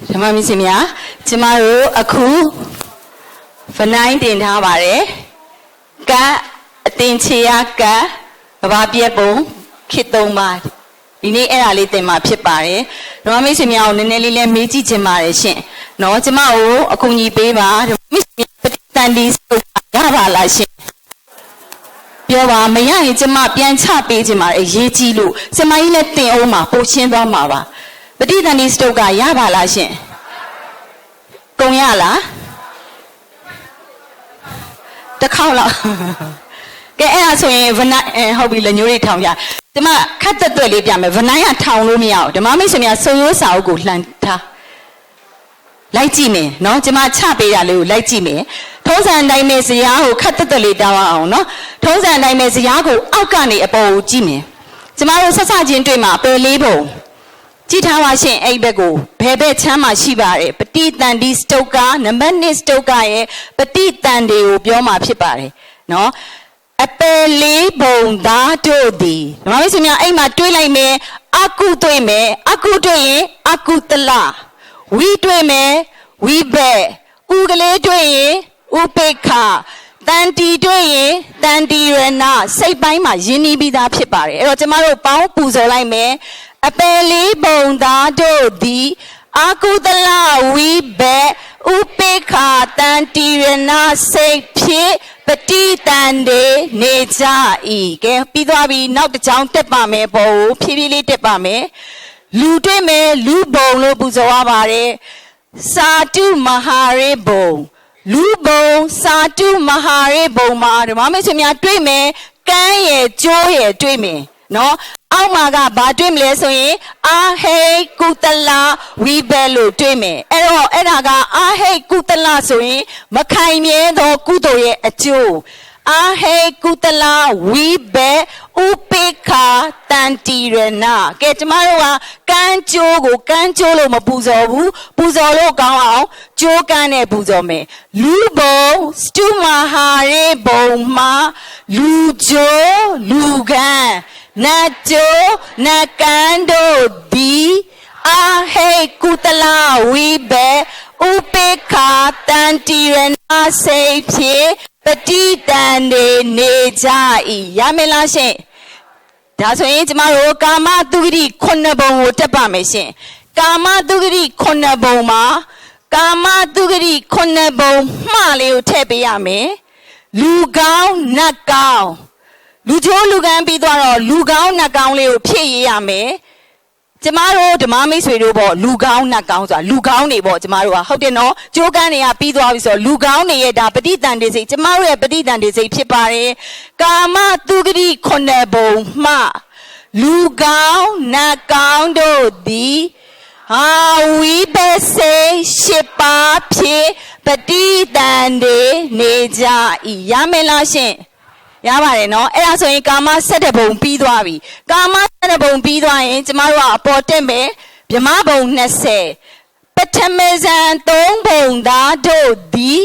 ဓမ္မမိတ်ဆွေများကျမတို့အခုဗနိုင်းတင်ထားပါတယ်ကတ်အတင်ချေရကတ်ဘာပြက်ပုံခေသုံးပါဒီနေ့အဲ့ဒါလေးတင်မှာဖြစ်ပါတယ်ဓမ္မမိတ်ဆွေများကိုနည်းနည်းလေးမေးကြည့်ချင်ပါတယ်ရှင်နော်ကျမကိုအကူအညီပေးပါဓမ္မမိတ်ဆွေပဋိသန္ဓေစုရပါလားရှင်ပြောပါမရရင်ကျမပြန်ချပေးချင်ပါတယ်ရေးကြည့်လို့ကျမကြီးလည်းတင်အောင်မှာပို့ရှင်းသွားမှာပါပဋိသန္ဓေစတုတ်ကရပါလားရှင်ကုန်ရလားတစ်ခေါက်လောက်ကဲအဲ့ဒါဆိုရင်ဗနိုင်းဟုတ်ပြီလက်ညိုးလေးထောင်ပြဒီမှာခတ်သက်သွက်လေးပြမယ်ဗနိုင်းကထောင်လို့မရဘူးဓမ္မမိတ်ဆွေများစုံရိုးစာအုပ်ကိုလှန်ထားလိုက်ကြည့်မယ်နော်ကျမချပေးရလေးကိုလိုက်ကြည့်မယ်ထုံးစံတိုင်းမဲ့ဇရာကိုခတ်သက်သွက်လေးတောင်းအောင်နော်ထုံးစံတိုင်းမဲ့ဇရာကိုအောက်ကနေအပေါ်ကိုကြည့်မယ်ကျမတို့ဆက်စချင်းတွေ့မှာအပယ်လေးပုံကြည့်ထားပါရှင်အဲ့ဘက်ကိုဘယ်ဘက်ချမ်းမှာရှိပါတယ်ပဋိသန္ဓေစတုတ်ကနံပါတ်1စတုတ်ကရဲ့ပဋိသန္ဓေကိုပြောမှာဖြစ်ပါတယ်နော်အပယ်လေးပုံသားတို့သည်ဓမ္မမိတ်ဆွေများအဲ့မှာတွေးလိုက်မယ်အကုတွေ့မယ်အကုတွေ့ရင်အကုတလဝီတွေ့မယ်ဝီဘက်ဥကလေးတွေ့ရင်ဥပိ္ခတန်တီတွေ့ရင်တန်တီရဏစိတ်ပိုင်းမှာယဉ်နီးပြီးသားဖြစ်ပါတယ်အဲ့တော့ကျမတို့ပေါင်းပူဇော်လိုက်မယ်အပယ်လေးပုံသားတို့သည်အာကုသလဝိဘက်ဥပိ္ခတန်တီရဏစိတ်ဖြစ်ပဋိသန္ဓေနေကြ၏ကဲပြီးသွားပြီနောက်တစ်ကြောင်းတက်ပါမယ်ပေါ့ဖြည်းဖြည်းလေးတက်ပါမယ်လူတွေ့မယ်လူဘုံလို့ပူဇော်ရပါတယ်စာတုမဟာရေဘုံလူဘုံစာတုမဟာရေဘုံမှာဓမ္မမိတ်ဆွေများတွေ့မယ်ကမ်းရဲ့ကျိုးရဲ့တွေ့မယ်နော်အောက်မှာကဘာတွေ့မလဲဆိုရင်အာဟိကုတလဝိဘက်လို့တွေ့မယ်အဲ့တော့အဲ့ဒါကအာဟိကုတလဆိုရင်မခိုင်မြဲသောကုသိုလ်ရဲ့အကျိုးအာဟိကုတလဝိဘက်ဥပိ္ခတန်တီရဏကဲကျမတို့ကကမ်းကျိုးကိုကမ်းကျိုးလို့မပူဇော်ဘူးပူဇော်လို့ကောင်းအောင်ကျိုးကမ်းနဲ့ပူဇော်မယ်လူဘုံစတုမဟာရေဘုံမှာလူကျိုးလူကမ်းနတ်ကျိုးနတ်ကန်းတို့သည်အာဟိကုတလဝိဘက်ဥပိ္ခတန်တီရဏစိတ်ဖြင့်ပဋိသန္ဓေနေကြ၏ရမယ်လားရှင်ဒါဆိုရင်ကျမတို့ကာမတုဂတိ9ဘုံကိုတက်ပါမယ်ရှင်ကာမတုဂတိ9ဘုံမှာကာမတုဂတိ9ဘုံမှားလေးကိုထည့်ပေးရမယ်လူကောင်းနတ်ကောင်းလူချိုးလူကန်းပြီးသွားတော့လူကောင်းနတ်ကောင်းလေးကိုဖြည့်ရရမယ်ကျမတို့ဓမ္မမိတ်ဆွေတို့ပေါ့လူကောင်းနတ်ကောင်းဆိုတာလူကောင်းတွေပေါ့ကျမတို့ကဟုတ်တယ်နော်ကျိုးကန်းတွေကပြီးသွားပြီဆိုတော့လူကောင်းတွေရဲ့ဒါပဋိသန္ဓေစိတ်ကျမတို့ရဲ့ပဋိသန္ဓေစိတ်ဖြစ်ပါတယ်ကာမတုဂတိ9ဘုံမှလူကောင်းနတ်ကောင်းတို့သည်ဟာဝိပဿနာ8ပါးဖြင့်ပဋိသန္ဓေနေကြ၏ရမယ်လားရှင်ရပါတယ်နော်အဲ့ဒါဆိုရင်ကာမ7ဘုံပြီးသွားပြီကာမ7ဘုံပြီးသွားရင်ကျမတို့ကအပေါ်တက်မယ်ဗြဟ္မဘုံ20ပထမဇန်3ဘုံသားတို့သည်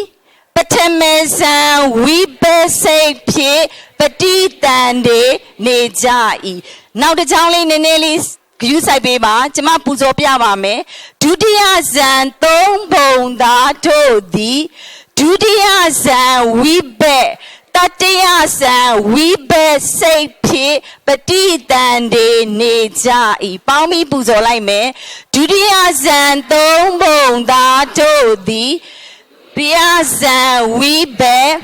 ပထမဇန်ဝိပဿနာဖြင့်ပဋိသန္ဓေနေကြ၏နောက်တစ်ချောင်းလေးနည်းနည်းလေးဂရုစိုက်ပေးပါကျမပူဇော်ပြပါမယ်ဒုတိယဇန်3ဘုံသားတို့သည်ဒုတိယဇန်ဝိပဿနာတတိယဇန်ဝိဘက်စိတ်ဖြစ်ပဋိသန္ဓေနေကြ၏ပေါင်းပြီးပူဇော်လိုက်မယ်ဒုတိယဇန်3ဘုံသားတို့သည်ဒုတိယဇန်ဝိဘက်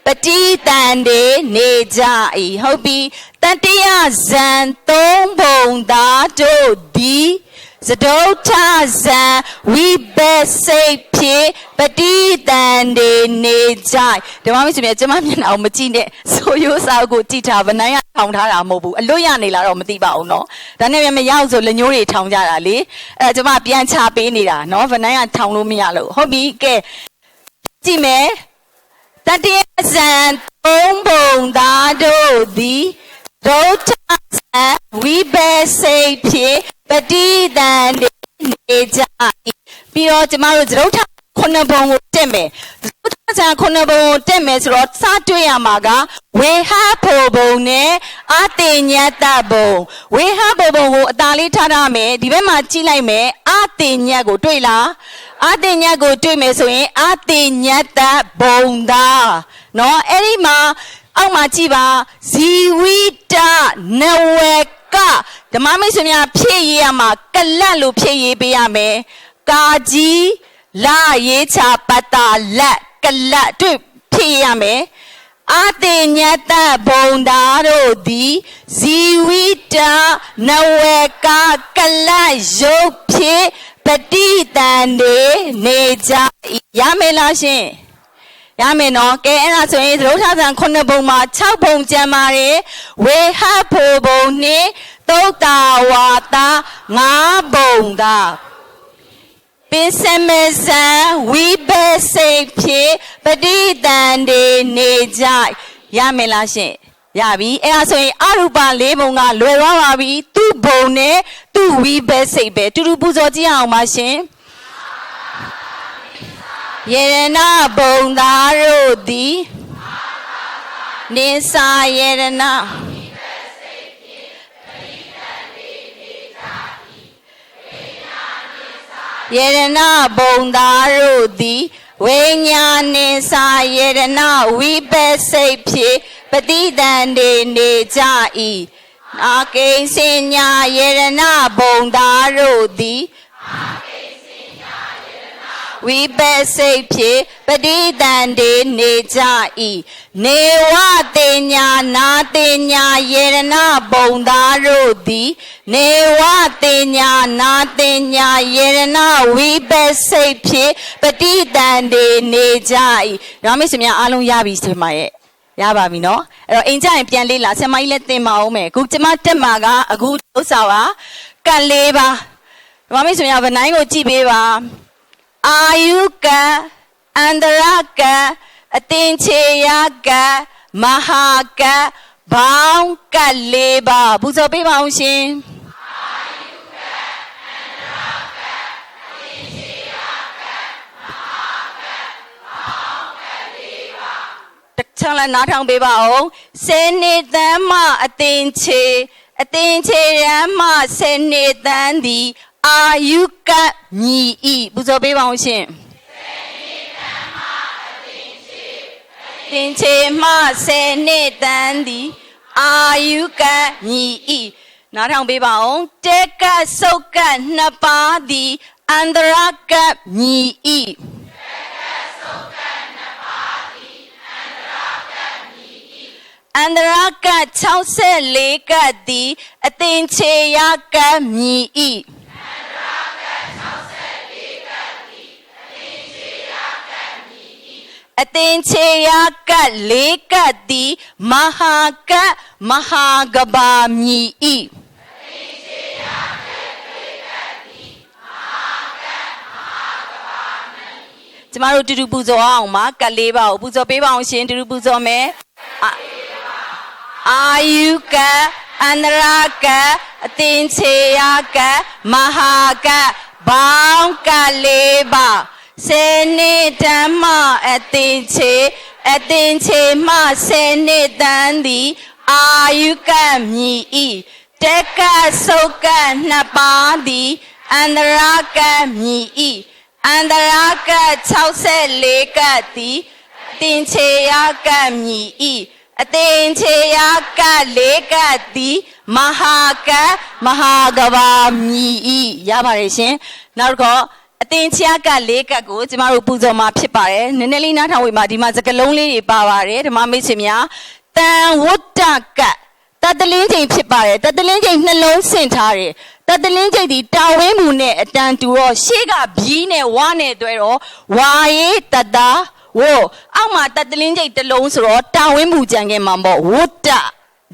ပဋိသန္ဓေနေကြ၏ဟုတ်ပြီတတိယဇန်3ဘုံသားတို့သည်သဒုဋ္ဌဇံဝိပဿနာဖြင့်ပဋိသန္ဓေနေကြဓမ္မမိတ်ဆွေများကျမမျက်နှာကိုမကြည့်နဲ့ဆိုရိုးစာအုပ်ကိုကြည့်ထားဗနိုင်းကထောင်ထားတာမဟုတ်ဘူးအလွတ်ရနေလားတော့မသိပါဘူးเนาะဒါနဲ့မရောက်ဆိုလက်ညိုးတွေထောင်ကြတာလေအဲ့ကျမပြန်ချပေးနေတာเนาะဗနိုင်းကထောင်လို့မရလို့ဟုတ်ပြီကဲကြည့်မယ်တတိယဇန်3ဘုံသားတို့သည်ဒုဋ္ဌဇံဝိပဿနာဖြင့်ပဋိသန္ဓေနေကြ၏ပြီးတော့ကျမတို့သဒုဋ္ဌ9ဘုံကိုတက်မယ်သဒုဋ္ဌ ဆန်ခုနှစ်ပုံတက်မယ်ဆိုတော့စတွေ့ရမှာကဝေဟဖို့ဘုံနဲ့အတေညတ်တဘုံဝေဟဖို့ဘုံကိုအသာလေးထားထားမယ်ဒီဘက်မှာကြည့်လိုက်မယ်အတေညတ်ကိုတွေ့လားအတေညတ်ကိုတွေ့မယ်ဆိုရင်အတေညတ်တဘုံသားနော်အဲ့ဒီမှာအောက်မှာကြည့်ပါဇီဝိတနဝကဓမ္မမိတ်ဆွေများဖြည့်ရေးရမှာကလတ်လို့ဖြည့်ရေးပေးရမယ်ကာကြီးလာရေးချပတ္တလက်ကလတ်တွေ့ဖြည့်ရမယ်အတေညတဘုံသားတို့သည်ဇီဝိတနဝကကလတ်ရုပ်ဖြင့်ပฏิတန်နေနေကြရမယ်လားရှင်ရမယ်နော်ကဲအဲ့ဒါဆိုရင်သရုပ်ထဆန်9ဘုံမှာ6ဘုံကျန်ပါတယ်ဝေဟဖို့ဘုံနှင့်သုတ်တာဝါတာ9ဘုံသာပင်စမဇံဝိဘစိတ်ဖြင့်ပฏิတန်နေနေကြရမယ်လားရှင်ရပြီအဲ့ဒါဆိုရင်အရူပ၄ဘုံကလွယ်သွားပါပြီသူ့ဘုံနဲ့သူ့ဝိဘစိတ်ပဲတူတူပူဇော်ကြည့်အောင်ပါရှင်ယေရဏဘုံသားတို့သည်နိစာယေရဏယေရဏဘုံသားတို့သည်ဝိညာဉ်နိစာယေရဏဝိပဿစိတ်ဖြင့်ပฏิတန်နေကြ၏နာကိဉ္စညာယေရဏဘုံသားတို့သည်ဝိပဿစိတ်ဖြင့်ပฏิတန်နေကြ၏နေဝတေညာနာတေညာယေရဏဘုံသားတို့သည်နေဝတေညာနာတေညာယေရဏဝိပဿစိတ်ဖြင့်ပฏิတန်နေကြ၏ဒါမိတ်ဆွေများအားလုံးရပြီဆိုမှရဲ့ရပါပြီနော်အဲ့တော့အိမ်ကြရင်ပြန်လေးလာဆရာမကြီးလည်းသင်ပါအောင်မယ်အခုကျမတက်မှာကအခုဥစ္စာကကတ်လေးပါဒါမိတ်ဆွေများဗနိုင်ကိုကြည့်ပေးပါအာယုကအန္တရကအတင်ချေယကမဟာကဘောင်းကလေးပါပူဇော်ပေးပါအောင်ရှင်အာယုကအန္တရကအတင်ချေယကမဟာကဘောင်းကလေးပါတချမ်းလည်းနားထောင်ပေးပါအောင်စေနေတမ်းမအတင်ချေရမ်းမစေနေတမ်းသည်အာယုကမြည်ဤပူဇော်ပေးပါအောင်ရှင်တင်ချေမစေနေတန်သည်အာယုကမြည်ဤနားထောင်ပေးပါအောင်တေကဆုတ်ကနှစ်ပါးသည်အန္တရကမြည်ဤအန္တရက64ကသည်အသင်ချေယကမြည်ဤအသင်ချေယက4ကသည်မဟာကမဟာကဘာမြည်ဤကျမတို့တူတူပူဇော်အောင်ပါက4ပါကိုပူဇော်ပေးပါအောင်ရှင်တူတူပူဇော်မယ်အာယုကအန္တရာကအသင်ချေယကမဟာကဘောင်းက4ပါစေနေဓမ္မအသင်ချေမစေနေတန်သည်အာယုကမြည်ဤတက်ကဆုတ်ကနှစ်ပါးသည်အန္တရာကမြည်ဤအန္တရာက64ကသည်အသင်ချေယကမြည်ဤအသင်ချေယက4ကသည်မဟာကမဟာကဘာမြည်ဤရပါတယ်ရှင်နောက်တော့အသင်ချေယက4ကကိုကျမတို့ပူဇော်မှာဖြစ်ပါတယ်နည်းနည်းလေးနားထောင်ဝေးမှာဒီမှာစကလုံးလေးတွေပါပါတယ်ဓမ္မမိတ်ဆွေများတန်ဝတ္တကတတလင်းချိန်ဖြစ်ပါတယ်တတလင်းချိန်နှလုံးဆင့်ထားတယ်တတလင်းချိန်ဒီတာဝင်းမှုနဲ့အတန်တူတော့ရှေ့ကဘီးနဲ့ဝါနဲ့တွဲတော့ဝါရေးတတဝို့အောက်မှာတတလင်းချိန်တစ်လုံးဆိုတော့တာဝင်းမှုကြံခဲ့မှာပေါ့ဝတ္တ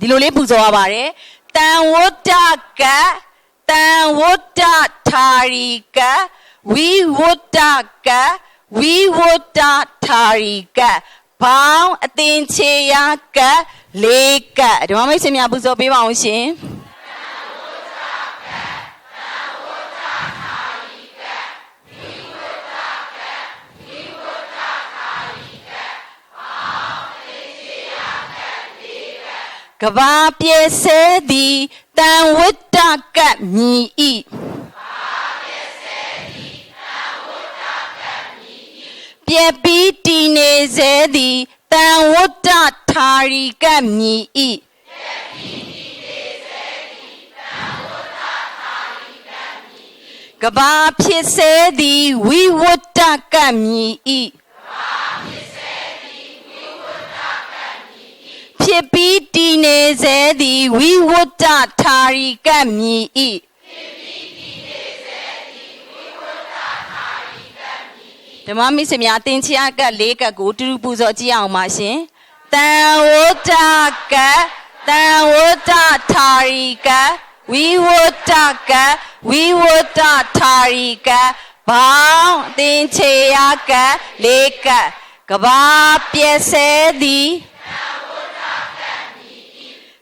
ဒီလိုလေးပူဇော်ရပါတယ်တန်ဝတ္တကတန်ဝတ္တထာရီကဝိဝတ္တကဝိဝတ္တထာရီကဘောင်းအသင်ချေယက4ကဓမ္မမိတ်ဆွေများပူဇော်ပေးပါအောင်ရှင်တ ကဘာပြည့်စဲသည်တန်ဝတ္တကပ်မြည်ဤပြည့်ပြီးတည်နေစေသည်တန်ဝတ္တထာရီကပ်မြည်ဤကဘာဖြစ်စေသည်ဝိဝတ္တကပ်မြည်ဤဖြစ်ပြီးတည်နေစေသည်ဝိဝတ္တထာရီကပ်မြည်ဤဓမ္မမိတ်ဆွေများသင်္ချာကပ်၄ကပ်ကိုတူတူပူဇော်ကြည့်အောင်ပါရှင်တန်ဝတ္တကပ်တန်ဝတ္တထာရီကပ်ဝိဝတ္တကပ်ဝိဝတ္တထာရီကပ်ဘောင်းသင်္ချာကပ်၄ကပ်ကဘာပြည့်စဲသည်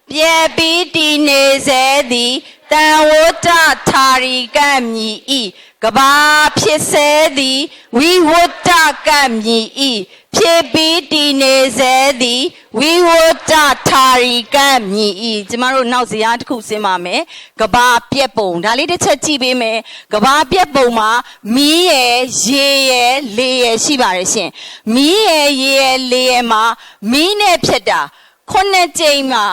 ပြည့်ပြီးတည်နေစေသည်တန်ဝတ္တထာရီကပ်မြည်ဤကဘာဖြစ်စေသည်ဝိဝတ္တကပ်မြည်ဤဖြစ်ပြီးတည်နေစေသည်ဝိဝတ္တထာရီကပ်မြည်ဤကျမတို့နောက်ဇယားတစ်ခုစဉ်ပါမယ်ကဘာပြက်ပုံဒါလေးတစ်ချက်ကြည့်ပေးမယ်ကဘာပြက်ပုံမှာမီးရယ်ရေရယ်လေရယ်ရှိပါတယ်ရှင်မီးရယ်ရေရယ်လေရယ်မှာမီးနဲ့ဖြစ်တာ9ကြိမ်မှာ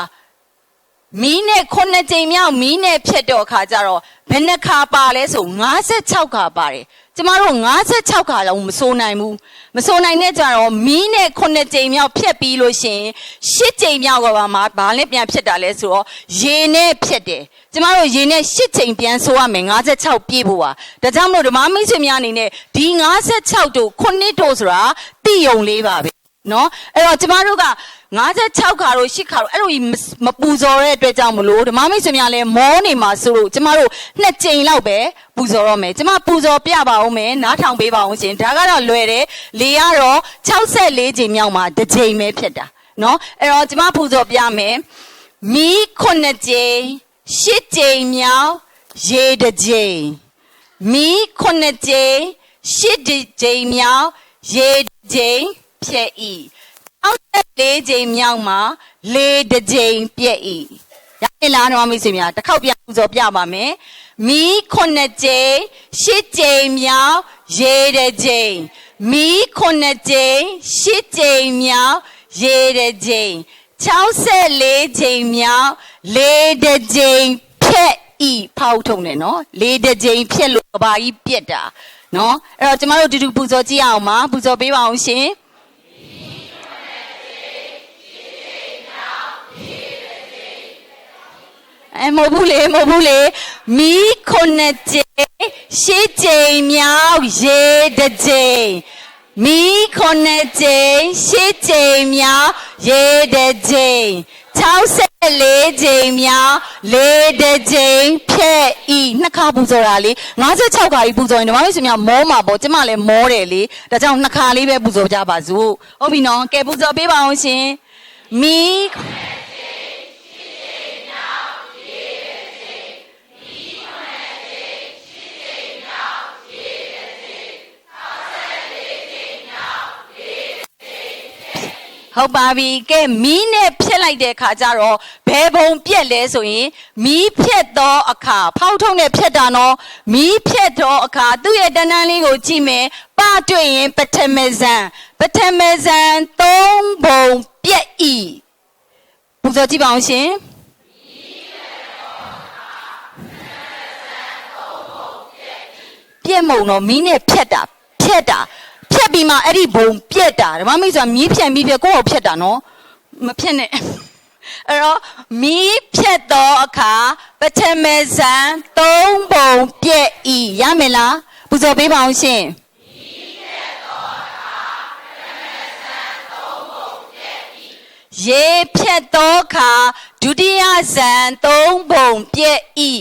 မီးနဲ့9ကြိမ်မြောက်မီးနဲ့ဖြစ်တော့ခါကြတော့ဘယ်နှခါပါလဲဆို56ခါပါတယ်ကျမတို့56ခါလုံးမစိုးနိုင်ဘူးမစိုးနိုင်တဲ့ကြတော့မီးနဲ့9ကြိမ်မြောက်ဖြစ်ပြီးလို့ရှိရင်10ကြိမ်မြောက်ကမှဘာလဲပြန်ဖြစ်တာလဲဆိုတော့ရေနဲ့ဖြစ်တယ်ကျမတို့ရေနဲ့10ကြိမ်ပြန်ဆိုရမယ်56ပြည့်ဖို့ပါဒါကြောင့်မလို့ဓမ္မမိတ်ဆွေများအနေနဲ့ဒီ56တို့9တို့ဆိုတာတိယုံလေးပါပဲနော်အဲ့တော့ကျမတို့က56ခါတို့10ခါတို့အဲ့လိုမပူဇော်တဲ့အတွက်ကြောင့်မလို့ဓမ္မမိတ်ဆွေများလည်းမောနေမှာဆိုလို့ကျမတို့2ကြိမ်လောက်ပဲပူဇော်ရမယ်ကျမပူဇော်ပြပါဦးမယ်နားထောင်ပေးပါဦးရှင်ဒါကတော့လွယ်တယ်လေကတော့64ကြိမ်မြောက်မှာ1ကြိမ်ပဲဖြစ်တာနော်အဲ့တော့ကျမပူဇော်ပြမယ်မီး9ကြိမ်10ကြိမ်မြောက်ရေ1ကြိမ်မီး9ကြိမ်10ကြိမ်မြောက်ရေ1ကြိမ်ဖြစ်ဤ64ကြိမ်မြောက်မှာ4ကြိမ်ပြည့်ဤရပြီလားဓမ္မမိတ်ဆွေများတစ်ခေါက်ပြန်ပူဇော်ပြပါမယ်မီး9ကြိမ်10ကြိမ်မြောက်ရေ1ကြိမ်မီး9ကြိမ်10ကြိမ်မြောက်ရေ1ကြိမ်64ကြိမ်မြောက်4ကြိမ်ဖြစ်ဤဖောက်ထုံတယ်နော်4ကြိမ်ဖြစ်လို့ကဘာကြီးပြက်တာနော်အဲ့တော့ကျမတို့တူတူပူဇော်ကြည့်အောင်ပါပူဇော်ပေးပါအောင်ရှင်မဟုတ်ဘူးလေမီး9ကြိမ်10ကြိမ်မြောက်ရေ1ကြိမ်မီး9ကြိမ်10ကြိမ်မြောက်ရေ1ကြိမ်64ကြိမ်မြောက်4ကြိမ်ဖြစ်ဤနှစ်ခါပူဇော်တာလေ56ခါကြီးပူဇော်ရင်ဓမ္မမိတ်ဆွေများမောမှာပေါ့ကျမလည်းမောတယ်လေဒါကြောင့်နှစ်ခါလေးပဲပူဇော်ကြပါစို့ဟုတ်ပြီနော်ကဲပူဇော်ပေးပါအောင်ရှင်မီးဟုတ်ပါပြီကဲမီးနဲ့ဖြစ်လိုက်တဲ့အခါကျတော့ဘယ်ဘုံပြက်လဲဆိုရင်မီးဖြစ်သောအခါဖောက်ထုံးနဲ့ဖြစ်တာနော်မီးဖြစ်သောအခါသူ့ရဲ့တဏ္ဍန်လေးကိုကြည့်မယ်ပတွေ့ရင်ပထမဇန်3ဘုံပြက်ဤပူဇော်ကြည့်ပါအောင်ရှင်ပြက်မုံတော့မီးနဲ့ဖြတ်တာဖြတ်ပြီးမှအဲ့ဒီဘုံပြက်တာဓမ္မမိတ်ဆွေမီးဖြတ်ပြီးပြက်ကိုယ့်ကိုဖြတ်တာနော်မဖြတ်နဲ့အဲ့တော့မီးဖြတ်တော့အခါပထမဇန်3ဘုံပြက်ဤရမယ်လားပူဇော်ပေးပါအောင်ရှင်မီးဖြတ်တော့အခါပထမဇန်3ဘုံပြက်ဤရေဖြတ်တော့အခါဒုတိယဇန်3ဘုံပြက်ဤ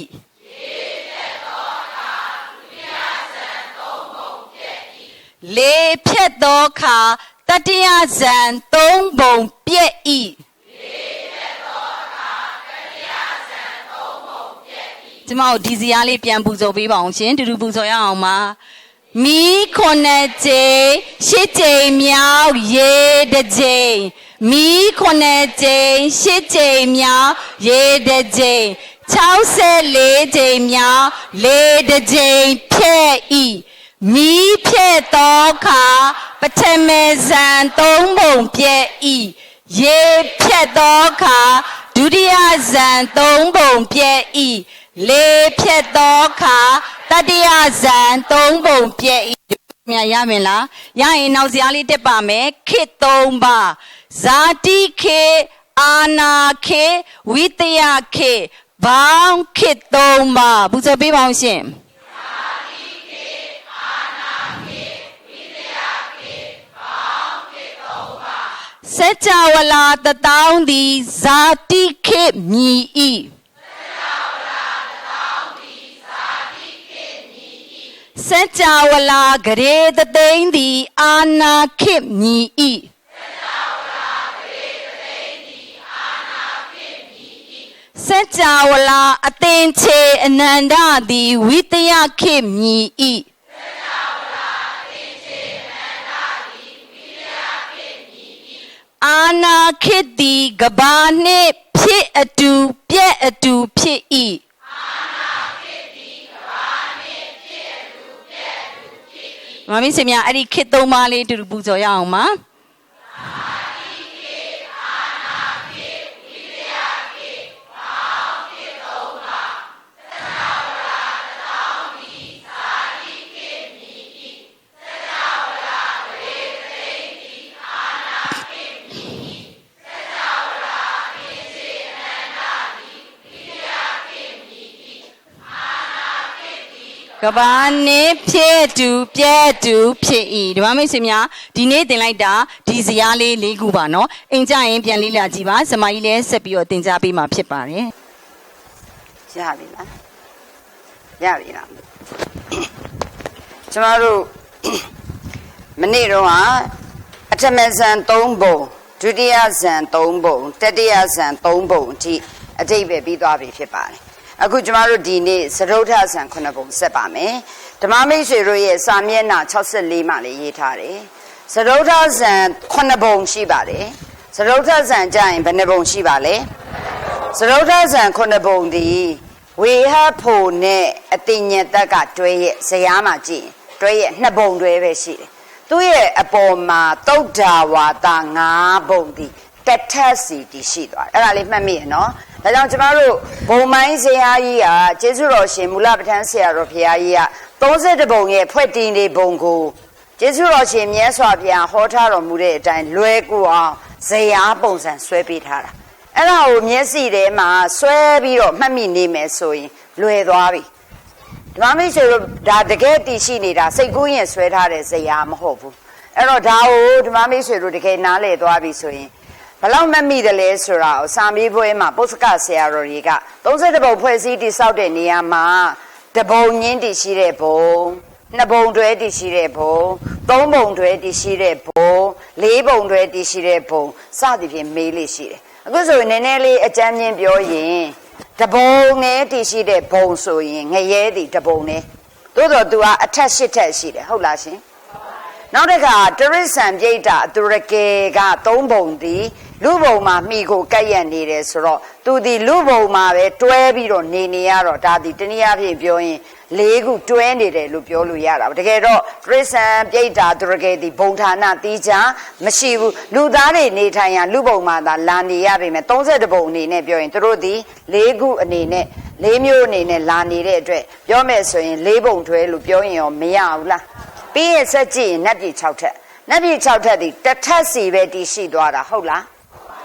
လေဖြတ်သောအခါတတိယဇန်3ဘုံပြည့်ဤကျမတို့ဒီဇာတ်လေးပြန်ပူဇော်ပေးပါအောင်ရှင်တူတူပူဇော်ရအောင်ပါမီး9ကြိမ်10ကြိမ်မြောက်ရေ1ကြိမ် မီး9ကြိမ်10ကြိမ်မြောက်ရေတစ်ကြိမ်64ကြိမ်မြောက်လေတစ်ကြိမ်ဖြဲ့ဤမီးဖြဲ့သောအခါပထမဇန်3ပုံပြဲ့ဤရေဖြတ်သောအခါဒုတိယဇန်3ပုံပြဲ့ဤလေဖြတ်သောအခါတတိယဇန်3ပုံပြဲ့ဤမြတ်ရမယ်လားရရင်နောက်စရာလေးတက်ပါမယ်ခေတ်3ပါဇာတိခေတ်အာနာခေတ်ဝိတယခေတ်ဘောင်းခေတ်3ပါပူဇော်ပေးပါအောင်ရှင်စัจ java လာတတောင်းသည်ဇာတိခေတ်မြည်ဤစัจ java လာဂရေတသိန်းသည်အာနာခေတ်မြည်ဤစัจ java လာအသင်္ချေအနန္တသည်ဝိတယခေတ်မြည်ဤအာနာခေတ်ဒီကဘာနှင့်ဖြစ်အတူပြက်အတူဖြစ်ဤမမင်းစင်များအဲ့ဒီခေတ်3ပါးလေးတူတူပူဇော်ရအောင်ပါကဘာနေဖြစ်တူပြဲတူဖြစ်ဤဒီမှာမိတ်ဆွေများဒီနေ့သင်လိုက်တာဒီဇာတ်လေး၄ခုပါနော်အိမ်ကြရင်ပြန်လေ့လာကြည့်ပါစမကြီးလည်းဆက်ပြီးတော့သင်ကြားပေးမှာဖြစ်ပါတယ်ရပြီလားရပြီလားကျမတို့မနေ့တော့အထမဇန်3ပုံဒုတိယဇန်3ပုံတတိယဇန်3ပုံအထိအတိတ်ပဲပြီးသွားပြီဖြစ်ပါတယ်အခုကျမတို့ဒီနေ့သရုတ်ထဇန်9ပုံဆက်ပါမယ်ဓမ္မမိတ်ဆွေတို့ရဲ့စာမျက်နှာ64မှာလည်းရေးထားတယ်သရုတ်ထဇန်9ပုံရှိပါတယ်သရုတ်ထဇန်ကြရင်ဘယ်နှပုံရှိပါလဲသရုတ်ထဇန်9ပုံဒီဝေဟဖို့နဲ့အတိညာတက်ကတွဲရဲ့ဇယားမှာကြည့်တွဲရဲ့2ပုံတွဲပဲရှိတယ်သူ့ရဲ့အပေါ်မှာသုဒ္ဓဝါဒ9ပုံဒီတထစီတီရှိသွားတယ်အဲ့ဒါလေးမှတ်မိရနော်ဒါကြောင့်ကျမတို့ဘုံမိုင်းဆရာကြီးကကျေးဇူးတော်ရှင်မူလပဋ္ဌာန်းဆရာတော်ဘုရားကြီးက32ပုံရဲ့ဖွဲ့တင်နေပုံကိုကျေးဇူးတော်ရှင်မြတ်စွာဘုရားဟောထားတော်မူတဲ့အတိုင်းလွယ်ကူအောင်ဇယားပုံစံဆွဲပေးထားတာအဲ့ဒါကိုမျက်စိထဲမှာဆွဲပြီးတော့မှတ်မိနေမယ်ဆိုရင်လွယ်သွားပြီဓမ္မမိတ်ဆွေတို့ဒါတကယ်တည်ရှိနေတာစိတ်ကူးရင်ဆွဲထားတဲ့ဇယားမဟုတ်ဘူးအဲ့တော့ဒါကိုဓမ္မမိတ်ဆွေတို့တကယ်နားလည်သွားပြီဆိုရင်ဘလောက်မှတ်မိတယ်လဲဆိုတာကိုစာမေးပွဲမှာပုစကဆရာတော်တွေက32ပုံဖွဲ့စည်းတည်ဆောက်တဲ့နေရာမှာတပုံညင်းတည်ရှိတဲ့ဘုံ2ပုံတွဲတည်ရှိတဲ့ဘုံ3ပုံတွဲတည်ရှိတဲ့ဘုံ4ပုံတွဲတည်ရှိတဲ့ဘုံစသည်ဖြင့်မေးလေးရှိတယ်အခုဆိုရင်နည်းနည်းလေးအကြမ်းမြင်ပြောရင်တပုံနဲ့တည်ရှိတဲ့ဘုံဆိုရင်ငရဲတည်တပုံနဲ့သို့တော်သူကအထက်8ထက်ရှိတယ်ဟုတ်လားရှင်နောက်တစ်ခါတရိစ္ဆန်ပြိတ္တာအတုရကေက3ပုံဒီလူဘုံမှာမိကိုကပ်ရက်နေတယ်ဆိုတော့သူဒီလူဘုံမှာပဲတွဲပြီးတော့နေရတော့ဒါဒီတနည်းအားဖြင့်ပြောရင်၄ခုတွဲနေတယ်လို့ပြောလို့ရတာတကယ်တော့တရိစ္ဆန်ပြိတ္တာအတုရကေဒီဘုံဌာနတီးချမရှိဘူးလူသားတွေနေထိုင်ရလူဘုံမှာသာလာနေရပြီမဲ့32ပုံအနေနဲ့ပြောရင်တို့ဒီ၄ခုအနေနဲ့၄မျိုးအနေနဲ့လာနေတဲ့အတွက်ပြောမယ်ဆိုရင်၄ပုံတွဲလို့ပြောရင်ရောမရဘူးလားပြီးရင်ဆက်ကြည့်ရင်နတ်ပြည်6ထက်နတ်ပြည်6ထက်ဒီတစ်ထက်စီပဲတည်ရှိသွားတာဟုတ်လား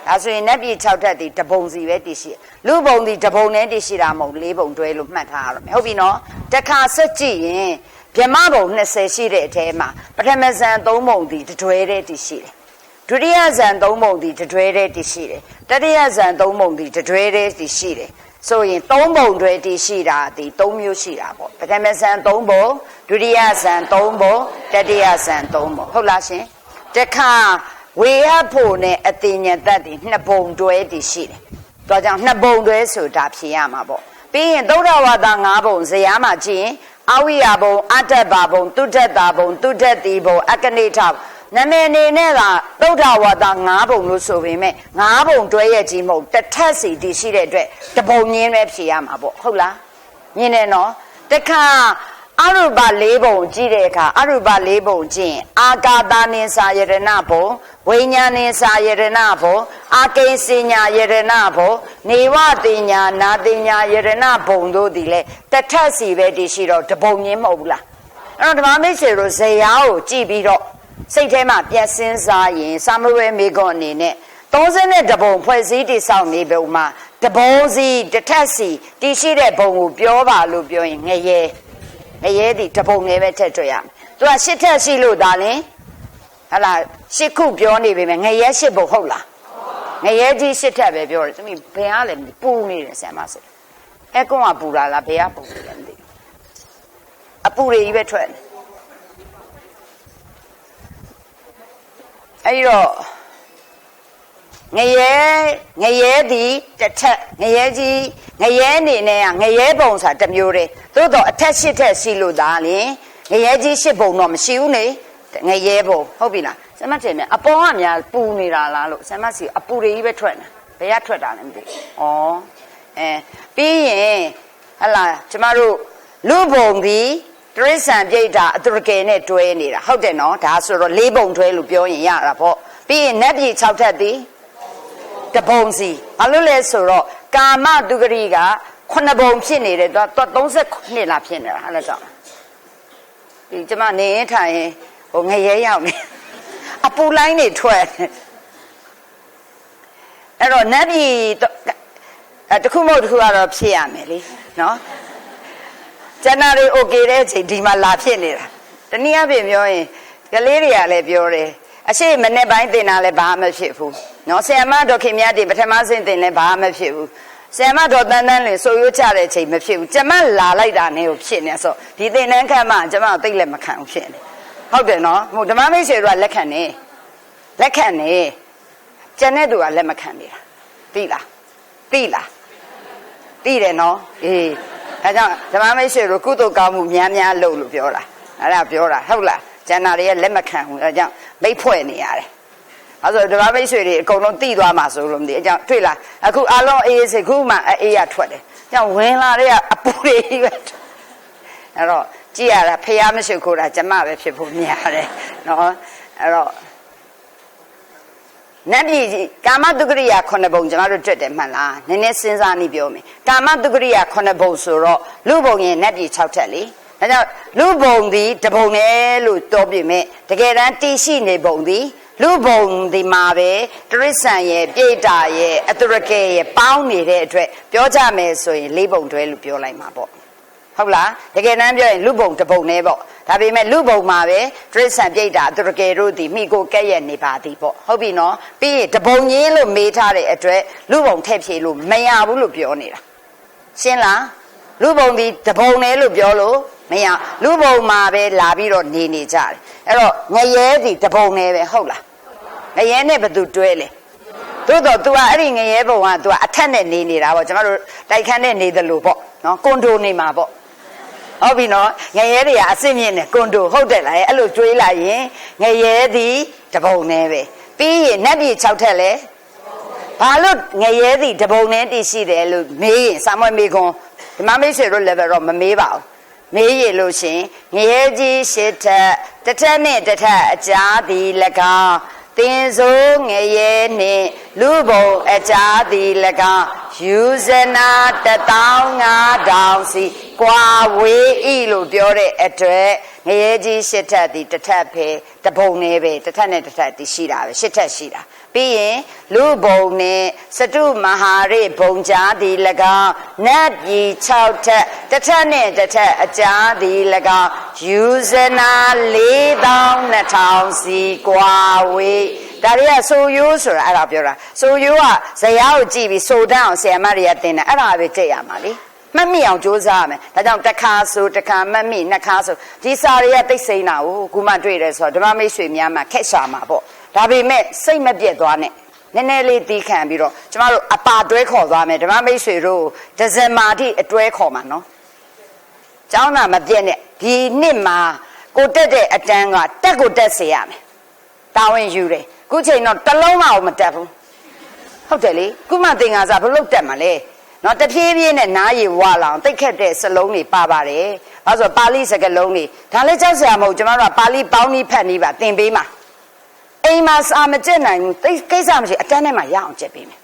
ဒါဆိုရင်နတ်ပြည်6ထက်ဒီတပုံစီပဲတည်ရှိလူပုံဒီတပုံနဲ့တည်ရှိတာမဟုတ်၄ပုံတွဲလို့မှတ်ထားရမယ်ဟုတ်ပြီနော်တခါဆက်ကြည့်ရင်ဗြဟ္မဘုံ20ရှိတဲ့အထဲမှာပထမဇန်3ပုံဒီတတွဲတဲ့တည်ရှိတယ်ဒုတိယဇန်3ပုံဒီတတွဲတဲ့တည်ရှိတယ်တတိယဇန်3ပုံဒီတတွဲတဲ့တည်ရှိတယ်ဆိုရင်3ပုံတွဲတည်ရှိတာဒီ3မျိုးရှိတာပေါ့ပထမဇန်3ပုံဒုတိယဇန်3ပုံတတိယဇန်3ပုံဟုတ်လားရှင်တခါဝေဟဖို့နဲ့အတိညာတတ်ဒီ2ပုံတွဲတည်ရှိတယ်ဒါကြောင့်2ပုံတွဲဆိုတာဖြေရမှာပေါ့ပြီးရင်သုဒ္ဓဝါဒ9ပုံဇယားမှာကြည့်ရင်အဝိယဘုံအတ္တဘာဘုံတုဒ္ဒတာဘုံတုဒ္ဒတိဘုံအကနိထ နာမည်နေနဲ့ကသုဒ္ဓဝါဒ9ပုံလို့ဆိုပေမဲ့9ပုံတွဲရဲ့ကြီးမဟုတ်တစ်ထပ်စီတည်ရှိတဲ့အတွက်တပုံညင်းပဲဖြေရမှာပေါ့ဟုတ်လားညင်းတယ်နော်တခါအရူပ4ပုံကြည့်တဲ့အခါအရူပ4ပုံကြည့်အာကာသနိစာယရဏဘုံဝိညာဏိစာယရဏဘုံအာကိဉ္စညာယရဏဘုံနေဝတိညာနာတိညာယရဏဘုံတို့ဒီလေတစ်ထပ်စီပဲတည်ရှိတော့တပုံညင်းမဟုတ်ဘူးလားအဲ့တော့ဓမ္မမိတ်ဆွေတို့ဇေယျကိုကြည့်ပြီးတော့စိတ်ထဲမှာပြန်စင်းစားရင်စာမဝဲမေကွန်အနေနဲ့32ပုံဖွဲ့စည်းတည်ဆောက်နေပုံမှာတပုံစီတစ်ထပ်စီတည်ရှိတဲ့ဘုံကိုပြောပါလို့ပြောရင်ငရဲဒီတပုံငယ်ပဲထက်တွေ့ရမယ်သူက8ထက်ရှိလို့ဒါလင်ဟလာ8ခုပြောနေပေမဲ့ငရဲ8ပုံဟုတ်လားငရဲကြီး8ထက်ပဲပြောတယ်သမီးဘယ်ကလဲပူနေတယ်ဆရာမဆိုအဲကွန်းကပူလာလားဘယ်ကပူနေလဲမသိဘူးအပူတွေကြီးပဲထွက်တယ်အဲ့တော့ငရဲသည်တစ်ထက်ငရဲကြီးငရဲအနေနဲ့ကငရဲပုံဆိုတာတစ်မျိုးတည်းသို့တော့အထက်8ထက်ရှိလို့ဒါလင်ငရဲကြီး8ပုံတော့မရှိဘူးနေငရဲပုံဟုတ်ပြီလားဆမတ်တယ်မြအပေါ်ကများပူနေတာလားလို့ဆမတ်စီအပူတွေကြီးပဲထွက်နေဘယ်ကထွက်တာလဲမသိဘူးပြီးရင်ဟလာကျမတို့လူပုံသည်တရိစ္ဆာန်ပြိတ္တာအတုရကေနဲ့တွဲနေတာဟုတ်တယ်နော်ဒါဆိုတော့4ပုံတွဲလို့ပြောရင်ရတာပေါ့ပြီးရင်နတ်ပြည်6ထက်သည်တပုံစီဘာလို့လဲဆိုတော့ကာမတုဂရိက9ပုံဖြစ်နေတယ်သူက32လားဖြစ်နေတာအဲ့ဒါကြောင့်ဒီကျမနေရင်ထိုင်ရင်ဟိုငရဲရောက်နေအပူလိုင်းနေထွက်အဲ့တော့နတ်ပြည်တခုမဟုတ်တခုကတော့ဖြစ်ရမယ်လေနော်ကျန်တာတွေโอเคတဲ့အချိန်ဒီမှာလာဖြစ်နေတာတနည်းအားဖြင့်ပြောရင်ကလေးတွေကလည်းပြောတယ်အရှိမနေ့ပိုင်းသင်တာလည်းဘာမှမဖြစ်ဘူးနော်ဆရာမတော်ခင်များတင်ပထမဆင့်သင်လည်းဘာမှမဖြစ်ဘူးဆရာမတော်တန်းတန်းလင်ဆိုရိုးချတဲ့အချိန်မဖြစ်ဘူးကျမလာလိုက်တာနဲ့ကိုဖြစ်နေဆိုဒီသင်တန်းခန့်မှကျမသိလည်းမခံဘူးဖြစ်နေဟုတ်တယ်နော်ဟိုဓမ္မမိတ်ဆွေတို့ကလက်ခံနေကျန်တဲ့သူကလက်မခံနေတာသိလားသိတယ်နော်အေးအဲကြောင့်ဓမ္မမိတ်ဆွေတို့ကုသိုလ်ကောင်းမှုများလုပ်လို့ပြောတာအဲ့ဒါပြောတာဟုတ်လားကျန်တာတွေကလက်မခံဘူးအဲကြောင့်မိတ်ဖွဲ့နေရတယ်အဲဆိုဓမ္မမိတ်ဆွေတွေအကုန်လုံးတိသွားမှာဆိုလို့မသိအဲကြောင့်တွေ့လားအခုအလုံးအေးစေခုမှအေးရထွက်တယ်အဲကြောင့်ဝင်လာတဲ့အပူတွေပဲအဲ့တော့ကြည့်ရတာဖះမရှိခိုးတာကျမပဲဖြစ်ဖို့များတယ်နော်အဲ့တော့နတ်ပြည်ကာမတုဂရိယာ9ပုံကျွန်တော်တို့တွေ့တယ်မှန်လားနည်းနည်းစဉ်းစားနေပြောမယ်ကာမတုဂရိယာ9ပုံဆိုတော့လူပုံရင်နတ်ပြည်6ထက်လေဒါကြောင့်လူပုံသည်တပုံနဲ့လို့တော်ပြမယ်တကယ်တမ်းတည်ရှိနေပုံသည်လူပုံဒီမှာပဲတရိစ္ဆာန်ရဲ့ပြိတ္တာရဲ့အတုရကေရဲ့ပေါင်းနေတဲ့အတွက်ပြောကြမယ်ဆိုရင်4ပုံတွဲလို့ပြောလိုက်မှာပေါ့ဟုတ်လားတကယ်တမ်းပြောရင်လူပုံတပုံနဲ့ပေါ့ဒါပေမဲ့လူပုံမှာပဲတရိစ္ဆာန်ပြိတ္တာအတုရကေတို့ဒီမိကိုကဲ့ရဲ့နေပါသည်ပေါ့ဟုတ်ပြီနော်ပြီးရင်တပုံကြီးလို့မေးထားတဲ့အတွက်လူပုံထည့်ဖြေလို့မရဘူးလို့ပြောနေတာရှင်းလားလူပုံဒီတပုံနဲ့လို့ပြောလို့မရလူပုံမှာပဲလာပြီးတော့နေကြတယ်အဲ့တော့ငရဲဒီတပုံနဲ့ပဲဟုတ်လားငရဲနဲ့ဘယ်သူတွဲလဲသို့တော့ तू ကအဲ့ဒီငရဲပုံက तू ကအထက်နဲ့နေတာပေါ့ကျွန်တော်တို့တိုက်ခန်းနဲ့နေတယ်လို့ပေါ့နော်ကွန်ဒိုနေမှာပေါ့ဟုတ်ပြီနော်ငရဲတွေကအစစ်မြင့်နဲ့ကွန်ဒိုဟုတ်တယ်လားအဲ့လိုတွေးလိုက်ရင်ငရဲဒီတပုံနဲ့ပဲပြီးရင်နတ်ပြည်6ထက်လဲဘာလို့ငရဲဒီတပုံနဲ့တည်ရှိတယ်လို့မေးရင်စာမွေးမေးခွန်းဒီမမေးဆွေတို့လည်းပဲတော့မမေးပါဘူးမေးရလို့ရှင်ငရဲကြီး8ထက်တစ်ထက်နဲ့တစ်ထက်အကြားသည်၎င်းတင်စိုးငရဲနှင့်လူပုံအကြားသည်၎င်းယူဇနာ15000စီကွာဝေးဤလို့ပြောတဲ့အတွက်ငရဲကြီး8ထက်သည်တစ်ထက်ပဲတပုံနဲ့ပဲတစ်ထက်နဲ့တစ်ထက်ဒီရှိတာပဲ8ထက်ရှိတာပြီးရင်လူပုံနဲ့စတုမဟာရိဘုံကြားသည်၎င်းနတ်ပြည်6ထက်တစ်ထက်နဲ့တစ်ထက်အကြားသည်၎င်းယူဇနာ4200စီကွာဝေးဒါတွေကဆိုရိုးဆိုတာအဲ့ဒါပြောတာဆိုရိုးကဇယားကိုကြည့်ပြီးဆိုတန်းအောင်ဆရာမတွေကသင်တယ်အဲ့ဒါပဲကြည့်ရမှာလေမှတ်မိအောင်ကြိုးစားရမယ်ဒါကြောင့်တစ်ခါဆိုတစ်ခါမှတ်မိနှစ်ခါဆိုဒီစာတွေကသိစိမ့်တာကိုခုမှတွေ့တယ်ဆိုတော့ဓမ္မမိတ်ဆွေများမှာခက်ရှာမှာပေါ့ဒါပေမဲ့စိတ်မပြတ်သွားနဲ့နည်းနည်းလေးတီးခံပြီးတော့ကျမတို့အပါတွဲခေါ်သွားမယ်ဓမ္မမိတ်ဆွေတို့ဒဇင်မာတိအတွဲခေါ်မှာနော်ကျောင်းသားမပြတ်နဲ့ဒီနှစ်မှာကိုတက်တဲ့အတန်းကတက်ကိုတက်စေရမယ် တာဝန်ယူတယ်ခုချိန်တော့တလုံးမအောင်မတက်ဘူးဟုတ်တယ်လေခုမှသင်္ဃာစာဘလို့တက်မှာလဲနော်တဖြည်းဖြည်းနဲ့နားရည်ဝလောင်တိတ်ခက်တဲ့စလုံးတွေပါပါတယ်ဘာလို့ဆိုပါဠိစကားလုံးတွေဒါလည်းကြောက်စရာမဟုတ်ကျွန်တော်တို့ကပါဠိပေါင်းပြီးဖတ်နေပါသင်ပေးမှာအိမ်မှာစာမကျက်နိုင်ဘူးကိစ္စမရှိအတန်းထဲမှာရအောင်ကျက်ပေးမယ်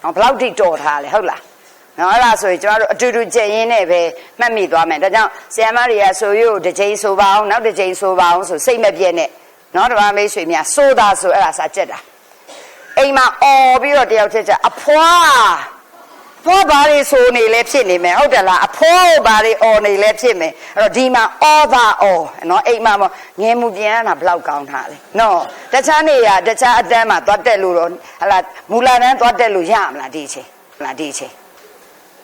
နော်ဘလောက်ထိတော်ထားလဲဟုတ်လားနော်အဲ့ဒါဆိုရင်ကျွန်တော်တို့အတူတူကျက်ရင်းနဲ့ပဲမှတ်မိသွားမယ်ဒါကြောင့်ဆရာမတွေကဆိုရို့တစ်ချိန်ဆိုပါအောင်နောက်တစ်ချိန်ဆိုပါအောင်ဆိုစိတ်မပြည့်နဲ့နော်ဓမ္မမိတ်ဆွေများဆိုတာဆိုအဲ့ဒါစာကျက်တာအိမ်မှာအော်ပြီးတော့တယောက်ချက်ချက်အဖွာဘာတွေဆိုနေလဲဖြစ်နေမယ်ဟုတ်တယ်လားအဖိုးဘာတွေအော်နေလဲဖြစ်မယ်အဲ့တော့ဒီမှာအော်ပါအော်နော်အိမ်မှာငယ်မှုပြန်တာဘလောက်ကောင်းထားလဲနော်တခြားနေရတခြားအတန်းမှာသွားတက်လို့တော့ဟလာမူလာတန်းသွားတက်လို့ရမလားဒီချိန်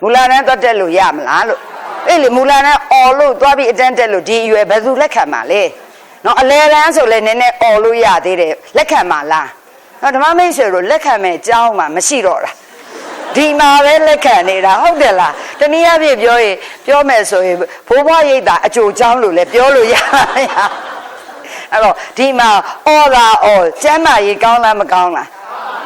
မူလာတန်းသွားတက်လို့ရမလားလို့အဲ့လေမူလာတန်းအော်လို့သွားပြီးအတန်းတက်လို့ဒီအရွယ်ဘယ်သူလက်ခံမှာလဲနော်အလဲတန်းဆိုလဲနည်းနည်းအော်လို့ရသေးတယ်လက်ခံမှာလားနော်ဓမ္မမိတ်ဆွေတို့လက်ခံမဲ့အကြောင်းမှမရှိတော့တာဒီမှာပဲလက်ခံနေတာဟုတ်တယ်လားတနည်းအားဖြင့်ပြောမယ်ဆိုရင်ဘိုးဘွားရိတ်တာအကျိုးချောင်းလို့လည်းပြောလို့ရအဲ့တော့ဒီမှာအော်တာအော်ကျမ်းမာရေးကောင်းလားမကောင်းလား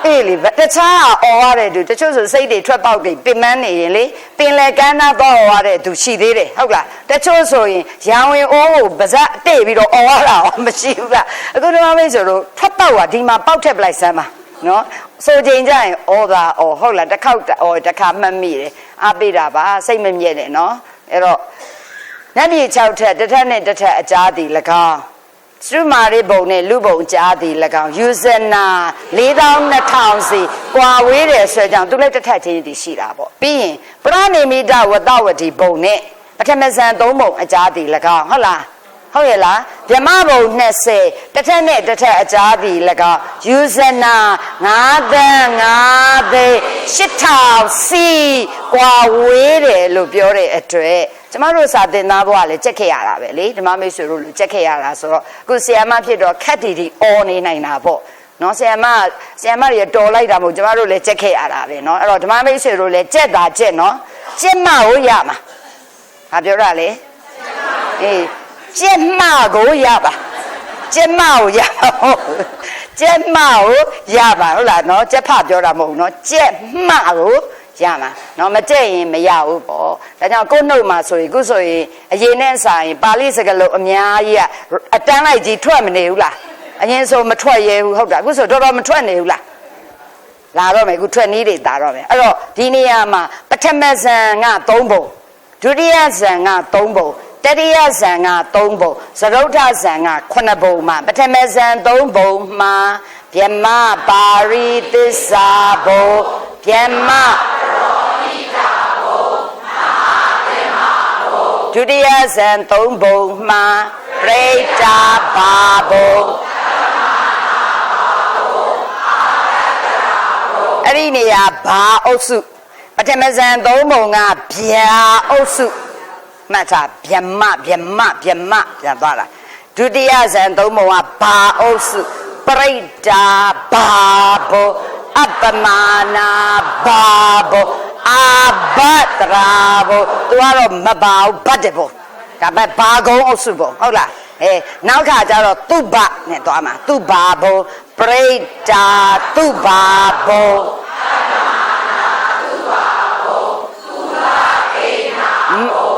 အေးလေတခြားအော်ရတဲ့သူတချို့ဆိုစိတ်တွေထွက်ပေါက်တွေပင်မနေရင်လေပင်လေကန်းသားတော့အော်ရတဲ့သူရှိသေးတယ်ဟုတ်လားတချို့ဆိုရင်ရံဝင်အိုးကိုပါဇက်တိတ်ပြီးတော့အော်ရတာမရှိဘူးလားအခုဒီမှာမိတ်ဆိုတော့ထွက်ပေါက်ကဒီမှာပေါက်ထက်ပလိုက်စမ်းပါနော်ဆိုချိန်ကြရင်ဩသာဩဟုတ်လားတစ်ခေါက်ဩတစ်ခါမှတ်မိတယ်အားပေးတာပါစိတ်မမြဲနဲ့နော်အဲ့တော့နတ်ပြည်6ထက်တစ်ထက်နဲ့တစ်ထက်အကြားသည်၎င်းသုမာရိဘုံနဲ့လူဘုံကြားသည်၎င်းယူဇနာ4200စီကွာဝေးတယ်ဆိုကြောင့်သူလည်းတစ်ထက်ချင်းတည်ရှိတာပေါ့ပြီးရင်ပရဏိမိတဝတ္တဝတိဘုံနဲ့ပထမဇန်3ဘုံအကြားသည်၎င်းဟုတ်လားဟုတ်ရဲ့လားဗြဟ္မဘုံ20တစ်ထက်နဲ့တစ်ထက်အကြားသည်၎င်းယူဇနာ9သန်း5သိန်း8000စီကွာဝေးတယ်လို့ပြောတဲ့အတွက်ကျမတို့စာသင်သားဘဝလည်းကြက်ခဲ့ရတာပဲလေဓမ္မမိတ်ဆွေတို့လူကြက်ခဲ့ရတာဆိုတော့အခုဆရာမဖြစ်တော့ခက်တီအော်နေနိုင်တာပေါ့နော်ဆရာမတွေတော်လိုက်တာမဟုတ်ကျမတို့လည်းကြက်ခဲ့ရတာပဲနော်အဲ့တော့ဓမ္မမိတ်ဆွေတို့လည်းကြက်တာကြက်နော်ကြက်မကိုရမှာဘာပြောတာလဲအေးကျက်မကိုရပါကျက်မကိုရပါကျက်မကိုရပါဟုတ်လားနော်ကျက်ဖပြောတာမဟုတ်နော်ကျက်မကိုရမှာနော်မကျက်ရင်မရဘူးပေါ့ဒါကြောင့်ကိုယ်နှုတ်မှာဆိုရင်ခုဆိုရင်အရင်နဲ့ဆိုင်ပါဠိစကားလုံးအများကြီးကအတန်းလိုက်ကြီးထွက်မနေဘူးလားအရင်ဆိုမထွက်ရဲဘူးဟုတ်တာအခုဆိုတော်မထွက်နေဘူးလားလာတော့မယ်အခုထွက်နည်းတွေတာတော့မယ်အဲ့တော့ဒီနေရာမှာပထမဇန်က3ပုံဒုတိယဇန်က3ပုံတတိယဇန်က3ပုံသရုတ်ထဇန်က9ပုံမှာပထမဇန်3ပုံမှာဗြဟ္မပါရိသစ္စာဘုဗြဟ္မဒုတိယဇန်3ပုံမှာပရိတ္တာဘာဘုအဲ့ဒီနေရာဘာအုပ်စုပထမဇန်3ပုံကဗျာအုပ်စုမှတ်ထားဗြဟ္မပြန်သွားတာဒုတိယဇန်3ပုံကဘာအုပ်စုပရိတ္တာဘာဘုအပ္ပမာနာဘာဘုအာဘတရာဘုသူကတော့မပါဘူးဘတ်တယ်ဘုဒါပေမဲ့ဘာကုန်းအုပ်စုဘုဟုတ်လားနောက်ခါကျတော့သူဘနဲ့သွားမှာသူဘာဘုပရိတ္တာသူဘာဘု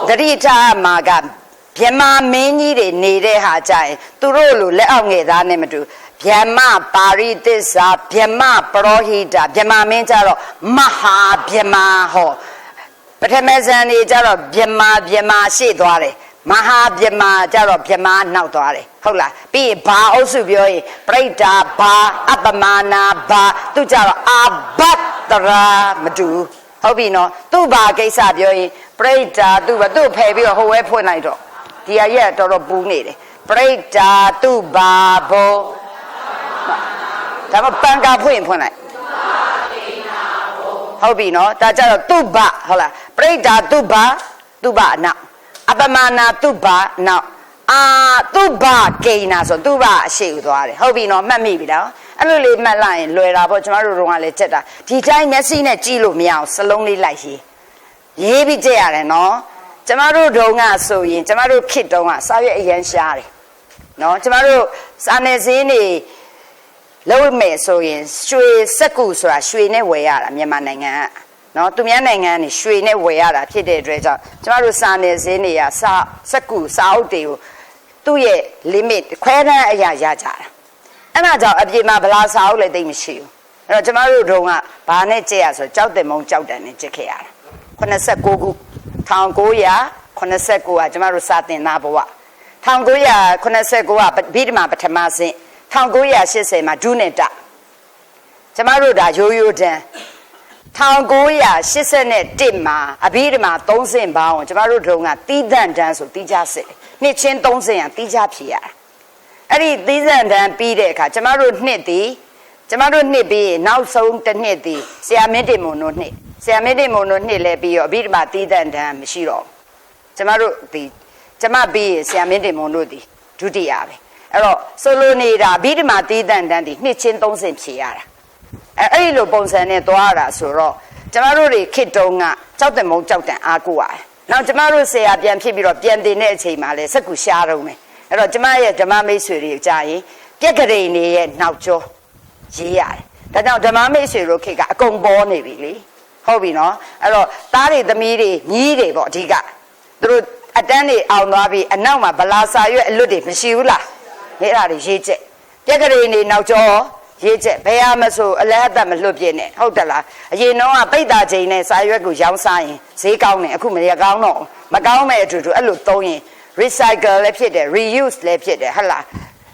တတိထားမှာကဗြဟ္မာမင်းကြီးတွေနေတဲ့ဟာကြရင်သူတို့လိုလက်အောက်ငယ်သားနဲ့မတူဗြဟ္မပါရိသစ္စာဗြဟ္မပရောဟိတဗြဟ္မာမင်းကြတော့မဟာဗြဟ္မာဟောပထမဇန်နေကြတော့ဗြဟ္မာရှေ့သွားတယ်မဟာဗြဟ္မာကြတော့ဗြဟ္မာနောက်သွားတယ်ဟုတ်လားပြီးရင်ဘာအုပ်စုပြောရင်ပရိတ္တာဘာအပ္ပမာနာဘာသူကြတော့အာဘတ်တရာမတူဟုတ်ပြီနော်သူ့ဘာကိစ္စပြောရင်ပရိတ္တာသူ့ဘာသူ့ဖယ်ပြီးတော့ဟိုဝဲဖွင့်လိုက်တော့ဒီအရက်တော်တော်ပူနေတယ်ပရိတ္တာသူ့ဘာဘောဒါမှပန်ကာဖွင့်လိုက်ဟုတ်ပြီနော်ဒါကြတော့သူ့ဘာဟုတ်လားပရိတ္တာသူ့ဘာအနောက်အပ္ပမာနာသူ့ဘာနောက်သူ့ဘာကိနာဆိုသူ့ဘာအရှိကိုသွားတယ်ဟုတ်ပြီနော်မှတ်မိပြီလားအဲ့လိုလေးမှတ်လိုက်ရင်လွယ်တာပေါ့ကျမတို့ကလည်းချက်တာဒီတိုင်းမျက်စိနဲ့ကြည့်လို့မရအောင်စလုံးလေးလိုက်ရေးပြီးကြည့်ရတယ်နော်ကျမတို့တုန်းကဆိုရင်ကျမတို့ခေတ်တုန်းကစာရွက်အရန်ရှားတယ်နော်ကျမတို့စာနယ်ဇင်းတွေ လုံးမဲ့ဆိုရင်ရွှေစက်ကူဆိုတာရွှေနဲ့ဝယ်ရတာမြန်မာနိုင်ငံကနော်သူများနိုင်ငံကနေရွှေနဲ့ဝယ်ရတာဖြစ်တဲ့အတွက်ကြောင့်ကျမတို့စာနယ်ဇင်းတွေကစက်ကူစာအုပ်တွေကိုသူ့ရဲ့ limit ခွဲတန်းအရာရကြတာအဲ့ဒါကြောင့်အပြင်မှာဗလာစာအုပ်လည်းတိတ်မရှိဘူးအဲ့တော့ကျမတို့တုန်းကဘာနဲ့ကြက်ရဆိုကြောက်တယ်မုံကြောက်တယ်နဲ့ကြက်ခဲ့ရတာ89ခု1989ကကျမတို့စာသင်သားဘဝ1989ကဗိဓမာပထမဆင့်1980မှာဒုနဲ့တကျမတို့ဒါရိုးရိုးတန်း1981မှာအဘိဓမ္မာ3ဆင့်ပေါင်းကျမတို့တုန်းကတီးသန့်တန်းဆိုတီးကြစစ်နှစ်ချင်း3ဆင့်ရတီးကြဖြေရတာအဲ့ဒီတီးသန့်တန်းပြီးတဲ့အခါကျမတို့နှစ်ပြီးနောက်ဆုံးတစ်နှစ်ပြီးဆရာမင်းတင်မုံတို့နှစ်ဆရာမင်းတင်မုံတို့နှစ်လဲပြီးတော့အဘိဓမ္မာတီးသန့်တန်းမရှိတော့ကျမတို့ဒီကျမပြီးဆရာမင်းတင်မုံတို့ဒီဒုတိယပဲအဲ့တော့ဆိုလိုနေတာအဘိဓမ္မာတီးသန့်တန်းဒီနှစ်ချင်း3ဆင့်ဖြေရတာအဲ့ဒီလိုပုံစံနဲ့သွားရတာဆိုတော့ကျမတို့တွေခေတ်တုန်းကကြောက်တယ်မုံကြောက်တယ်အားကိုရတယ်နောက်ကျမတို့ဆရာပြန်ဖြစ်ပြီးတော့ပြန်တင်တဲ့အချိန်မှာလဲစက်ကူရှားတော့မယ်အဲ့တော့ကျမရဲ့ဓမ္မမိတ်ဆွေတွေကြားရင်ပြက်ကလေးနေရဲ့နောက်ကျောရေးရတယ်ဒါကြောင့်ဓမ္မမိတ်ဆွေတို့ခေတ်ကအကုန်ပေါ်နေပြီလေဟုတ်ပြီနော်အဲ့တော့သားတွေသမီးတွေညီးတွေပေါ့အဓိကသူတို့အတန်းတွေအောင်သွားပြီးအနောက်မှာဗလာစာရွက်အလွတ်တွေမရှိဘူးလားအဲ့ဒါတွေရေးချက်ပြက်ကလေးနေနောက်ကျောရေးချက်ဘယ်ဟာမဆိုအလဲအသက်မလွတ်ပြည့်နဲ့ဟုတ်တယ်လားအရင်တော့ကပိတ်တာချိန်နဲ့စာရွက်ကိုရောင်းစားရင်ဈေးကောင်းတယ်အခုမရကောင်းတော့မကောင်းမဲ့အတူတူအဲ့လိုသုံးရင် recycle လည်းဖြစ်တယ် reuse လည်းဖြစ်တယ်ဟုတ်လား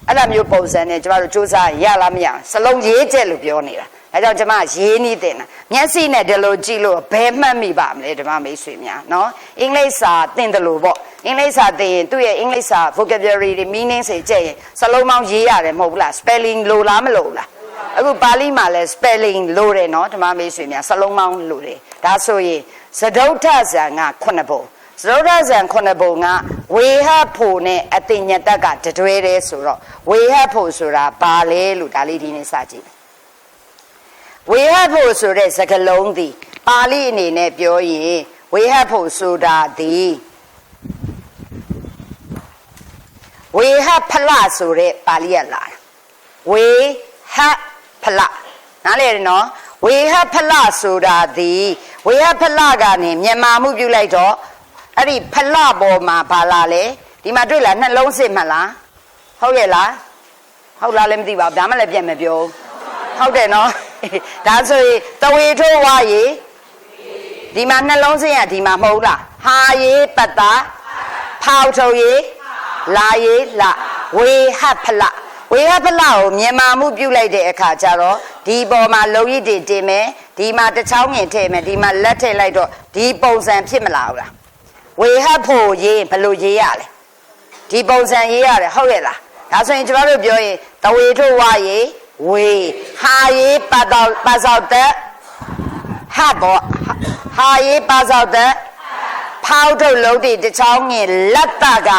အဲ့လိုမျိုးပုံစံနဲ့ကျမတို့စူးစမ်းရလားမရစလုံးရေးချက်လို့ပြောနေတာဒါကြောင့်ကျမရေးနေတယ်နော်မျက်စိနဲ့ဒီလိုကြည့်လို့ဘယ်မှတ်မိပါမလဲဓမ္မမိတ်ဆွေများနော်အင်္ဂလိပ်စာသင်တယ်လို့ပေါ့အင်္ဂလိပ်စာသင်ရင်သူ့ရဲ့အင်္ဂလိပ်စာ vocabulary တွေ meaning တွေကြည့်ရင်စလုံးပေါင်းရေးရတယ်မဟုတ်ဘူးလား spelling လို့လားမလို့လားအခုပါဠိမှာလဲ spelling လို့တယ်နော်ဓမ္မမိတ်ဆွေများစလုံးပေါင်းလို့တယ်ဒါဆိုရင်စတုထဇံက9ပုံစတုထဇံ9ပုံကဝေဟဖို့နဲ့အတိညတကတတွဲတယ်ဆိုတော့ဝေဟဖို့ဆိုတာဘာလဲလို့ဒါလေးဒီနေ့စကြည့်ဝေဟဖို့ဆိုတဲ့စကားလုံးသည်ပါဠိအနေနဲ့ပြောရင်ဝေဟဖို့ဆိုတာသည်ဝေဟဖလဆိုတဲ့ပါဠိရလာဝေဟဖလနားလေနော်ဝေဟဖလဆိုတာသည်ဝေဟဖလကနေမြန်မာမှုပြုလိုက်တော့အဲ့ဒီဖလပေါ်မှာဘာလာလဲဒီမှာတွေ့လားနှလုံးစစ်မှလားဟုတ်ရဲ့လားဟုတ်လားလည်းမသိပါဘူးဒါမှလည်းပြန်မပြောဟုတ်တယ်နော်ဒါဆိုရင်တဝေထိုးဝါရေဒီမှာနှလုံးစစ်ရဒီမှာမဟုတ်လားဟာရေပတ္တာဖောက်ထုတ်ရေလာရေလဝေဟဖလဝေဟဖလကိုမြန်မာမှုပြုလိုက်တဲ့အခါကျတော့ဒီပေါ်မှာလုံရည်တွေတင်မယ်ဒီမှာတစ်ချောင်းငင်ထည့်မယ်ဒီမှာလက်ထည့်လိုက်တော့ဒီပုံစံဖြစ်မလာဘူးလားဝေဟဖို့ရေးဘယ်လိုရေးရလဲဒီပုံစံရေးရတယ်ဟုတ်ရဲ့လားဒါဆိုရင်ကျွန်တော်တို့ပြောရင်တဝေထိုးဝါရေဝေဟာရေပတ်စောက်တဲ့ဟာဘောဟာရေပတ်စောက်တဲ့ဖောက်ထုတ်လုံးတွေတစ်ချောင်းငင်လက်တက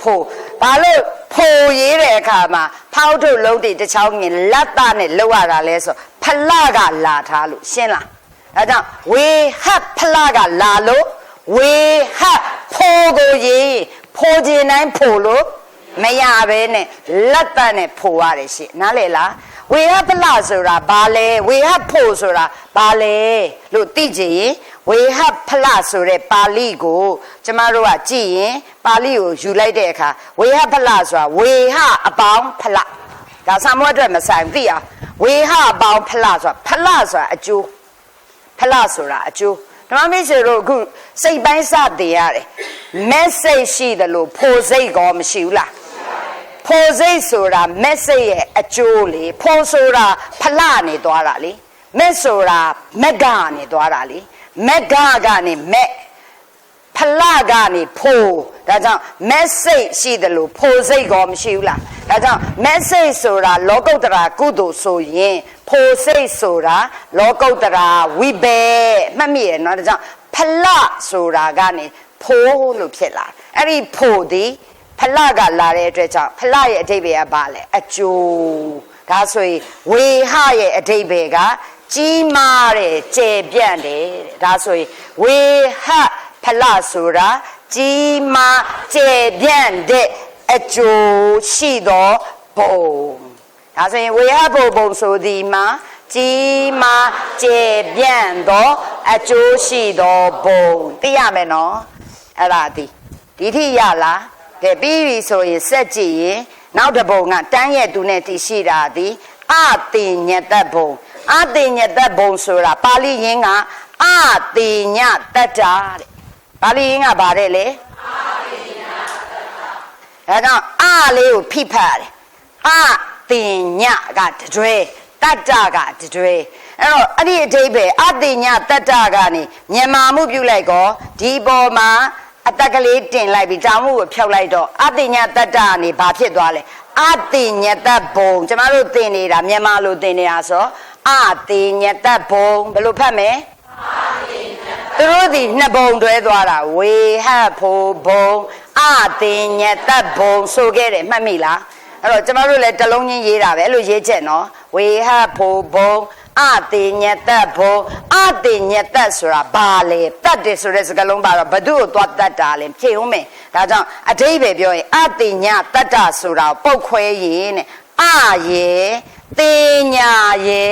ဖို့ဘာလို့ဖို့ရေးတဲ့အခါမှာဖောက်ထုတ်လုံးတွေတစ်ချောင်းငင်လက်တနဲ့လောက်ရတာလဲဆိုဖလကလာထားလို့ရှင်းလားဒါကြောင့်ဝေဟဖလကလာလို့ဝေဟဖို့ကိုရေးဖို့ခြင်းတိုင်းဖို့လို့မရဘဲနဲ့လက်တနဲ့ဖို့ရတယ်ရှင့်နားလေလားဝေဟဖလဆိုတာဘာလဲဝေဟဖို့ဆိုတာဘာလဲလို့သိကြရင်ဝေဟဖလဆိုတဲ့ပါဠိကိုကျမတို့ကကြည့်ရင်ပါဠိကိုယူလိုက်တဲ့အခါဝေဟဖလဆိုတာဝေဟအပေါင်းဖလဒါစာမွတ်အတွက်မဆိုင်သိအောင်ဝေဟအပေါင်းဖလဆိုတာဖလဆိုတာအကျိုးဖလဆိုတာအကျိုးဓမ္မမိတ်ဆွေတို့အခုစိတ်ပိုင်းစတင်ရတယ် message ရှိတယ်လို့ဖိုစိတ်ကောမရှိဘူးလားဖိုစိတ်ဆိုတာ message ရဲ့အကျိုးလေဖိုဆိုတာဖလနေသွားတာလေမက်ဆိုတာမက်ကနေသွားတာလေမက်ကနေမက်ဖလကနေဖိုဒါကြောင့် message ရှိတယ်လို့ဖိုစိတ်ကောမရှိဘူးလားဒါကြောင့် message ဆိုတာလောကုတ္တရာကုသိုလ်ဆိုရင်ဖိုစိတ်ဆိုတာလောကုတ္တရာဝိဘေမှတ်မိရနော်ဒါကြောင့်ဖလဆိုတာကနေဖိုလို့ဖြစ်လာအဲ့ဒီဖိုဒီဖလကလာတဲ့အတွက်ကြောင့်ဖလရဲ့အဓိပ္ပာယ်ကဘာလဲအကျိုးဒါဆိုရင်ဝေဟရဲ့အဓိပ္ပာယ်ကကြီးမားတယ်ကျယ်ပြန့်တယ်ဒါဆိုရင်ဝေဟဖလဆိုတာကြီးမားကျယ်ပြန့်တဲ့အကျိုးရှိသောဘုံ ဒါဆိုရင်ဝေဟဘုံဘုံဆိုသည်မှာကြီးမားကျေပြန့်သောအကျိုးရှိသောဘုံသိရမယ်နော်အဲ့ဒါဒီထိရလားကဲပြီးပြီဆိုရင်စက်ကြည့်ရင်နောက်တစ်ဘုံကတန်းရဲ့သူနဲ့တည်ရှိတာဒီအတိညတဘုံအတိညတဘုံဆိုတာပါဠိရင်းကအတိညတတ္တာတဲ့ပါဠိရင်းကဗါတဲ့လေအတိညတတ္တာအဲကြောင့်အလေးကိုဖိဖတ်တယ်အတိညကတတွဲတတ္တကတတွဲအဲ့တော့အဲ့ဒီအဓိပ္ပာယ်အတိညတတ္တကနေမြန်မာမှုပြုလိုက်ကောဒီပေါ်မှာအတက်ကလေးတင်လိုက်ပြီးတောင်းမှုကိုဖြောက်လိုက်တော့အတိညတတ္တကနေဘာဖြစ်သွားလဲအတိညတဘုံကျမတို့သင်နေတာမြန်မာလိုသင်နေတာဆိုအတိညတဘုံဘယ်လိုဖတ်မလဲသူတို့ဒီနှစ်ဘုံတွဲသွားတာဝေဟဖိုဘုံအတိညတဘုံဆိုခဲ့တယ်မှတ်မိလားအဲ့တော့ကျမတို့လည်းတလုံးချင်းရေးတာပဲအဲ့လိုရေးချက်နော်ဝေဟဖိုဘုံအတိညတဘုံအတိညတဆိုတာဘာလဲတတ်တယ်ဆိုတဲ့စကားလုံးပါတော့ဘသူ့ကိုသွားတတ်တာလဲဖြေဦးမယ်ဒါကြောင့်အဓိပ္ပာယ်ပြောရင်အတိညတတ္တဆိုတာပုတ်ခွဲရင်နဲ့အရေတိညာရေ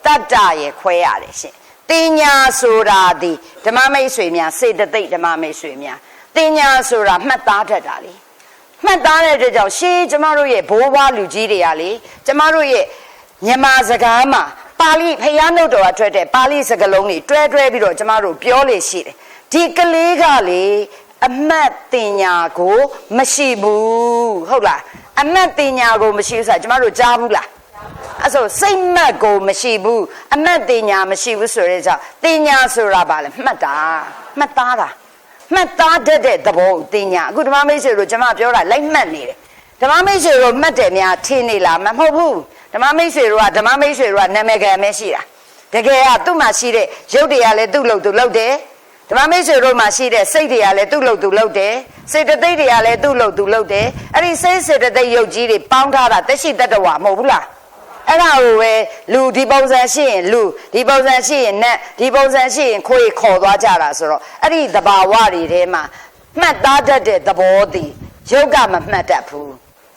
တတ္တရေခွဲရတယ်ရှင်တိညာဆိုတာဒီဓမ္မမိတ်ဆွေများစေတသိက်ဓမ္မမိတ်ဆွေများတိညာဆိုတာမှတ်သားတတ်တာလေမှတ်သားတဲ့အတွက်ကြောင့်ရှေးကျမတို့ရဲ့ဘိုးဘွားလူကြီးတွေကလေကျမတို့ရဲ့မြန်မာစကားမှာပါဠိဖျားနှုတ်တော်အထွက်တဲ့ပါဠိစကားလုံးတွေတွဲပြီးတော့ကျမတို့ပြောလေရှိတယ်ဒီကလေးကလေအမတ်တင်ညာကိုမရှိဘူးဟုတ်လားအမတ်တင်ညာကိုမရှိဘူးဆိုတာကျမတို့ကြားဘူးလားအဲ့ဆိုစိတ်မှတ်ကိုမရှိဘူးအမတ်တင်ညာမရှိဘူးဆိုတဲ့ကြောင့်တင်ညာဆိုတာဘာလဲမှတ်တာမှတ်သားတာမှတ်သားတတ်တဲ့သဘောတင်ညာအခုဓမ္မမိတ်ဆွေတို့ကျမပြောတာလိုက်မှတ်နေတယ်ဓမ္မမိတ်ဆွေတို့မှတ်တယ်များထင်နေလားမဟုတ်ဘူးဓမ္မမိတ်ဆွေတို့ကနာမည်ခံမဲရှိတာတကယ်ကသူ့မှာရှိတဲ့ရုပ်တွေကလည်းသူ့လို့သူလုပ်တယ်ဓမ္မမိတ်ဆွေတို့မှာရှိတဲ့စိတ်တွေကလည်းသူ့လို့သူလုပ်တယ်စေတသိက်တွေကလည်းသူ့လို့သူလုပ်တယ်အဲ့ဒီစိတ်စေတသိက်ရုပ်ကြီးတွေပေါင်းထားတာတက်ရှိတတ္တဝါမဟုတ်ဘူးလားအဲ့ဒါကိုပဲလူဒီပုံစံရှိရင်လူဒီပုံစံရှိရင်နတ်ဒီပုံစံရှိရင်ခွေခေါ်သွားကြတာဆိုတော့အဲ့ဒီသဘာဝတွေထဲမှာမှတ်သားတတ်တဲ့သဘောတည်ရုပ်ကမမှတ်တတ်ဘူး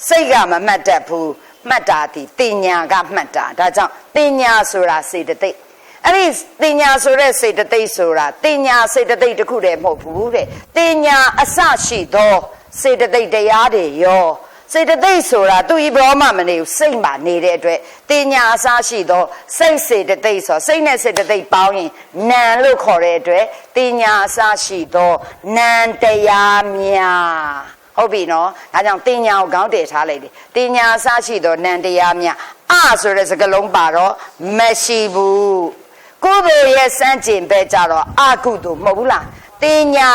စိတ်ကမမှတ်တတ်ဘူးမှတ်တာဒီတင်ညာကမှတ်တာဒါကြောင့်တင်ညာဆိုတာစေတသိက်အဲ့ဒီတင်ညာဆိုတဲ့စေတသိက်ဆိုတာတင်ညာစေတသိက်တစ်ခုတည်းမဟုတ်ဘူးတဲ့တင်ညာအစရှိသောစေတသိက်တရားတွေရောစေတသိက်ဆိုတာသူဤဘောမှမနေဘူးစိတ်မှနေတဲ့အတွက်တင်ညာအစရှိသောစိတ်စေတသိက်ဆိုစိတ်နဲ့စေတသိက်ပေါင်းရင်နာမ်လို့ခေါ်တဲ့အတွက်တင်ညာအစရှိသောနာမ်တရားများဟုတ်ပြီနော်ဒါကြောင့်တင်ညာကိုခေါင်းတည်ထားလိုက်တယ်တင်ညာအစရှိသောနာမ်တရားများအဆိုတဲ့စကားလုံးပါတော့မရှိဘူးကုသိုလ်ရဲ့စမ်းကျင်ပဲကြတော့အကုသိုလ်မဟုတ်ဘူးလားတင်ညာ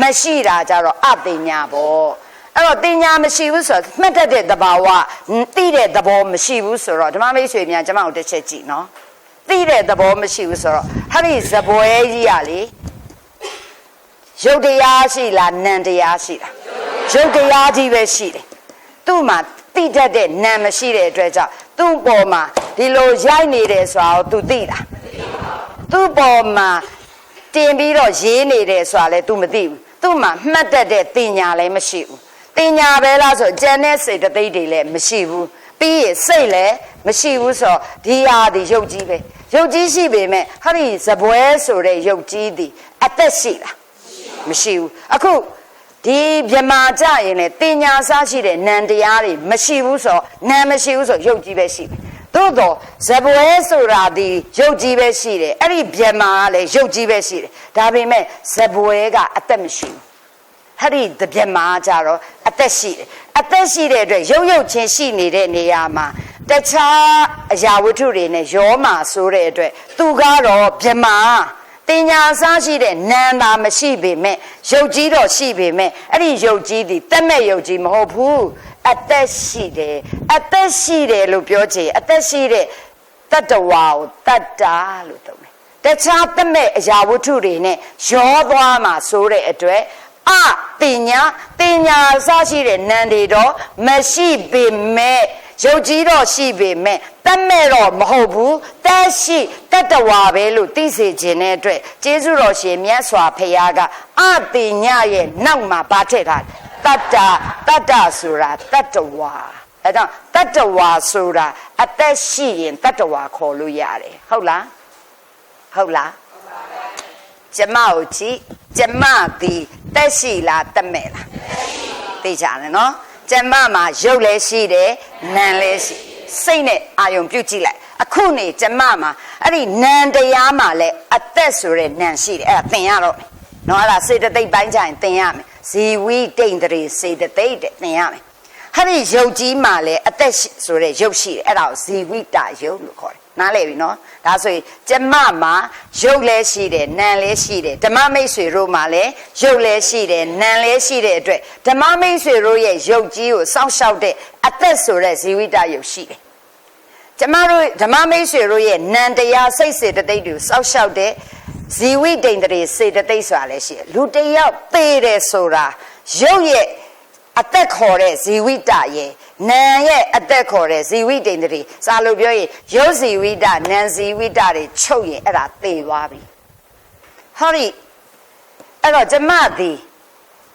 မရှိတာကြတော့အတင်ညာပေါ့အဲ့တော့တင်ညာမရှိဘူးဆိုတော့မှတ်တတ်တဲ့သဘာဝသိတဲ့သဘောမရှိဘူးဆိုတော့ဓမ္မမိတ်ဆွေများကျမတို့တစ်ချက်ကြည့်နော်သိတဲ့သဘောမရှိဘူးဆိုတော့ဟာဒီဇပွဲကြီးကလေရုပ်တရားရှိလားနာမ်တရားရှိလားရုပ်တရားကြီးပဲရှိတယ်သူ့မှာသိတတ်တဲ့နာမ်မရှိတဲ့အတွက်ကြောင့်သူ့ပေါ်မှာဒီလိုရိုက်နေတယ်ဆိုတာကို तू သိတာသူ့ပေါ်မှာတင်ပြီးတော့ရေးနေတယ်ဆိုတာလည်း तू မသိဘူးသူ့မှာမှတ်တတ်တဲ့တင်ညာလည်းမရှိဘူးတင်ညာပဲလားဆိုကြံတဲ့စိတ်တသိက်တွေလည်းမရှိဘူးပြီးရင်စိတ်လည်းမရှိဘူးဆိုတော့ဒီဟာဒီရုပ်ကြီးပဲရုပ်ကြီးရှိပေမဲ့ဟာဒီဇပွဲဆိုတဲ့ရုပ်ကြီးဒီအသက်ရှိလားမရှိဘူးအခုဒီမြမာကြရင်လေတင်ညာစားရှိတဲ့နံတရားတွေမရှိဘူးဆိုတော့နံမရှိဘူးဆိုရုပ်ကြီးပဲရှိတယ်သို့တော့ဇပွဲဆိုတာဒီရုပ်ကြီးပဲရှိတယ်အဲ့ဒီမြမာကလည်းရုပ်ကြီးပဲရှိတယ်ဒါပေမဲ့ဇပွဲကအသက်မရှိဘူးဟာဒီမြမာကြတော့အသက်ရှိတယ်အသက်ရှိတဲ့အတွက်ရုပ်ချင်းရှိနေတဲ့နေရာမှာတခြားအရာဝတ္ထုတွေနဲ့ရောမာဆိုတဲ့အတွက်သူကတော့မြမာတင်ညာစားရှိတဲ့နာမ်သာမရှိပေမဲ့ရုပ်ကြီးတော့ရှိပေမဲ့အဲ့ဒီရုပ်ကြီးဒီတက်မဲ့ရုပ်ကြီးမဟုတ်ဘူးအသက်ရှိတယ်အသက်ရှိတယ်လို့ပြောချင်အသက်ရှိတဲ့တတ္တဝါကိုတတ္တာလို့သုံးတယ်တခြားတက်မဲ့အရာဝတ္ထုတွေနဲ့ရောသွားမှာဆိုတဲ့အတွက်အတင်ညာစားရှိတဲ့နာမ်တွေတော့မရှိပေမဲ့ရုပ်ကြီးတော့ရှိပေမဲ့တတ်မဲ့တော့မဟုတ်ဘူးတက်ရှိတတ္တဝါပဲလို့သိစေခြင်းတဲ့အတွက်ကျေးဇူးတော်ရှင်မြတ်စွာဘုရားကအတိညာရဲ့နောက်မှာဗာထည့်ထားတတ္တဆိုတာတတ္တဝါအဲကြောင့်တတ္တဝါဆိုတာ အသက်ရှိရင်တတ္တဝါခေါ်လို့ရတယ်ဟုတ်လားဟုတ်လားကျမကိုကြည့်ကျမဒီတက်ရှိလားတက်မဲ့လားသိကြတယ်နော်ကျမမှာရုပ်လည်းရှိတယ်နာမ်လည်းရှိစိတ်နဲ့အာယုံပြုတ်ကြည့်လိုက်အခုနေကျမမှာအဲ့ဒီနာမ်တရားမှာလည်းအသက်ဆိုတဲ့နာမ်ရှိတယ်အဲ့ဒါသင်ရတော့မယ်နော်အဲ့ဒါစေတသိက်ပိုင်းကြရင်သင်ရမယ်ဇီဝိတိန်တရေစေတသိက်တဲ့သင်ရမယ်ဟာဒီယုတ်ကြီးမှာလည်းအသက်ဆိုတဲ့ယုတ်ရှိတယ်အဲ့ဒါကိုဇီဝိတယုတ်လို့ခေါ်တယ်နားလည်ပြီနော်ဒါဆိုရင်ကျမမှာယုတ်လည်းရှိတယ်နာမ်လည်းရှိတယ်ဓမ္မမိတ်ဆွေတို့မှာလည်းယုတ်လည်းရှိတယ်နာမ်လည်းရှိတဲ့အတွက်ဓမ္မမိတ်ဆွေတို့ရဲ့ယုတ်ကြီးကိုစောင့်ရှောက်တဲ့အသက်ဆိုတဲ့ဇီဝိတယုတ်ရှိတယ်ကျမတို့ဓမ္မမိတ်ဆွေတို့ရဲ့နံတရားစိတ်စေတသိက်တွေစောက်ရှောက်တဲ့ဇီဝိတိန်တရေစေတသိက်ဆိုတာလည်းရှိတယ်လူတယောက်သေတယ်ဆိုတာရုပ်ရဲ့အသက်ခေါ်တဲ့ဇီဝိတရဲ့နာမ်ရဲ့အသက်ခေါ်တဲ့ဇီဝိတိန်တရေစာလို့ပြောရင်ရုပ်ဇီဝိတနာမ်ဇီဝိတတွေချုပ်ရင်အဲ့ဒါသေသွားပြီဟောဒီအဲ့တော့ကျမသည်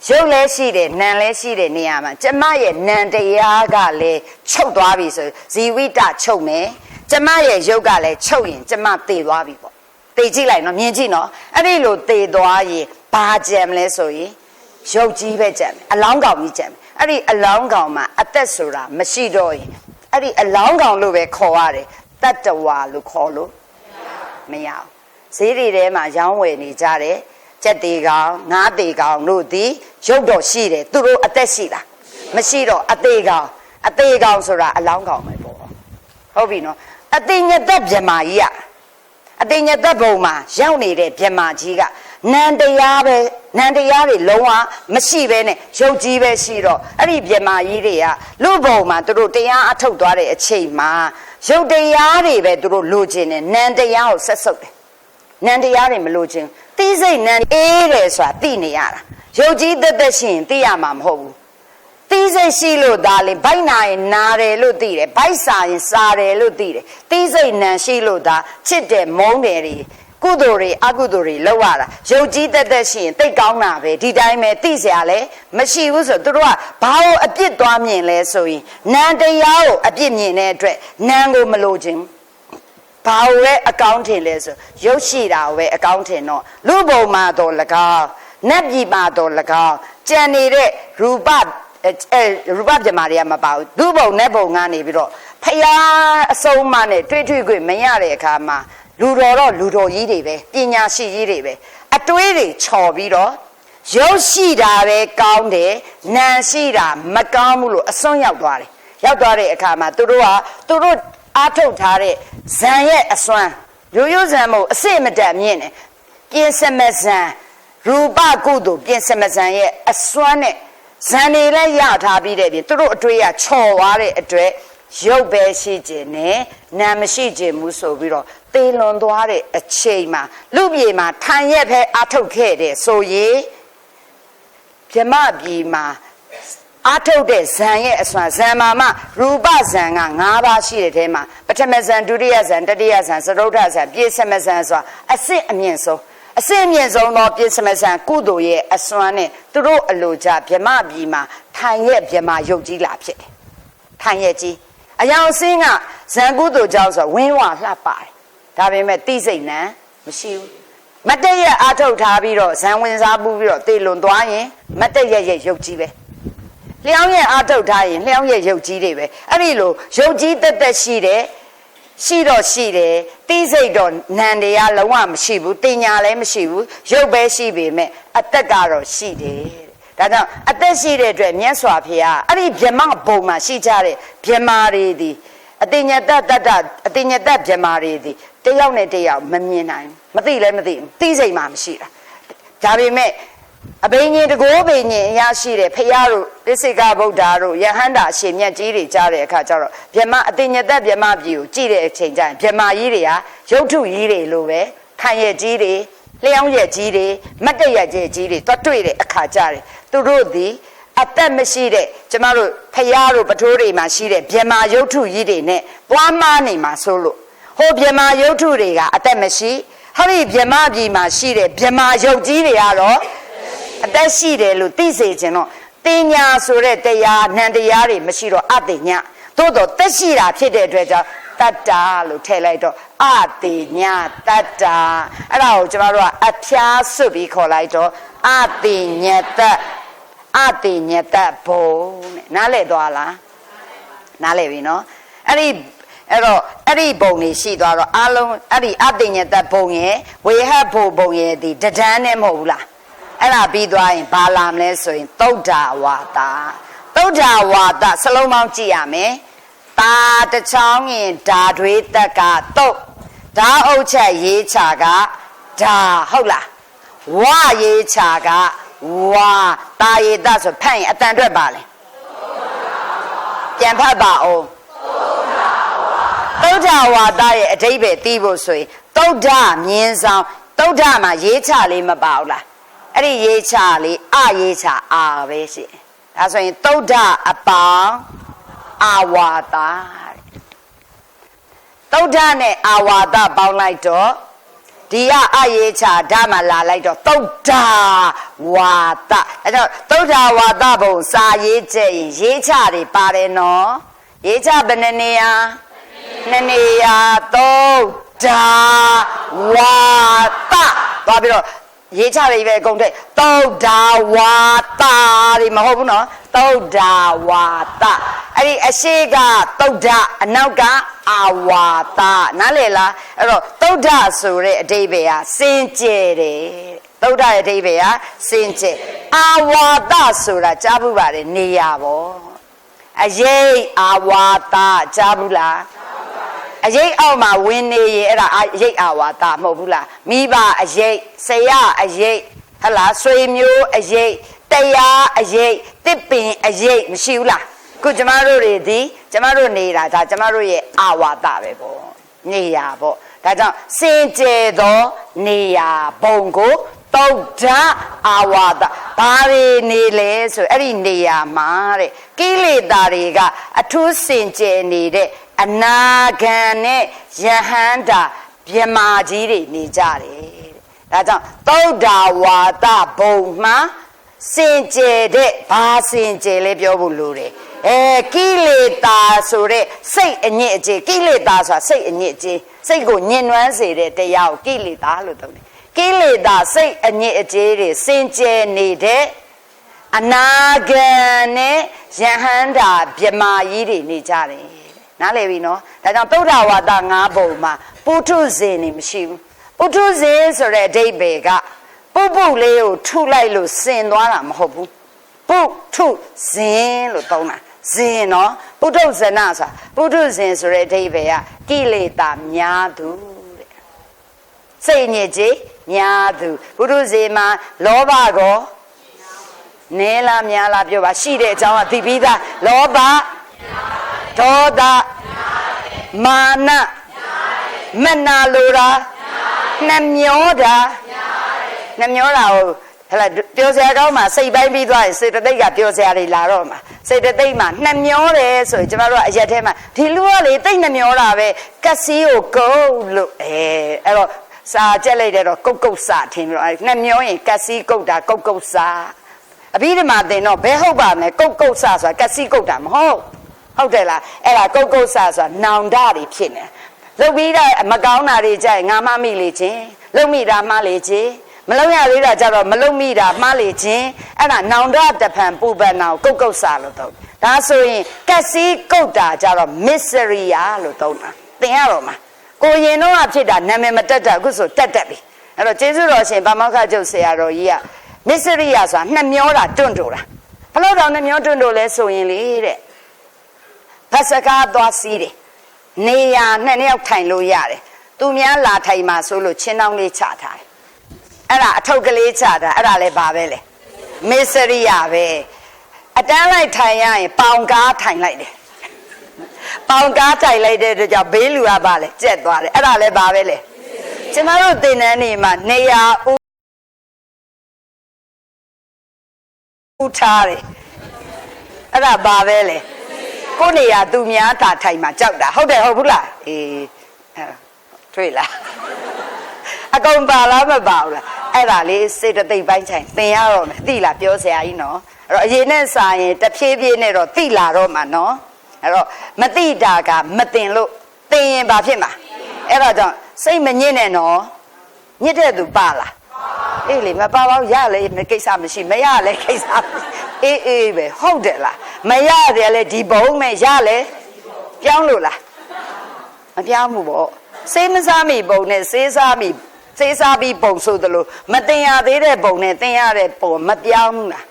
ရုပ်လည်းရှိတယ်နာမ်လည်းရှိတဲ့နေရာမှာကျမရဲ့နာမ်တရားကလည်းချုပ်သွားပြီဆိုဇီဝိတချုပ်မယ်ကျမရဲ့ရုပ်ကလည်းချုပ်ရင်ကျမသေသွားပြီပေါ့သေကြည့်လိုက်နော်မြင်ကြည့်နော်အဲ့ဒီလိုသေသွားရင်ဘာကြံမလဲဆိုရင်ရုပ်ကြီးပဲကြံမယ်အလောင်းကောင်ကြီးကြံမယ်အဲ့ဒီအလောင်းကောင်မှာအသက်ဆိုတာမရှိတော့ရင်အဲ့ဒီအလောင်းကောင်လို့ပဲခေါ်ရတယ်တတ္တဝါလို့ခေါ်လို့မရဘူးဈေးတွေထဲမှာရောင်းဝယ်နေကြတယ်ကျက်သေးကောင်ငါးသေးကောင်တို့သည်ရုပ်တော့ရှိတယ်သူတို့အသက်ရှိလားမရှိတော့အသေးကောင်ဆိုတာအလောင်းကောင်ပဲပေါ့ဟုတ်ပြီနော်အသေးညက်သက်ဗြဟ္မာကြီးကအသေးညက်သက်ဘုံမှာရောက်နေတဲ့ဗြဟ္မာကြီးကနန္တရားပဲနန္တရားတွေလုံးဝမရှိပဲနဲ့ရုပ်ကြီးပဲရှိတော့အဲ့ဒီဗြဟ္မာကြီးတွေကလူဘုံမှာသူတို့တရားအထုတ်သွားတဲ့အချိန်မှာရုပ်တရားတွေပဲသူတို့လိုချင်တယ်နန္တရားကိုဆက်ဆုပ်တယ်နန္တရားတွေမလိုချင်သိစိတ်နန္အေးတယ်ဆိုတာသိနေရတာရုပ်ကြီးသက်သက်ရှိရင်သိရမှာမဟုတ်ဘူးသိစိတ်ရှိလို့ဒါလေဘိုက်နာရင်နာတယ်လို့သိတယ်ဘိုက်စာရင်စာတယ်လို့သိတယ်သိစိတ်နံရှိလို့ဒါချစ်တယ်မုန်းတယ်တွေကုသိုလ်တွေအကုသိုလ်တွေလောက်ရတာရုပ်ကြီးသက်သက်ရှိရင်သိကောင်းတာပဲဒီတိုင်းပဲသိเสียလဲမရှိဘူးဆိုသူတို့ကဘာလို့အပြစ်သွားမြင်လဲဆိုရင်နံတရားကိုအပြစ်မြင်တဲ့အတွက်နံကိုမလိုချင်ဘာဝဲအကောင့်ထင်လဲဆိုရုပ်ရှိတာဝဲအကောင့်ထင်တော့လူဘုံမှာတော့၎င်းနတ်ပြည်မှာတော့၎င်းကြံနေတဲ့ရူပဗြဟ္မာတွေကမပါဘူးလူဘုံနဲ့ဘုံကနေပြီးတော့ဖယားအစုံမနဲ့တွေ့ခွင့်မရတဲ့အခါမှာလူတော်ကြီးတွေပဲပညာရှိကြီးတွေပဲအတွေးတွေချော်ပြီးတော့ရုပ်ရှိတာပဲကောင်းတယ်နာမ်ရှိတာမကောင်းဘူးလို့အစွန်းရောက်သွားတယ်ရောက်သွားတဲ့အခါမှာသူတို့အားထုတ်ထားတဲ့ဇံရဲ့အစွမ်းရိုးဇံမို့အစစ်မတက်မြင့်တယ်ပြင်စမဇံရူပကုသိုလ်ပြင်စမဇံရဲ့အစွမ်းနဲ့ဇံတွေလည်းရထားပြီးတဲ့ပြင်သူတို့အတွေ့အချော်သွားတဲ့အတွက်ရုပ်ပဲရှိခြင်းနဲ့နာမ်မရှိခြင်းဘူးဆိုပြီးတော့သေလွန်သွားတဲ့အချိန်မှာလူပြေမှာထိုင်ရက်ပဲအားထုတ်ခဲ့တယ်ဆိုရင်ဗြဟ္မပြည်မှာအားထုတ်တဲ့ဇံရဲ့အစွမ်းဇံမှာမှရူပဇံက၅ပါးရှိတဲ့ထဲမှာပထမဇံဒုတိယဇံတတိယဇံသရုဒ္ဓဇံပြည့်စမဇံဆိုတာအစစ်အမြင့်ဆုံးသောပြည့်စမဇံကုသိုလ်ရဲ့အစွမ်းနဲ့သူတို့အလိုကြဗြဟ္မပြည်မှာထိုင်ရက်ဗြဟ္မာယုတ်ကြီးလာဖြစ်တယ်ထိုင်ရက်ကြီးအယောင်စင်းကဇံကုသိုလ်ကြောင့်ဆိုဝင်းဝလှပါတယ်ဒါပေမဲ့တိစိတ်နံမရှိဘူးမတည့်ရအားထုတ်ထားပြီးတော့ဇံဝင်စားပူးပြီးတော့သေလွန်သွားရင်မတည့်ရရဲ့ယုတ်ကြီးပဲလျှောင်းရဲ့အားထုတ်ထားရင်လျှောင်းရဲ့ယုတ်ကြီးတွေပဲအဲ့ဒီလိုယုတ်ကြီးတက်တက်ရှိတယ်တိစိတ်တော့နံတရားလုံးဝမရှိဘူးတင်ညာလည်းမရှိဘူးရုပ်ပဲရှိပေမဲ့အသက်ကတော့ရှိတယ်ဒါကြောင့်အသက်ရှိတဲ့အတွက်မြတ်စွာဘုရားအဲ့ဒီဗြဟ္မဘုံမှာရှိကြတဲ့ဗြဟ္မာတွေဒီအတိညတဗြဟ္မာတွေဒီတယောက်နဲ့တယောက်မမြင်နိုင်မသိလည်းမသိဘူးသိစိတ်မှမရှိတာဒါပေမဲ့အဘိညာဉ်တကောဘိညာဉ်အရာရှိတဲ့ဖရာတို့သစ္စေကဗုဒ္ဓတို့ယဟန္တာရှင်မြတ်ကြီးတွေကြားတဲ့အခါကျတော့ဗြဟ္မာအတိညတဗြဟ္မာပြည်ကိုကြည့်တဲ့အချိန်ကျရင်ဗြဟ္မာကြီးတွေကရုပ်ထုကြီးတွေလိုပဲခံရကြီးတွေလျှောင်းရက်ကြီးတွေမတ်တရက်ကြီးတွေတွတွေ့တဲ့အခါကျတယ်သူတို့သည်အသက်မရှိတဲ့ကျမတို့ဖရာတို့ပထိုးတွေမှာရှိတဲ့ဗြဟ္မာရုပ်ထုကြီးတွေနဲ့ပွားမားနေမှာဆိုလို့ဟိုဗြဟ္မာရုပ်ထုတွေကအသက်မရှိဟောဒီဗြဟ္မာပြည်မှာရှိတဲ့ဗြဟ္မာရုပ်ကြီးတွေကတော့အသက်ရှိတယ်လို့သိစေခြင်းတော့တင်ညာဆိုတဲ့တရားနံတရားတွေမရှိတော့အတိညာ သို့တော့တက်ရှိတာဖြစ်တဲ့အတွက်ကြောင့်တတ္တာလို့ထည့်လိုက်တော့အတိညာတတ္တာအဲ့ဒါကိုကျမတို့ကအဖျားစွတ်ပြီးခေါ်လိုက်တော့အတိညတအတိညတဘုံနဲ့နားလည်သွားလားနားလည်ပြီနော်အဲ့တော့အဲ့ဒီဘုံနေရှိသွားတော့အလုံးအဲ့ဒီအတိညတဘုံရဲ့ဝေဟဘုံဘုံရဲ့ဒီတဒန်းနဲ့မဟုတ်ဘူးလားအဲ့ဒါပြီးသွားရင်ဘာလာမလဲဆိုရင်သုဒ္ဓဝါဒသုဒ္ဓဝါဒစလုံးပေါင်းကြည့်ရမယ်တာတချောင်းရင်ဓာတွေးတက်ကတုတ်ဓာအုပ်ချက်ရေးချကဓာဟုတ်လားဝရေးချကဝတာရည်တဆိုဖတ်ရင်အတန်အတွက်ပါလေပြန်ဖတ်ပါအောင်သုဒ္ဓဝါဒရဲ့အဓိပ္ပာယ်သိဖို့ဆိုရင်သုဒ္ဓမြင်းဆောင်သုဒ္ဓမှာရေးချလေးမပါဘူးလားအဲ့ဒီရေးချလေးအရေးချအာပဲရှိဒါဆိုရင်သုဒ္ဓအပေါင်းအာဝါဒသုဒ္ဓနဲ့အာဝါဒပေါင်းလိုက်တော့ဒီကအရေးချဓာတ်မှာလာလိုက်တော့သုဒ္ဓဝါဒအဲ့တော့သုဒ္ဓဝါဒဘုံစာရေးချက်ရေးချတွေပါတယ်နော်ရေးချဘယ်နှနေရာနှစ်နေရာသုဒ္ဓဝါဒသွားပြီးတော့ရေးချတွေပဲအကုန်ထိပ်သုဒ္ဓဝါဒတွေမဟုတ်ဘူးနော်သုဒ္ဓဝါဒအဲ့ဒီအရှိကသုဒ္ဓအနောက်ကအာဝါဒနားလည်လားအဲ့တော့သုဒ္ဓဆိုတဲ့အဓိပ္ပာယ်ကစင်ကြယ်တယ်သုဒ္ဓရဲ့အဓိပ္ပာယ်ကစင်ကြယ်အာဝါဒဆိုတာကြားဘူးပါတယ်နေရာပေါ့အရေးအာဝါဒကြားဘူးလားအရေးအောက်မှာဝင်းနေရင်အဲ့ဒါအရေးအာဝါဒမဟုတ်ဘူးလားမိဘအရေးဆရာအရေးဟလားဆွေမျိုးအရေးတရားအရေးတစ်ပင်အရေးမရှိဘူးလားခုကျမတို့တွေဒီကျမတို့နေတာဒါကျမတို့ရဲ့အာဝါဒပဲပေါ့နေရာပေါ့ဒါကြောင့်စင်ကြယ်သောနေရာဘုံကိုသုဒ္ဓအာဝါဒဘာတွေနေလဲဆိုအဲ့ဒီနေရာမှာတဲ့ကိလေသာတွေကအထူးစင်ကြယ်နေတဲ့အနာဂံနဲ့ယဟန္တာမြမာကြီးတွေနေကြတယ်ဒါကြောင့်သုဒ္ဓဝါဒဘုံမှာစင်ကြယ်တဲ့ဘာစင်ကြယ်လဲပြောဖို့လိုတယ်ကိလေသာဆိုတဲ့စိတ်အညစ်အကြေးကိလေသာဆိုတာစိတ်အညစ်အကြေးစိတ်ကိုညှဉ်းနှွမ်းစေတဲ့တရားကိုကိလေသာလို့သုံးတယ်ကိလေသာစိတ်အညစ်အကြေးတွေစင်ကြယ်နေတဲ့အနာဂံနဲ့ယဟန္တာမြမာကြီးတွေနေကြတယ်နားလည်ပြီနော်ဒါကြောင့်သုဒ္ဓဝါဒ၅ဘုံမှာပုထုဇဉ်နေမရှိဘူးပုထုဇဉ်ဆိုတဲ့အဓိပ္ပာယ်ကပုပ်ပုပ်လေးကိုထုလိုက်လို့စင်သွားတာမဟုတ်ဘူးပုထုဇဉ်လို့သုံးတာဇဉ်နော်ပုထုဇဏဆိုတာပုထုဇဉ်ဆိုတဲ့အဓိပ္ပာယ်ကကိလေသာများသူတဲ့စိတ်ညစ်ကြေးများသူပုထုဇဉ်မှာလောဘကောနဲလားများလားပြောပါရှိတဲ့အကြောင်းကသိပြီးသားလောဘဒေါသမာနမနာလိုတာနှမျောတာနှမျောတာကိုဟဲ့လားပြောစရာကောင်းမှာစိတ်ပိုင်းပြီးသွားရင်စေတသိက်ကပြောစရာတွေလာတော့မှာစေတသိက်မှာနှမျောတယ်ဆိုရင်ကျမတို့ကအရက်ထဲမှာဒီလူကလေတိတ်နှမျောတာပဲကက်စီကိုကုတ်လို့အဲ့တော့စာကြက်လိုက်တယ်တော့ကုတ်ကုတ်စာထင်ပြီးတော့နှမျောရင်ကက်စီကုတ်တာကုတ်ကုတ်စာအဘိဓမ္မာသင်တော့ဘယ်ဟုတ်ပါမလဲကုတ်ကုတ်စာဆိုတာကက်စီကုတ်တာမဟုတ်ဟုတ်တယ်လားအဲ့ဒါကုတ်ကုတ်ဆာဆိုတာနောင်တတွေဖြစ်နေလုတ်ပြီးတော့မကောင်းတာတွေကြိုက်ငါမမိလေချင်းလုတ်မိတာမှားလေချင်းမလုံရသေးတာကြတော့မလုံမိတာမှားလေချင်းအဲ့ဒါနောင်တတဖန်ပူပန်နာကိုကုတ်ကုတ်ဆာလို့သုံးဒါဆိုရင်ကက်စီကုတ်တာကြတော့ mysteria လို့သုံးတာသင်ရတော့မှာကိုရင်တော့ဖြစ်တာနာမည်မတက်တာအခုဆိုတက်ပြီအဲ့တော့ကျေးဇူးတော်ရှင်ဗမောက္ခကျုပ်ဆရာတော်ကြီးက mysteria ဆိုတာနှမျောတာတွန့်တိုတာဘလို့တော့နှမျောတွန့်တိုလဲဆိုရင်လေတဲ့ဖတ်စကားသွားစီးတယ်နေရာနှစ်ယောက်ထိုင်လို့ရတယ်သူများလာထိုင်မှာဆိုလို့ချင်းနှောင်းလေးချထားတယ်အဲ့ဒါအထုပ်ကလေးချတာအဲ့ဒါလည်းဘာပဲလဲမစ္စရိယပဲအတန်းလိုက်ထိုင်ရရင်ပေါင်ကားထိုင်လိုက်တယ်ပေါင်ကားထိုင်လိုက်တဲ့အတွက်ကြောင့်ဘေးလူကပါလဲကျက်သွားတယ်အဲ့ဒါလည်းဘာပဲလဲကျမတို့သင်တန်းနေမှာနေရာဦးထားတယ်အဲ့ဒါဘာပဲလဲကိုနေရသူများတာထိုင်မှာကြောက်တာဟုတ်တယ်ဟုတ်ဘူးလားအေးတွေ့လားအကုန်ပါလားမပါဘူးလားအဲ့ဒါလေးစေတသိက်ပိုင်းဆိုင်သင်ရတော့မယ်သိလားပြောစရာကြီးနော်အဲ့တော့အရင်နဲ့စာရင်တဖြည်းဖြည်းနဲ့တော့သိလာတော့မှာနော် အဲ့တော့မတိတာကမတင်လို့တင်ရင်ဘာဖြစ်မှာအဲ့တော့ကြောင့်စိတ်မညစ်နဲ့နော်ညစ်တဲ့သူပါလားအေးလေမပါပါဘူးရလေကိစ္စမရှိမရလေကိစ္စအေးအေးပဲဟုတ်တယ်လားမရတယ်လေဒီဘုံမဲ့ရလေပြောင်းလို့လားမပြောင်းဘူးပေါ့စေးမစားမိဘုံနဲ့စေးစားပြီးဘုံဆိုသလိုမတင်ရသေးတဲ့ဘုံနဲ့တင်ရတဲ့ဘုံမပြောင်းဘူးလား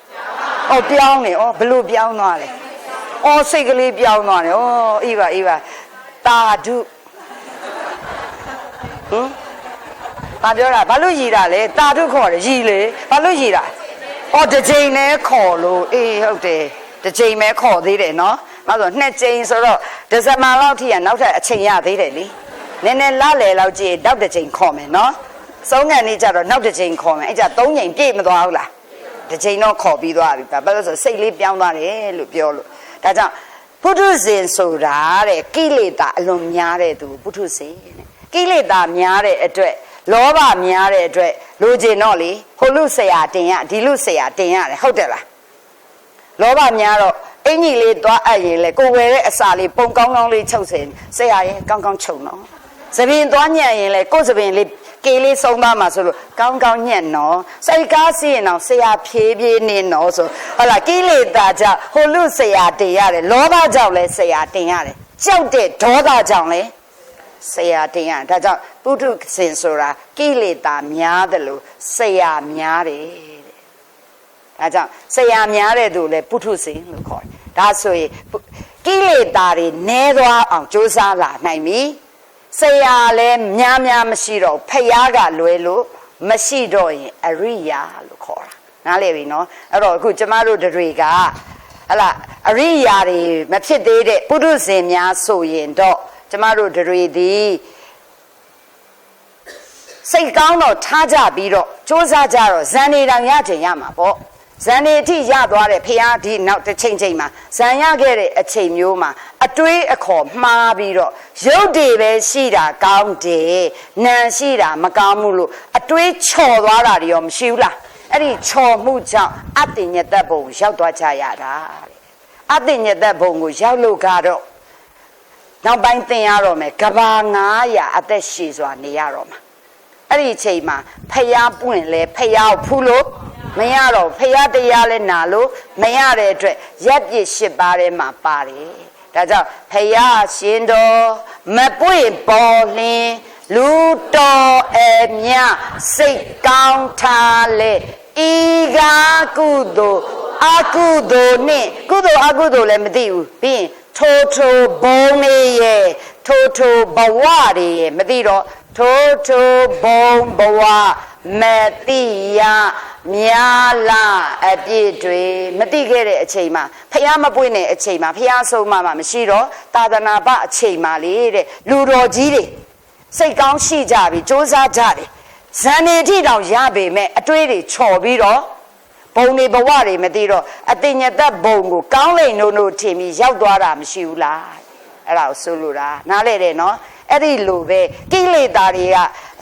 အော်ပြောင်းနေဩဘလို့ပြောင်းသွားလဲအော်စိတ်ကလေးပြောင်းသွားတယ်ဩအေးပါတာဓုဘာပြောတာဘာလို့ရည်တာလဲတာဓုခေါ်တယ်ရည်လေဘာလို့ရည်တာအော်တစ်ချိန်နဲ့ခေါ်လို့အေးဟုတ်တယ်တစ်ချိန်ပဲခေါ်သေးတယ်နော်မဟုတ်နှစ်ချိန်ဆိုတော့ဒီဇင်ဘာလောက်ထိကနောက်ထပ်အချိန်ရသေးတယ်လေနည်းနည်းလလေလောက်ကြည့်နောက်တစ်ချိန်ခေါ်မယ်နော်စုံငံနေကြတော့နောက်တစ်ချိန်ခေါ်မယ်အဲ့ကြ3ချိန်ပြည့်မသွားဘူးလားတစ်ချိန်တော့ခေါ်ပြီးသွားပြီဘာလို့ဆိုစိတ်လေးပြောင်းသွားတယ်လို့ပြောလို့ဒါကြောင့်ပုထုဇဉ်ဆိုတာတဲ့ကိလေသာအလွန်များတဲ့သူပုထုဇဉ်တဲ့ကိလေသာများတဲ့အတွက်လောဘများတဲ့အတွက်လူကျင်တော့လေဟိုလူဆရာတင်ရဒီလူဆရာတင်ရတယ်ဟုတ်တယ်လားလောဘများတော့အင်ကြီးလေးသွားအပ်ရင်လေကိုဝယ်တဲ့အစာလေးပုံကောင်းကောင်းလေးချုပ်စင်ဆရာရင်ကောင်းကောင်းချုပ်နော်သပင်သွားညံ့ရင်လေကိုယ်သပင်လေးကေလေးဆုံးသွားမှာဆိုလို့ကောင်းကောင်းညံ့နော်စိတ်ကားစီးရင်တော့ဆရာဖြည်းဖြည်းနေနော်ဆိုဟုတ်လားကိလေသာကြောင့်ဟိုလူဆရာတင်ရတယ်လောဘကြောင့်လည်းဆရာတင်ရတယ်ကြောက်တဲ့ဒေါသကြောင့်လည်းဆရာတင်ရဒါကြောင့်ပုထုဇဉ်ဆိုတာကိလေသာများတယ်လို့ဆရာများတယ်တဲ့ဒါကြောင့်ဆရာများတဲ့သူလည်းပုထုဇဉ်လို့ခေါ်တယ်ဒါဆိုရင်ကိလေသာတွေနည်းသွားအောင်ကြိုးစားလာနိုင်ပြီဆရာလည်းများမရှိတော့ဖယားကလွယ်လို့မရှိတော့ရင်အရိယာလို့ခေါ်တာနားလည်ပြီနော်အဲ့တော့အခုကျမတို့တွေကဟလာအရိယာတွေမဖြစ်သေးတဲ့ပုထုဇဉ်များဆိုရင်တော့ကျမတို့တွေဒီစိတ်ကောင်းတော့ထားကြပြီးတော့စူးစမ်းကြတော့ဇန်နေတောင်ရချင်ရမှာပေါ့ဇန်နေအထိရသွားတဲ့ဖះဒီနောက်တစ်ချိန်မှာဇန်ရခဲ့တဲ့အချိန်မျိုးမှာအတွေးအခေါ်မှားပြီးတော့ရုပ်တွေပဲရှိတာကောင်းတယ်နာမ်ရှိတာမကောင်းဘူးလို့အတွေးချော်သွားတာတွေရောမရှိဘူးလားအဲ့ဒီချော်မှုကြောင့်အတ္တညတ္တဘုံရောက်သွားကြရတာတဲ့အတ္တညတ္တဘုံကိုရောက်လို့ကတော့နောက်ပိုင်းသင်ရတော့မယ်ကဘာ900အသက်ရှည်စွာနေရတော့မှာအဲ့ဒီအချိန်မှာဖျားပွင့်လဲဖျားကိုဖူးလို့မရတော့ဖျားတရားလဲနာလို့မရတဲ့အတွက်ရက်ပြစ်8ပါးထဲမှာပါတယ်ဒါကြောင့်ဖျားရှင်တော်မပွင့်ပေါ်လင်းလူတော်အမြစိတ်ကောင်းထားလေဤကာကုသိုလ်အကုသိုလ်နဲ့ကုသိုလ်အကုသိုလ်လည်းမသိဘူးပြီးရင်ထိုဘုံလေးရဲ့ထိုဘဝတွေရဲ့မသိတော့ထိုဘုံဘဝမတိယများလာအပြည့်တွေမတိခဲ့တဲ့အချိန်မှာဖះမပွင့်တဲ့အချိန်မှာဖះဆုံးမှမရှိတော့သာသနာပအချိန်မှာလေတဲ့လူတော်ကြီးတွေစိတ်ကောင်းရှိကြပြီစူးစမ်းကြတယ်ဇန်နေထိတောင်ရပေမဲ့အတွေးတွေချော်ပြီးတော့ဘုံတွေဘဝတွေမသိတော့အတညတဘုံကိုကောင်းလိမ့်လို့ထင်ပြီးရောက်သွားတာမရှိဘူးလားအဲ့ဒါကိုဆိုလိုတာနားလဲတယ်နော်အဲ့ဒီလိုပဲကိလေသာတွေက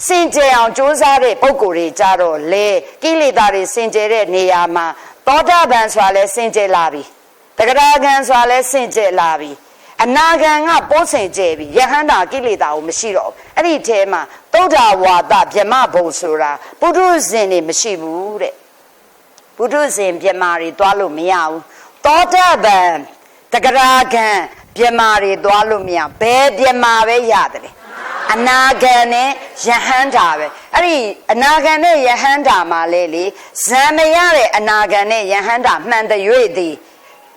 စင်ကြယ်အောင်ကြိုးစားတဲ့ပုံကိုယ်တွေကြတော့လေကိလေသာတွေစင်ကြယ်တဲ့နေရာမှာသောတာပန်ဆိုတာလဲစင်ကြယ်လာပြီတဂရဂံဆိုတာလဲစင်ကြယ်လာပြီအနာဂံကပိုးစင်ကြယ်ပြီယဟန္တာကိလေသာကိုမရှိတော့အဲ့ဒီထဲမှာသုဒ္ဓဝါဒဗြဟ္မဘုံဆိုတာပုထုဇဉ်တွေမရှိဘူးတဲ့ပုထုဇဉ်ဗြဟ္မာတွေသွားလို့မရဘူးသောတာပန်တဂရဂံဗြဟ္မာတွေသွားလို့မရဘယ်ဗြဟ္မာပဲရတယ်အနာဂံနဲ့ယဟန္တာပဲအဲ့ဒီအနာဂံနဲ့ယဟန္တာမှာလေဇံမရတဲ့အနာဂံနဲ့ယဟန္တာမှန်တဲ့၍သည်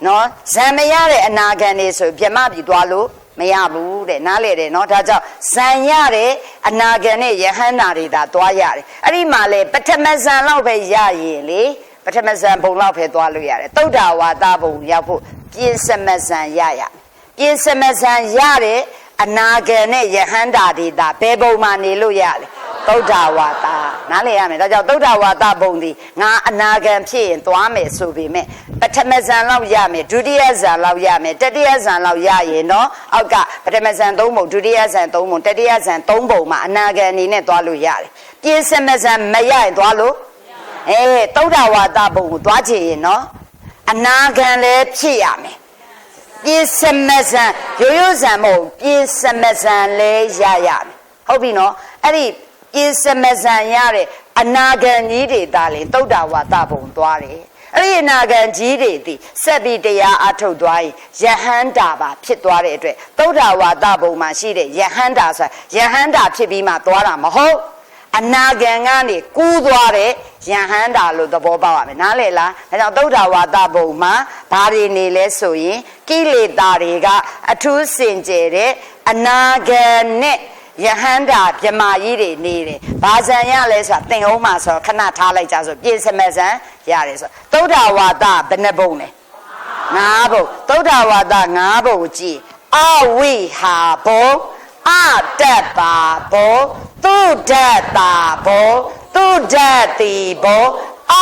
နော်ဇံမရတဲ့အနာဂံနေဆိုဗြဟ္မာပြည်သွားလို့မရဘူးတဲ့နားလေတယ်နော်ဒါကြောင့်ဇံရတဲ့အနာဂံနဲ့ယဟန္တာတွေဒါသွားရတယ်အဲ့ဒီမှာလေပထမဇံလောက်ပဲရရင်လေပထမဇံဘုံလောက်ပဲသွားလို့ရတယ်သုဒ္ဓဝါဒဘုံရောက်ဖို့ပြင်စမဇံရပြင်စမဇံရတဲ့အနာဂံနဲ့ယဟန္တာတွေဒါဘယ်ဘုံမှာနေလို့ရလဲသုဒ္ဓဝါဒနားလည်ရမယ်ဒါကြောင့်သုဒ္ဓဝါဒဘုံဒီငါအနာဂံဖြစ်ရင်သွားမယ်ဆိုပေမဲ့ပထမဇံလောက်ရမယ်ဒုတိယဇံလောက်ရမယ်တတိယဇံလောက်ရရင်နော်အောက်ကပထမဇံ3ဘုံဒုတိယဇံ3ဘုံတတိယဇံ3ဘုံမှာအနာဂံအနေနဲ့သွားလို့ရတယ်ပြင်စမဇံမရရင်သွားလို့သုဒ္ဓဝါဒဘုံကိုသွားချင်ရင်နော်အနာဂံလည်းဖြစ်ရမယ် ပြေစမဇန်ရိုးရိုးဇန်မဟုတ်ပြေစမဇန်လဲရရမယ်ဟုတ်ပြီနော်အဲ့ဒီပြေစမဇန်ရတဲ့အနာဂံကြီးတွေဒါလေသုဒ္ဓဝါဒဘုံသွားတယ်အဲ့ဒီအနာဂံကြီးတွေဒီဆက်ပြီးတရားအထုတ်သွားရင်ယဟန္တာပါဖြစ်သွားတဲ့အတွက်သုဒ္ဓဝါဒဘုံမှာရှိတဲ့ယဟန္တာဆိုယဟန္တာဖြစ်ပြီးမှသွားတာမဟုတ်အနာဂံကနေကူးသွားတဲ့ယဟန္တာလို့သဘောပေါက်ရမယ်နားလည်လားဒါကြောင့်သုဒ္ဓဝါဒဘုံမှာဘာတွေနေလဲဆိုရင်ကိလေသာတွေကအထူးစင်ကြယ်တဲ့အနာဂံနဲ့ယဟန္တာမြမကြီးတွေနေတယ်ဘာဇံရလဲဆိုတာသင်အောင်မှာဆိုခဏထားလိုက်ကြဆိုပြည့်စမဇံရတယ်ဆိုသုဒ္ဓဝါဒဘယ်နှဘုံလဲ၅ဘုံသုဒ္ဓဝါဒ၅ဘုံကြည့်အဝိဟာဘုံအတ္တပါဘုံသုဒ္ဓတာဘုံသုဒ္ဓတိဘုံအ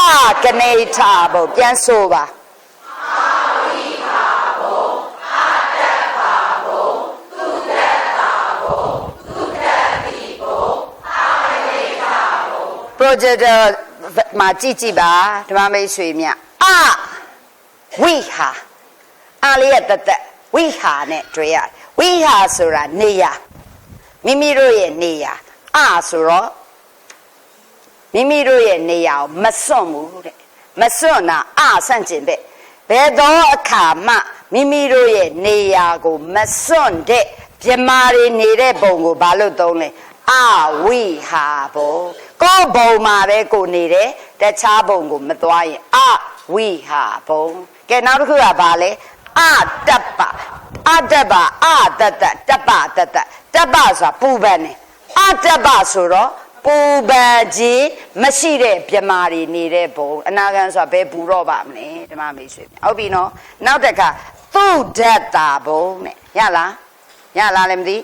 ကနေထဘုံပြန်ဆိုပါprojector မှာကြည့်ပါဓမ္မမိတ်ဆွေများအဝိဟာအလေးရတတ်ဝိဟာနဲ့တွေ့ရဝိဟာဆိုတာနေရမိမိတို့ရဲ့နေရအဆိုတော့မိမိတို့ရဲ့နေရကိုမစွန့်ဘူးတဲ့မစွန့်တာအဆန့်ကျင်တဲ့ဘယ်သောအခါမှမိမိတို့ရဲ့နေရကိုမစွန့်တဲ့ပြမာတွေနေတဲ့ပုံကိုဘာလို့သုံးလဲအဝိဟာဘုံကိုယ်ဘုံမှာပဲကိုနေတယ်တခြားဘုံကိုမသွားရင်အဝိဟာဘုံကဲနောက်တစ်ခုကဘာလဲအတ္တပအတ္တပအတ္တတပတတတပဆိုတာပူပန်နေအတ္တပဆိုတော့ပူပန်ခြင်းမရှိတဲ့ပြမာတွေနေတဲ့ဘုံအနာဂံဆိုတာဘယ်ဘူးတော့ပါမလဲဓမ္မမိတ်ဆွေဟုတ်ပြီနော်နောက်တစ်ခါသုဒ္ဓတာဘုံနဲ့ရလားလည်းမသိ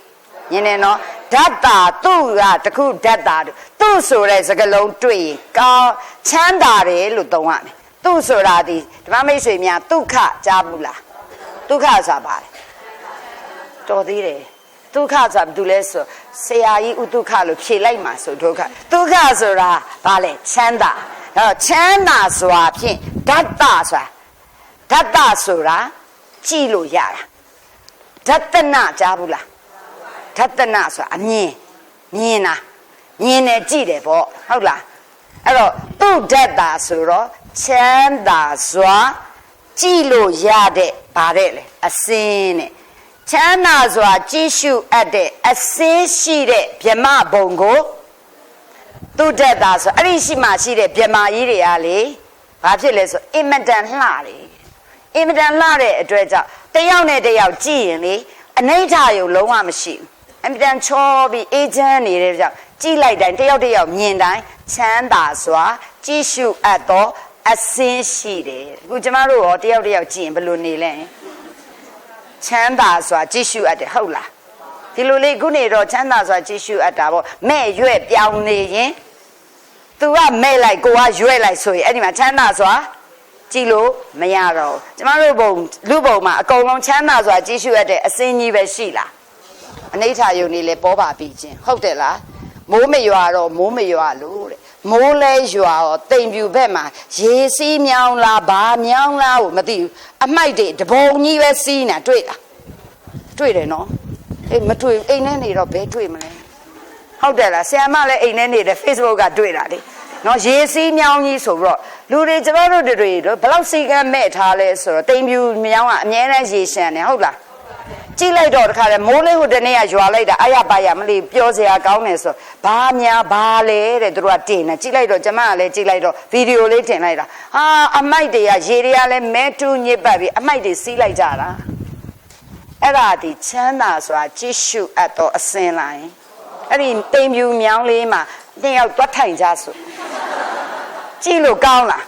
ညနေနော်ဓာတ်တာသူ့ကတခုဓာတ်တာသူ့ဆိုတဲ့စကားလုံးတွေ့ရင်ကောင်းချမ်းသာတယ်လို့သုံးရမယ်သူ့ဆိုတာဒီဓမ္မမိတ်ဆွေများဒုက္ခကြားဘူးလားဒုက္ခဆိုတာဘာလဲတော်သေးတယ်ဒုက္ခဆိုတာဘာလို့လဲဆိုဆရာကြီးဥဒုက္ခလို့ဖြေလိုက်မှာဆိုဒုက္ခဆိုတာဘာလဲချမ်းသာအဲ့တော့ချမ်းသာဆိုတာဖြင့်ဓာတ်တာဆိုတာကြည့်လို့ရတာဓာတနာကြားဘူးလားဓာတနာဆိုတာအမြင်တာမြင်တယ်ကြည့်တယ်ပေါ့ဟုတ်လားအဲ့တော့သူ့ဓာတ်တာဆိုတော့ချမ်းသာစွာကြည့်လို့ရတဲ့ဗါတဲ့လေအစင်းနဲ့ချမ်းသာစွာကြည့်ရှုအပ်တဲ့အစင်းရှိတဲ့ဗြဟ္မဘုံကိုသူ့ဓာတ်တာဆိုအဲ့ဒီရှိမှရှိတဲ့ဗြဟ္မာကြီးတွေကလေဘာဖြစ်လဲဆိုအင်မတန်လှတယ်အင်မတန်လှတဲ့အတွက်ကြောင့်တယောက်နဲ့တယောက်ကြည့်ရင်လေအနိဋ္ဌယုံလုံးဝမရှိဘူးအမြဲတမ်းချောပြီးအေးချမ်းနေတဲ့ကြောင့်ကြည့်လိုက်တိုင်းတယောက်မြင်တိုင်းချမ်းသာစွာကြည့်ရှုအပ်သောအစင်းရှိတယ်အခုကျမတို့ရောတယောက်ကြည့်ရင်ဘယ်လိုနေလဲချမ်းသာစွာကြည့်ရှုအပ်တယ်ဟုတ်လားဒီလိုလေးခုနေတော့ချမ်းသာစွာကြည့်ရှုအပ်တာပေါ့မဲ့ရွဲ့ပြောင်းနေရင် तू ကမဲ့လိုက်ကိုကရွဲ့လိုက်ဆိုရင်အဲ့ဒီမှာချမ်းသာစွာကြည့်လို့မရတော့ကျမတို့လူပုံမှာအကုန်လုံးချမ်းသာစွာကြည့်ရှုရတဲ့အစင်းကြီးပဲရှိလားအနိဋ္ဌယုံနေလေပေါ်ပါပြီးချင်းဟုတ်တယ်လားမိုးမရွာတော့မိုးမရွာလို့တဲ့မိုးလဲရွာတော့တိမ်ပြူဘက်မှာရေစီးမြောင်းလားဘာမြောင်းလားကိုမသိဘူးအမိုက်တွေတပုံကြီးပဲစီးနေတာတွေ့လားတွေ့တယ်နော်အေးမတွေ့အိမ်ထဲနေတော့ဘယ်တွေ့မလဲဟုတ်တယ်လားဆရာမလည်းအိမ်ထဲနေတယ် Facebook ကတွေ့တာလေနော်ရေစီးမြောင်းကြီးဆိုတော့လူတွေကျမတို့တွေတော့ဘလောက်စီကမ်းမဲ့ထားလဲဆိုတော့တိမ်ပြူမြောင်းကအမြဲတမ်းရေရှမ်းနေဟုတ်လားကြည့်လိုက်တော့တခါလေမိုးလေးဟိုတနေ့ကရွာလိုက်တာအရပါရမလို့ပြောစရာကောင်းတယ်ဆိုဘာများဘာလဲတဲ့သူတို့ကတင်နေကြည့်လိုက်တော့ကျမကလည်းကြည့်လိုက်တော့ဗီဒီယိုလေးတင်လိုက်တာဟာအမိုက်တွေကရေတွေကလည်းမဲတူးညစ်ပတ်ပြီးအမိုက်တွေစီးလိုက်ကြတာအဲ့ဒါဒီချမ်းသာဆိုတာကြည့်ရှုအပ်တော့အစင်လိုက်အဲ့ဒီတိမ်ပြူမြောင်းလေးမှာနှစ်ယောက်တွတ်ထိုင်ကြဆိုကြည့်လို့ကောင်းလား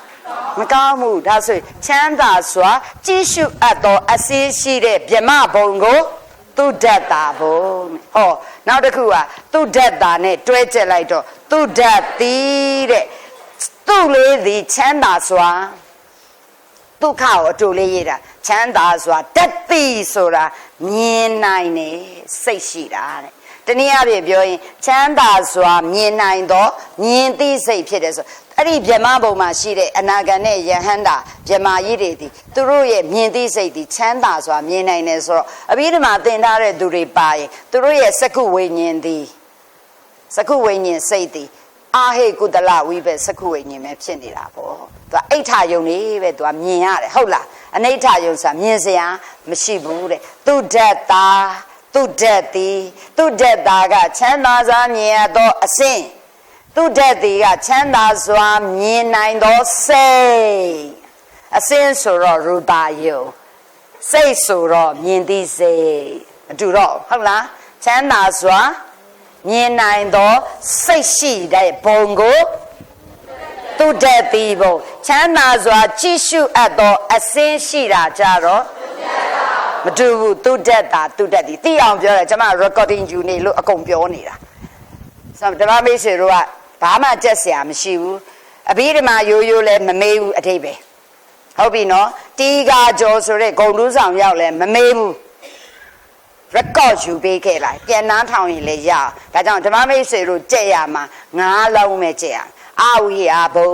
မကောင်းဘူးဒါဆိုချမ်းသာစွာကြည့်ရှုအပ်သောအစည်းရှိတဲ့ဗြဟ္မဘုံကိုသူဓာတ်တာဘုံဟောနောက်တစ်ခုကသူဓာတ်တာနဲ့တွဲကျက်လိုက်တော့သူဓာတ်သည်တဲ့သူ့လေးသည်ချမ်းသာစွာဒုက္ခကိုအတူလေးရေးတာချမ်းသာစွာတတ်သိဆိုတာမြင်နိုင်နေစိတ်ရှိတာတဲ့တနည်းအားဖြင့်ပြောရင်ချမ်းသာစွာမြင်နိုင်သောမြင်သိစိတ်ဖြစ်တယ်ဆိုအဲ့ အဲ့ဒီဗြဟ္မဘုံမှာရှိတဲ့အနာဂတ်နဲ့ယဟန္တာဗြဟ္မာကြီးတွေဒီသူတို့ရဲ့မြင်သိစိတ်ဒီချမ်းသာစွာမြင်နိုင်တယ်ဆိုတော့အဘိဓမ္မာသင်ထားတဲ့သူတွေပါရင်သူတို့ရဲ့စကုဝိညာဉ်ဒီစကုဝိညာဉ်စိတ်ဒီအာဟိကုတလဝိပဲစကုဝိညာဉ်ပဲဖြစ်နေတာပေါ့သူကအိဋ္ဌယုံလေးပဲသူကမြင်ရတယ်ဟုတ်လားအနိဋ္ဌယုံဆိုတာမြင်စရာမရှိဘူးတဲ့သူဓာတ်တာသူဓာတ်သည်သူဓာတ်တာကချမ်းသာစွာမြင်ရသောအစဉ်သူဓာတ်သည်ကချမ်းသာစွာမြင်နိုင်သောစိတ်အစဉ်ဆိုတော့ရူပါယုံစိတ်ဆိုတော့မြင်သိစိတ်အတူတော့ဟုတ်လားချမ်းသာစွာမြင်နိုင်သောစိတ်ရှိတဲ့ဘုံကိုသူဓာတ်သည်ဘုံချမ်းသာစွာကြည့်ရှုအပ်သောအစဉ်ရှိတာကြတော့မတူဘူးသူဓာတ်တာသူဓာတ်သည်သိအောင်ပြောတယ်ကျွန်မ recording ယူနေလို့အကုန်ပြောနေတာဆိုတော့ဓမ္မမိတ်ဆွေတို့ကဘာမှကြက်စရာမရှိဘူးအဘိဓမ္မာရိုးရိုးလည်းမမေးဘူးအထိပ္ပယ်ဟုတ်ပြီနော်တီကာကျော်ဆိုတဲ့ဂုံတူးဆောင်ရောက်လည်းမမေးဘူး record ယူပေးခဲ့လိုက်ပြန်နှားထောင်ရင်လည်းရဒါကြောင့်ဓမ္မမိတ်ဆွေတို့ကြက်ရမှာ9လုံးပဲကြက်ရအဝိဟာဘုံ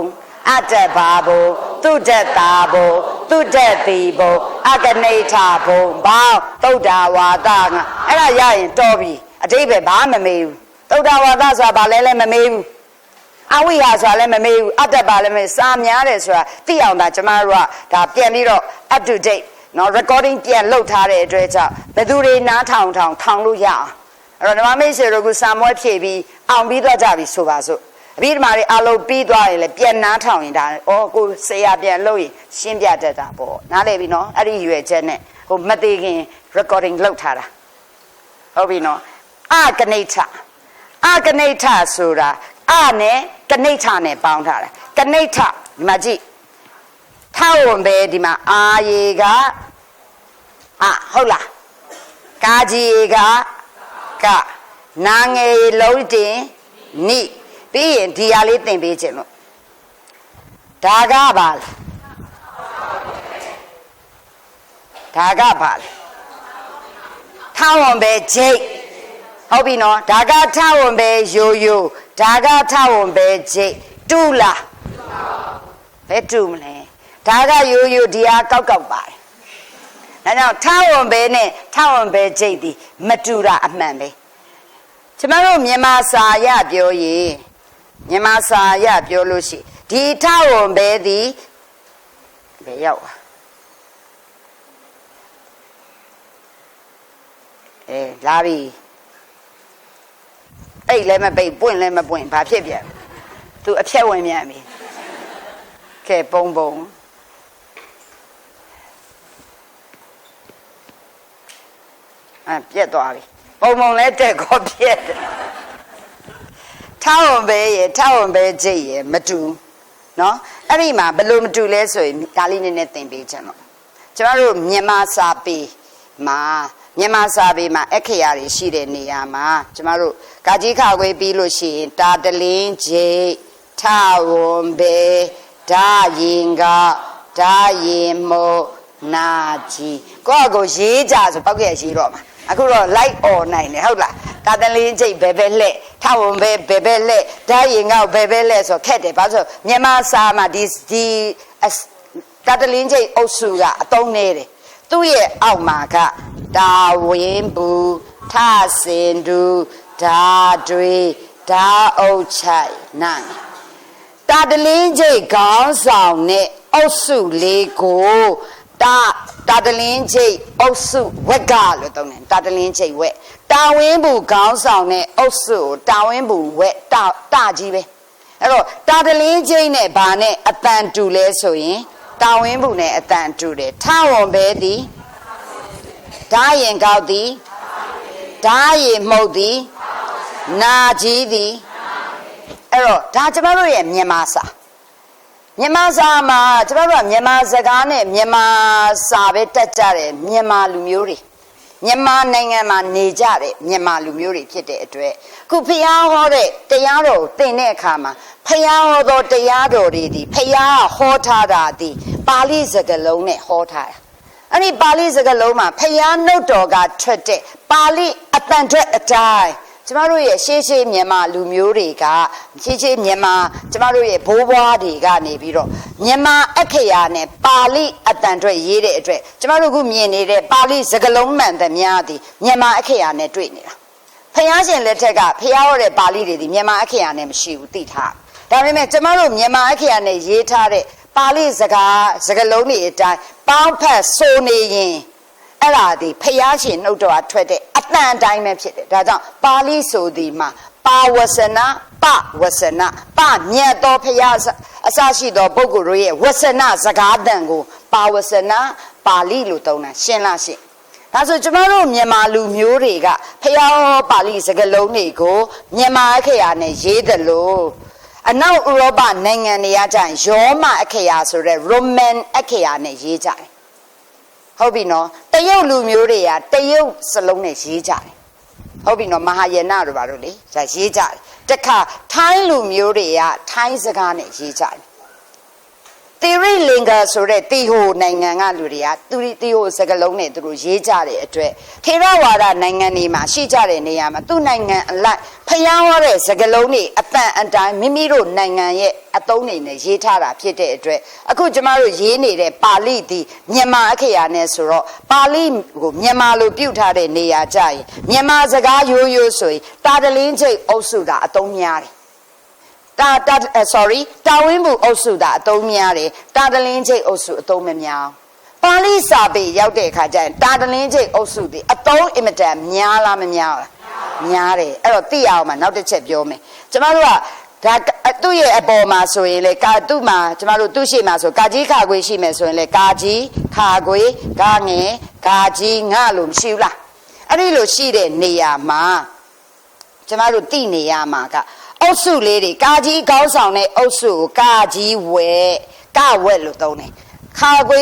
အတ္တဘာဘုံသူတ္တတာဘုံသူတ္တတိဘုံအကနိဋ္ဌဘုံဘောင်းသုဒ္ဓဝါဒငါအဲ့ဒါရရင်တော်ပြီအတိပ္ပယ်ဘာမှမမေးဘူးသုဒ္ဓဝါဒဆိုတာဘာလဲမမေးဘူးအဝိဟာဆိုတာလည်းမမေးဘူးအတ္တဘာလည်းမမေးစာများတယ်ဆိုတာသိအောင်ဒါကျမတို့ကဒါပြန်ပြီးတော့ up to date နော် recording ပြန်လုပ်ထားတဲ့အတွက်ကြောင့်ဘယ်သူတွေနားထောင်လို့ရအောင်အဲ့တော့ဓမ္မမိတ်ဆွေတို့ကစာမွဲဖြည့်ပြီးအောင်ပြီးတော့ကြပြီဆိုပါစို့အဘိဓမ္မာတွေအလုံးပြီးသွားရင်လည်းပြန်နားထောင်ရင်ဒါဩကိုဆရာပြန်လုပ်ရင်ရှင်းပြတတ်တာပေါ့နားလည်ပြီနော်အဲ့ဒီရွယ်ချက်နဲ့ဟိုမသေးခင် recording လုပ်ထားတာဟုတ်ပြီနော်အကနိဋ္ဌဆိုတာအနဲ့ကနိဋ္ဌနဲ့ပေါင်းထားတာကနိဋ္ဌဒီမှာကြည့်ထောက်ဝင်ပဲဒီမှာအာရေကအဟုတ်လားကာကြီးကနာငယ်လုံးတင်နိပြီးရင်ဒီဟာလေးသင်ပေးခြင်းလို့ဒါကပါလေထောက်ဝင်ပဲဂျိတ်ဟုတ်ပြီနော်ဒါကထောက်ဝင်ပဲယိုဒါကထောက်ဝင်ပဲဂျိတ်တူလားဘယ်တူမလဲဒါကယိုဒီဟာကောက်ပါတယ်ဒါကြောင့်ထောက်ဝင်ပဲနဲ့ထောက်ဝင်ပဲဂျိတ်ဒီမတူတာအမှန်ပဲကျမတို့မြန်မာစာရပြောရင်မြန်မာစာရပြောလို့ရှိဒီထောက်ဝင်ပဲသည်ဘယ်ရောက်လာပြီအိတ်လည်းမပိတ်ပွင့်လည်းမပွင့်ဘာဖြစ်ပြန်သူအဖြက်ဝင်မြန်ပြီကဲပုံပြက်သွားပြီပုံလည်းတက်ခေါ်ပြက်တယ်ထောက်ဝင်ပဲကြိတ်ရမတူနော်အဲ့ဒီမှာဘယ်လိုမတူလဲဆိုရင်ဒါလေးနည်းနည်းသင်ပေးချင်တော့ကျမတို့မြန်မာစာပေမှာအခရာတွေရှိတဲ့နေရာမှာကျမတို့ကာကြီးခါခွေပြီးလို့ရှိရင်တာတလင်းဂျိတ်ထဝွန်ပဲဓာရင်ကဓာရင်မို့နာကြီးကိုရေးကြဆိုပောက်ကရရေးတော့မှာအခုတော့ like all နိုင်တယ်ဟုတ်လားတာတလင်းဂျိတ်ဘယ်လှဲ့ထဝွန်ပဲဘယ်လှဲ့ဓာရင်ကဘယ်လှဲ့ဆိုခက်တယ်ဘာလို့ဆိုမြန်မာစာမှာဒီတာတလင်းဂျိတ်အုပ်စုကအသုံးနေတယ်သူ့ရဲ့အောက်မှာကဒါဝင်းဘူးထစင်ဒူဓာတွေဓာအုပ်ချိုင်နာတာတလင်းကျိတ်ခေါင်းဆောင်နဲ့အုပ်စုလေးကိုတာတလင်းကျိတ်အုပ်စုဝက်ကလို့သုံးတယ်တာတလင်းကျိတ်ဝက်တာဝင်းဘူးခေါင်းဆောင်နဲ့အုပ်စုတာဝင်းဘူးဝက်တာကြီးပဲအဲ့တော့တာတလင်းကျိတ်နဲ့ဘာနဲ့အတန်တူလဲဆိုရင်တာဝင်းဘူးနဲ့အတန်တူတယ်ထဝွန်ပဲသည်ဓာရင်ကောက်သည်ဓာရင်မှုတ်သည်နာကြီးသည်အဲ့တော့ဒါကျမတို့ရဲ့မြန်မာစာမှာကျမတို့ကမြန်မာစကားနဲ့မြန်မာစာပဲတက်ကြတယ်မြန်မာလူမျိုးတွေမြန်မာနိုင်ငံမှာနေကြတဲ့မြန်မာလူမျိုးတွေဖြစ်တဲ့အတွက်ခုဖျားဟောတဲ့တရားတော်သင်တဲ့အခါမှာဖျားဟောသောတရားတော်တွေဒီဖျားဟောထားတာဒီပါဠိစကားလုံးနဲ့ဟောထားတာအဲ့ဒီပါဠိစကားလုံးမှာဖျားနှုတ်တော်ကထွက်တဲ့ပါဠိအတန်ထွက်အတိုင်း ကျမတို့ရဲ့ရှေးမြန်မာလူမျိုးတွေကရှေးမြန်မာကျမတို့ရဲ့ဘိုးဘွားတွေကနေပြီးတော့မြန်မာအခရာနဲ့ပါဠိအတန်အတွက်ရေးတဲ့အတွက်ကျမတို့ကမြင်နေတဲ့ပါဠိစကားလုံးမှန်သမျှသည်မြန်မာအခရာနဲ့တွေ့နေတာဖျားရှင်လက်ထက်ကဖျားရတဲ့ပါဠိတွေဒီမြန်မာအခရာနဲ့မရှိဘူးသိထားဒါပေမဲ့ကျမတို့မြန်မာအခရာနဲ့ရေးထားတဲ့ပါဠိစကားလုံးတွေအတိုင်းပေါင်းဖက်ဆိုနေရင်အဲ့ဒါဒီဖျားရှင်နှုတ်တော်ထွက်တဲ့အတန်တိုင်းပဲဖြစ်တယ်ဒါကြောင့်ပါဠိဆိုဒီမှာပါဝဆနာပဝဆနာပမြတ်တော်ဖျားအစရှိသောပုဂ္ဂိုလ်တို့ရဲ့ဝဆနာစကားတန်ကိုပါဝဆနာပါဠိလို့သုံးတာရှင်းလားရှင်းဒါဆိုကျမတို့မြန်မာလူမျိုးတွေကဖျားပါဠိစကားလုံးတွေကိုမြန်မာအခရာနဲ့ရေးတယ်လို့အနောက်ဥရောပနိုင်ငံတွေကကြရင်ရောမအခရာဆိုတဲ့ Roman အခရာနဲ့ရေးကြတယ်ဟုတ်ပြီနော်တရုတ်လူမျိုးတွေကတရုတ်စလုံးနဲ့ရေးကြတယ်ဟုတ်ပြီနော်မဟာယာနတို့ဘာလို့လဲရေးကြတယ်တခါထိုင်းလူမျိုးတွေကထိုင်းစကားနဲ့ရေးကြတယ်တိရိလင်္ကာဆိုတဲ့တီဟိုနိုင်ငံကလူတွေကသူတီဟိုစကားလုံးနဲ့သူတို့ရေးကြတဲ့အတွက်ထေရဝါဒနိုင်ငံတွေမှာရှိကြတဲ့နေရာမှာသူ့နိုင်ငံအလိုက်ဖျားဟောတဲ့စကားလုံးတွေအတန်အတိုင်းမိမိတို့နိုင်ငံရဲ့အသုံးတွေနဲ့ရေးထားတာဖြစ်တဲ့အတွက်အခုကျမတို့ရေးနေတဲ့ပါဠိဒီမြန်မာအခရာနဲ့ဆိုတော့ပါဠိကိုမြန်မာလိုပြုထားတဲ့နေရာကြရင်မြန်မာစကားရိုးရိုးဆိုရင်တာတလင်းချိတ်အုပ်စုတာအသုံးများတယ်တာဝင်းဘူးအုပ်စုတာအသုံးများတယ်တာတလင်းချိတ်အုပ်စုအသုံးမများပါဠိစာပေရောက်တဲ့အခါကျရင်တာတလင်းချိတ်အုပ်စုဒီအသုံးအင်မတန်များလားမများလားများတယ်အဲ့တော့သိရအောင်မှာနောက်တစ်ချက်ပြောမယ်ကျမတို့ကဒါသူ့ရဲ့အပေါ်မှာဆိုရင်လေကာသူ့မှာကျမတို့သူ့ရှိမှာဆိုကာကြီးခါခွေရှိမယ်ဆိုရင်လေကာကြီးခါခွေကာငယ်ကာကြီးငါလို့မရှိဘူးလားအဲ့ဒီလိုရှိတဲ့နေရာမှာကျမတို့သိနေရမှာကအုပ်စုလေးတွေကာကြီးကောင်းဆောင်တဲ့အုပ်စုကိုကာကြီးဝဲကဝဲလို့သုံးတယ်ခါခွေ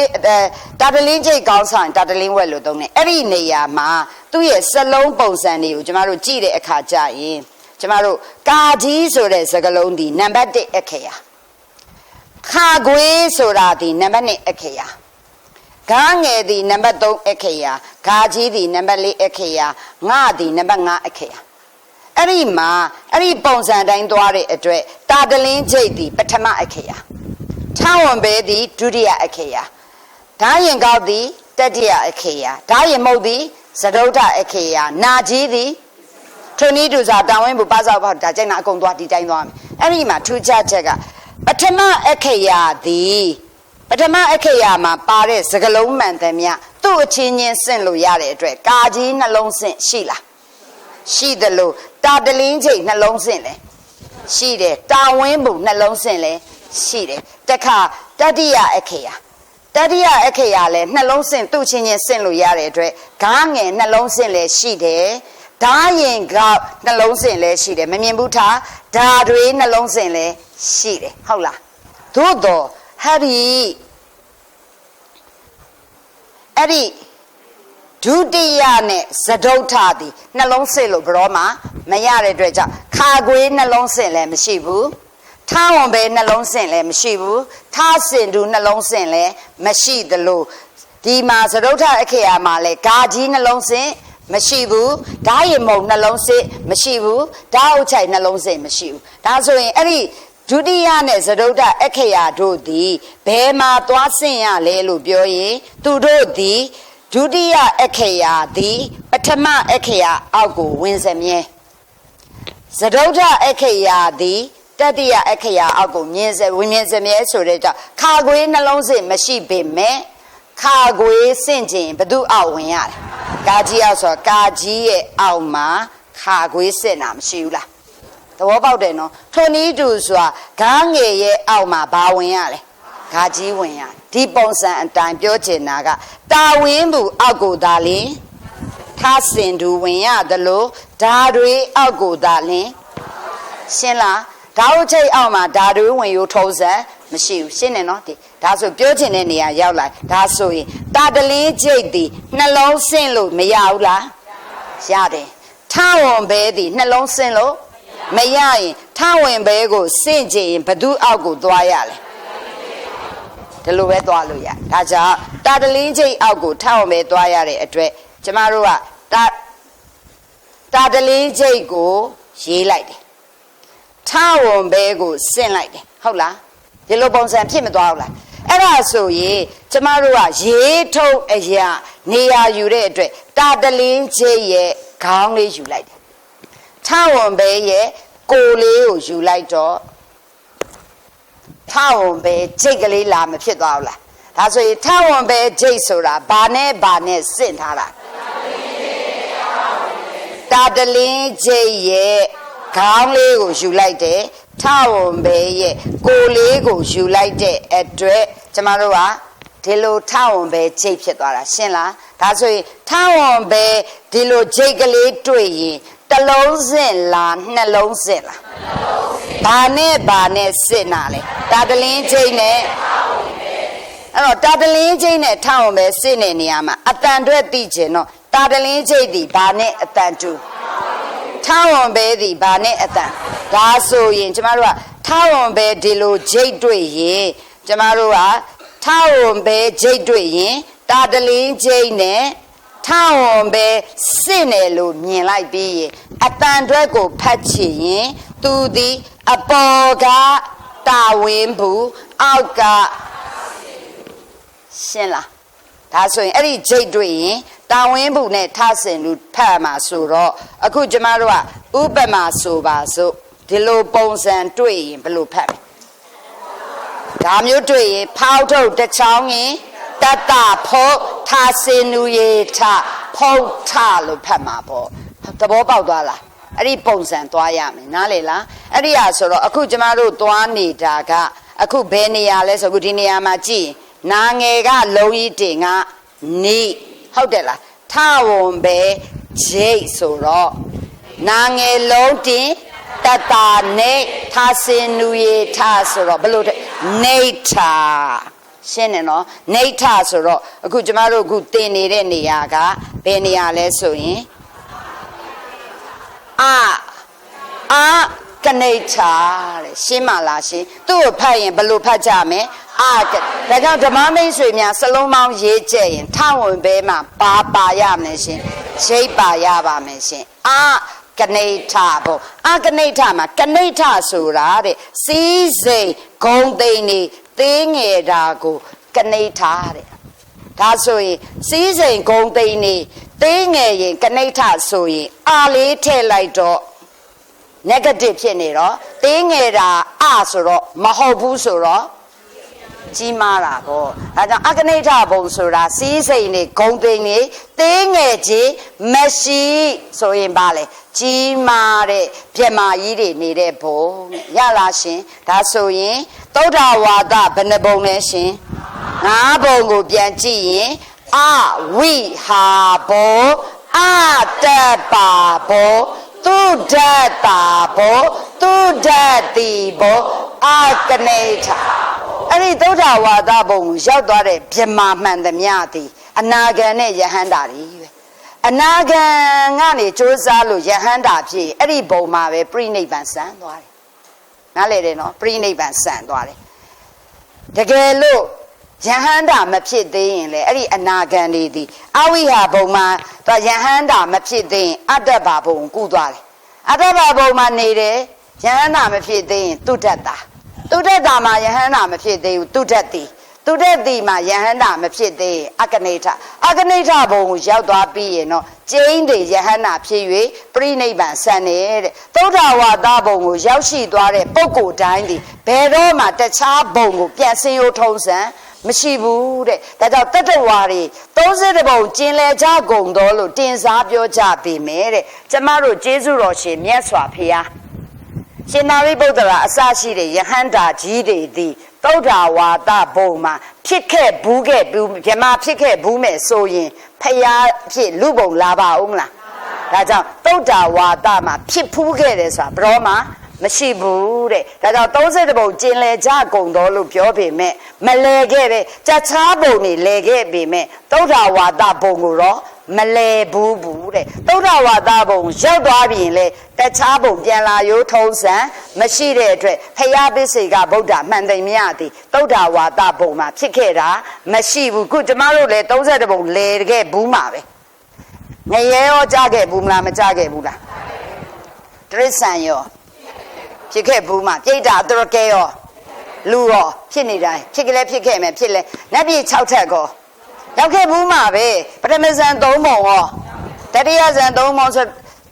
တာတလင်းချိတ်ကောင်းဆောင်တာတလင်းဝဲလို့သုံးတယ်အဲ့ဒီနေရာမှာသူ့ရဲ့စလုံးပုံစံတွေကိုကျမတို့ကြည့်တဲ့အခါကျရင်ကျမတို့ကာကြီးဆိုတဲ့စကားလုံးဒီနံပါတ်1အခရာခါခွေဆိုတာဒီနံပါတ်2အခရာဂါငယ်ဒီနံပါတ်3အခရာဂါကြီးဒီနံပါတ်4အခရာငါဒီနံပါတ်5အခရာအဲ့ဒီမှာအဲ့ဒီပုံစံတိုင်းသွားတဲ့အတွက်တာတလင်းချိတ်ဒီပထမအခရာထောင်းဝန်ပဲဒီဒုတိယအခရာဓာရင်ကောက်ဒီတတိယအခရာဓာရင်မုတ်ဒီသဒုဋ္ဌအခရာနာကြီးဒီထုံနည်းတူစာတောင်းဝင်းဘူပစောက်ပေါ့ဒါကျိုင်းတာအကုန်သွားဒီတိုင်းသွားမယ်အဲ့ဒီမှာထူးခြားချက်ကပထမအခရာဒီပထမအခရာမှာပါတဲ့စကလုံးမှန်သမျှသူ့အချင်းချင်းဆင့်လို့ရတဲ့အတွက်ကာကြီးနှလုံးဆင့်ရှိလားရှိတယ်လို့တာတလင်းချိတ်နှလုံးဆင့်လဲရှိတယ်တာဝင်းဘူးနှလုံးဆင့်လဲရှိတယ်တခါတတိယအခရာလဲနှလုံးဆင့်သူ့ချင်းချင်းဆင့်လို့ရတဲ့အတွက်ဂါငယ်နှလုံးဆင့်လဲရှိတယ်ဓာရင်ကနှလုံးဆင့်လဲရှိတယ်မမြင်ဘူးထားဓာတွေနှလုံးဆင့်လဲရှိတယ်ဟုတ်လားသို့တော့အဲ့ဒီဒုတိယနဲ့သဒုဋ္ဌသည်နှလုံးဆင့်လို့ဘရောမှာမရတဲ့အတွက်ကြောင့်ခါခွေနှလုံးဆင့်လည်းမရှိဘူးထားဝန်ပဲနှလုံးဆင့်လည်းမရှိဘူးထားစင်တူနှလုံးဆင့်လည်းမရှိသလိုဒီမှာသဒုဋ္ဌအခရာမှာလည်းဂါကြီးနှလုံးဆင့်မရှိဘူးဓာရင်မုံနှလုံးဆင့်မရှိဘူးဓာအုပ်ချိုင်နှလုံးဆင့်မရှိဘူးဒါဆိုရင်အဲ့ဒီဒုတိယနဲ့သဒုဋ္ဌအခရာတို့သည်ဘယ်မှာသွားဆင့်ရလဲလို့ပြောရင်သူတို့သည်ဒုတိယအခရာသည်ပထမအခရာအောက်ကိုဝင်စမြဲသဒုဋ္ဌအခရာသည်တတိယအခရာအောက်ကိုဝင်မြဲဆိုတဲ့ကြောင့်ခါခွေနှလုံးဆင့်မရှိပေမဲ့ခါခွေဆင့်ခြင်းဘသူအောက်ဝင်ရတယ်ကာကြီးအောက်ဆိုကာကြီးရဲ့အောက်မှာခါခွေဆင့်တာမရှိဘူးလားသဘောပေါက်တယ်နော်ထိုနည်းတူဆိုတာဂါငယ်ရဲ့အောက်မှာဘာဝင်ရလဲဂါကြီးဝင်ရဒီပုံစံအတိုင်းပြောချင်တာကတာဝင်းဘူးအောက်ကိုသာလင်ထားစင်တူဝင်ရတယ်လို့ဓာတွေအောက်ကိုသာလင်ရှင်းလားဓာတ်ချိတ်အောက်မှာဓာတွေဝင်ရိုးထုံးစံမရှိဘူးရှင်းတယ်နော်ဒီဒါဆိုပြောချင်တဲ့နေရာရောက်လာဒါဆိုရင်တာတလင်းချိတ်ဒီနှလုံးဆင့်လို့မရဘူးလားရတယ်ထားဝန်ပဲဒီနှလုံးဆင့်လို့မရရင်ထားဝန်ပဲကိုဆင့်ကြရင်ဘသူအောက်ကိုသွားရလဲဒီလိုပဲသွားလို့ရဒါကြောင့်တာတလင်းချိတ်အောက်ကိုထားဝန်ပဲသွားရတဲ့အတွက်ကျမတို့က တာတလင်းကျိတ်ကိုရေးလိုက်တယ်ထဝန်ဘဲကိုဆင့်လိုက်တယ်ဟုတ်လားဒီလိုပုံစံဖြစ်မသွားဘူးလားအဲ့ဒါဆိုရင်ကျမတို့ကရေးထုတ်အရာနေရာယူတဲ့အတွက်တာတလင်းကျိတ်ရဲ့ခေါင်းလေးယူလိုက်တယ်ထဝန်ဘဲရဲ့ကိုလေးကိုယူလိုက်တော့ထဝန်ဘဲကျိတ်ကလေးလာမဖြစ်သွားဘူးလားဒါဆိုရင်ထဝန်ဘဲကျိတ်ဆိုတာဘာနဲ့ဆင့်ထားတာတာတလင်းကျိတ်ရဲ့ခေါင်းလေးကိုယူလိုက်တယ်ထဝန်ဘဲရဲ့ကိုလေးကိုယူလိုက်တဲ့အတွက်ကျမတို့ကဒီလိုထဝန်ဘဲကျိတ်ဖြစ်သွားတာရှင်းလားဒါဆိုရင်ထဝန်ဘဲဒီလိုကျိတ်ကလေးတွေ့ရင်တစ်လုံးစင်လားနှလုံးစင်လားဘာနဲ့စစ်နာလဲတာတလင်းကျိတ်နဲ့အဲ့တော့တာတလင်းကျိတ်နဲ့ထဝန်ဘဲစစ်နေနေရမှာအတန်အတွက်သိချင်တော့တာတလင်းကျိတ်ဒီဘာနဲ့အတန်တူထဝန်ဘဲဒီဘာနဲ့အတန်ဒါဆိုရင်ကျမတို့ကထဝန်ဘဲဒီလိုကျိတ်တွေ့ရင်ကျမတို့ကထဝန်ဘဲကျိတ်တွေ့ရင်တာတလင်းကျိတ်နဲ့ထဝန်ဘဲစစ်နေလို့မြင်လိုက်ပြီးရင်အတန်အတွက်ကိုဖတ်ချင်ရင်သူဒီအပေါ်ကတာဝင်းဘူးအောက်ကရှင်းလားဒါဆိုရင်အဲ့ဒီဂျိတ်တွေ့ရင်တာဝင်းဘူးနဲ့ထဆင်လူဖတ်မှာဆိုတော့အခုကျမတို့ကဥပမာဆိုပါစို့ဒီလိုပုံစံတွေ့ရင်ဘယ်လိုဖတ်မလဲဒါမျိုးတွေ့ရင်ဖောက်ထုတ်တစ်ချောင်းရင်တတဖုတ်ထဆင်လူရေထဖုတ်ထလို့ဖတ်မှာပေါ့သဘောပေါက်သွားလားအဲ့ဒီပုံစံသွားရမယ်နားလေလားအဲ့ဒီဟာဆိုတော့အခုကျမတို့သွားနေတာကအခုဘယ်နေရာလဲဆိုအခုဒီနေရာမှာကြည့်နာငယ်ကလုံးကြီးတင်ကနိဟုတ်တယ်လားထဝန်ပဲဂျိတ်ဆိုတော့နာငယ်လုံးတင်တတာနေထဆင်နူရေထဆိုတော့ဘယ်လိုနေထရှင်းနေနော်နေထဆိုတော့အခုကျမတို့အခုတင်နေတဲ့နေရာကဘယ်နေရာလဲဆိုရင်ကနေချာတဲ့ရှင်းမလားရှင်းသူ့ကိုဖတ်ရင်ဘယ်လိုဖတ်ကြမလဲဒါကြောင့်ဓမ္မမိတ်ဆွေများစလုံးပေါင်းရေးကြရင်ထဝန်ဘဲမှာပါရမယ်ရှင်ရိပ်ပါရပါမယ်ရှင်ကနေထပေါ့ကနေထမှာကနေထဆိုတာတဲ့စီးစိမ်ဂုံသိန်းနေသေးငယ်တာကိုကနေထတဲ့ဒါဆိုရင်စီးစိမ်ဂုံသိန်းနေသေးငယ်ရင်ကနေထဆိုရင်လေးထည့်လိုက်တော့ negative ဖြစ်နေတော့သေးငယ်တာဆိုတော့မဟုတ်ဘူးဆိုတော့ကြီးမားတာပေါ့ဒါကြောင့်အကနိဋ္ဌဘုံဆိုတာစီးစိမ်နေဂုံသိန်းနေသေးငယ်ကြီးမရှိဆိုရင်ပါလေကြီးမားတဲ့ပြမကြီးတွေနေတဲ့ဘုံရလားရှင်ဒါဆိုရင်သုဒ္ဓဝါဒဘယ်နှဘုံလဲရှင်၅ဘုံကိုပြန်ကြည့်ရင်ဝိဟာဘောတပ္ပါဘောသူဒ္ဓတာဘောသူဒ္ဓတိဘောကနိဋ္ဌအဲ့ဒီသုဒ္ဓဝါဒဘုံကိုရောက်သွားတဲ့ဗြဟ္မာမှန်သမျှသည်အနာဂံနဲ့ယဟန္တာတွေပဲအနာဂံကနေကြိုးစားလို့ယဟန္တာဖြစ်အဲ့ဒီဘုံမှာပဲပြိနိဗ္ဗာန်ဆံသွားတယ်နားလည်တယ်နော်ပြိနိဗ္ဗာန်ဆံသွားတယ်တကယ်လို့ယဟန္တာမဖြစ်သေးရင်လေအဲ့ဒီအနာဂံတွေသည်အဝိဟာဘုံမှာယဟန္တာမဖြစ်သေးရင်အတ္တဘာဘုံကူးသွားတယ်အတ္တဘာဘုံမှာနေတယ်ယဟန္တာမဖြစ်သေးရင်သူတ္တတာမှာယဟန္တာမဖြစ်သေးဘူးသူတ္တတိမှာယဟန္တာမဖြစ်သေးရင်အကနိဋ္ဌဘုံကိုရောက်သွားပြီးရင်တော့ကျိန်းတွေယဟန္တာဖြစ်၍ပြိနိဗ္ဗာန်ဆံနေတဲ့သုဒ္ဓဝါဒဘုံကိုရောက်ရှိသွားတဲ့ပုဂ္ဂိုလ်တိုင်းဒီဘယ်တော့မှတခြားဘုံကိုပြန်ဆင်းရိုးထုံးစံမရှိဘူးတဲ့ဒါကြောင့်တတ္တဝါတွေ30ဘုံကျင်လဲကြကုန်တော်လို့တင်စားပြောကြပေမဲ့တဲ့ကျမတို့ကျေးဇူးတော်ရှင်မြတ်စွာဘုရားရှင်သာရိပုတ္တရာအစရှိတဲ့ယဟန္တာကြီးတွေသည်သုဒ္ဓဝါဒဘုံမှာဖြစ်ခဲ့ဘူးမြမဖြစ်ခဲ့ဘူးမဲ့ဆိုရင်ဖယားဖြစ်လူဘုံလာပါဦးမလားဒါကြောင့်သုဒ္ဓဝါဒမှာဖြစ်ဖူးခဲ့တယ်ဆိုတာဘရောမှာမရှိဘူးတဲ့ဒါကြောင့်30ဘုံကျင်လဲကြကုန်တော်လို့ပြောပေမဲ့မလဲခဲ့ပဲတခြားဘုံတွေလဲခဲ့ပေမဲ့သုဒ္ဓဝါဒဘုံကိုတော့မလဲဘူးတဲ့သုဒ္ဓဝါဒဘုံရောက်သွားပြင်လေတခြားဘုံပြန်လာရိုးထုံးစံမရှိတဲ့အတွက်ဖယားပစ္စေကဗုဒ္ဓမှန်သိမြတ်သည်သုဒ္ဓဝါဒဘုံမှာဖြစ်ခဲ့တာမရှိဘူးခုကျမတို့လည်း30ဘုံလဲခဲ့ဘူးမှာပဲ ငရဲရောကြားခဲ့ဘူးမလားမကြားခဲ့ဘူးလားတရိษံရောဖြစ်ခဲ့ဘူးမှာပြိတ္တာတရကဲရောလူရောဖြစ်နေတိုင်းဖြစ်ကလေးဖြစ်ခဲ့မယ်ဖြစ်လဲနတ်ပြည်6ထက်ကောရောက်ခဲ့ဘူးမှာပဲပထမဇန်3ပုံရောတတိယဇန်3ပုံဆို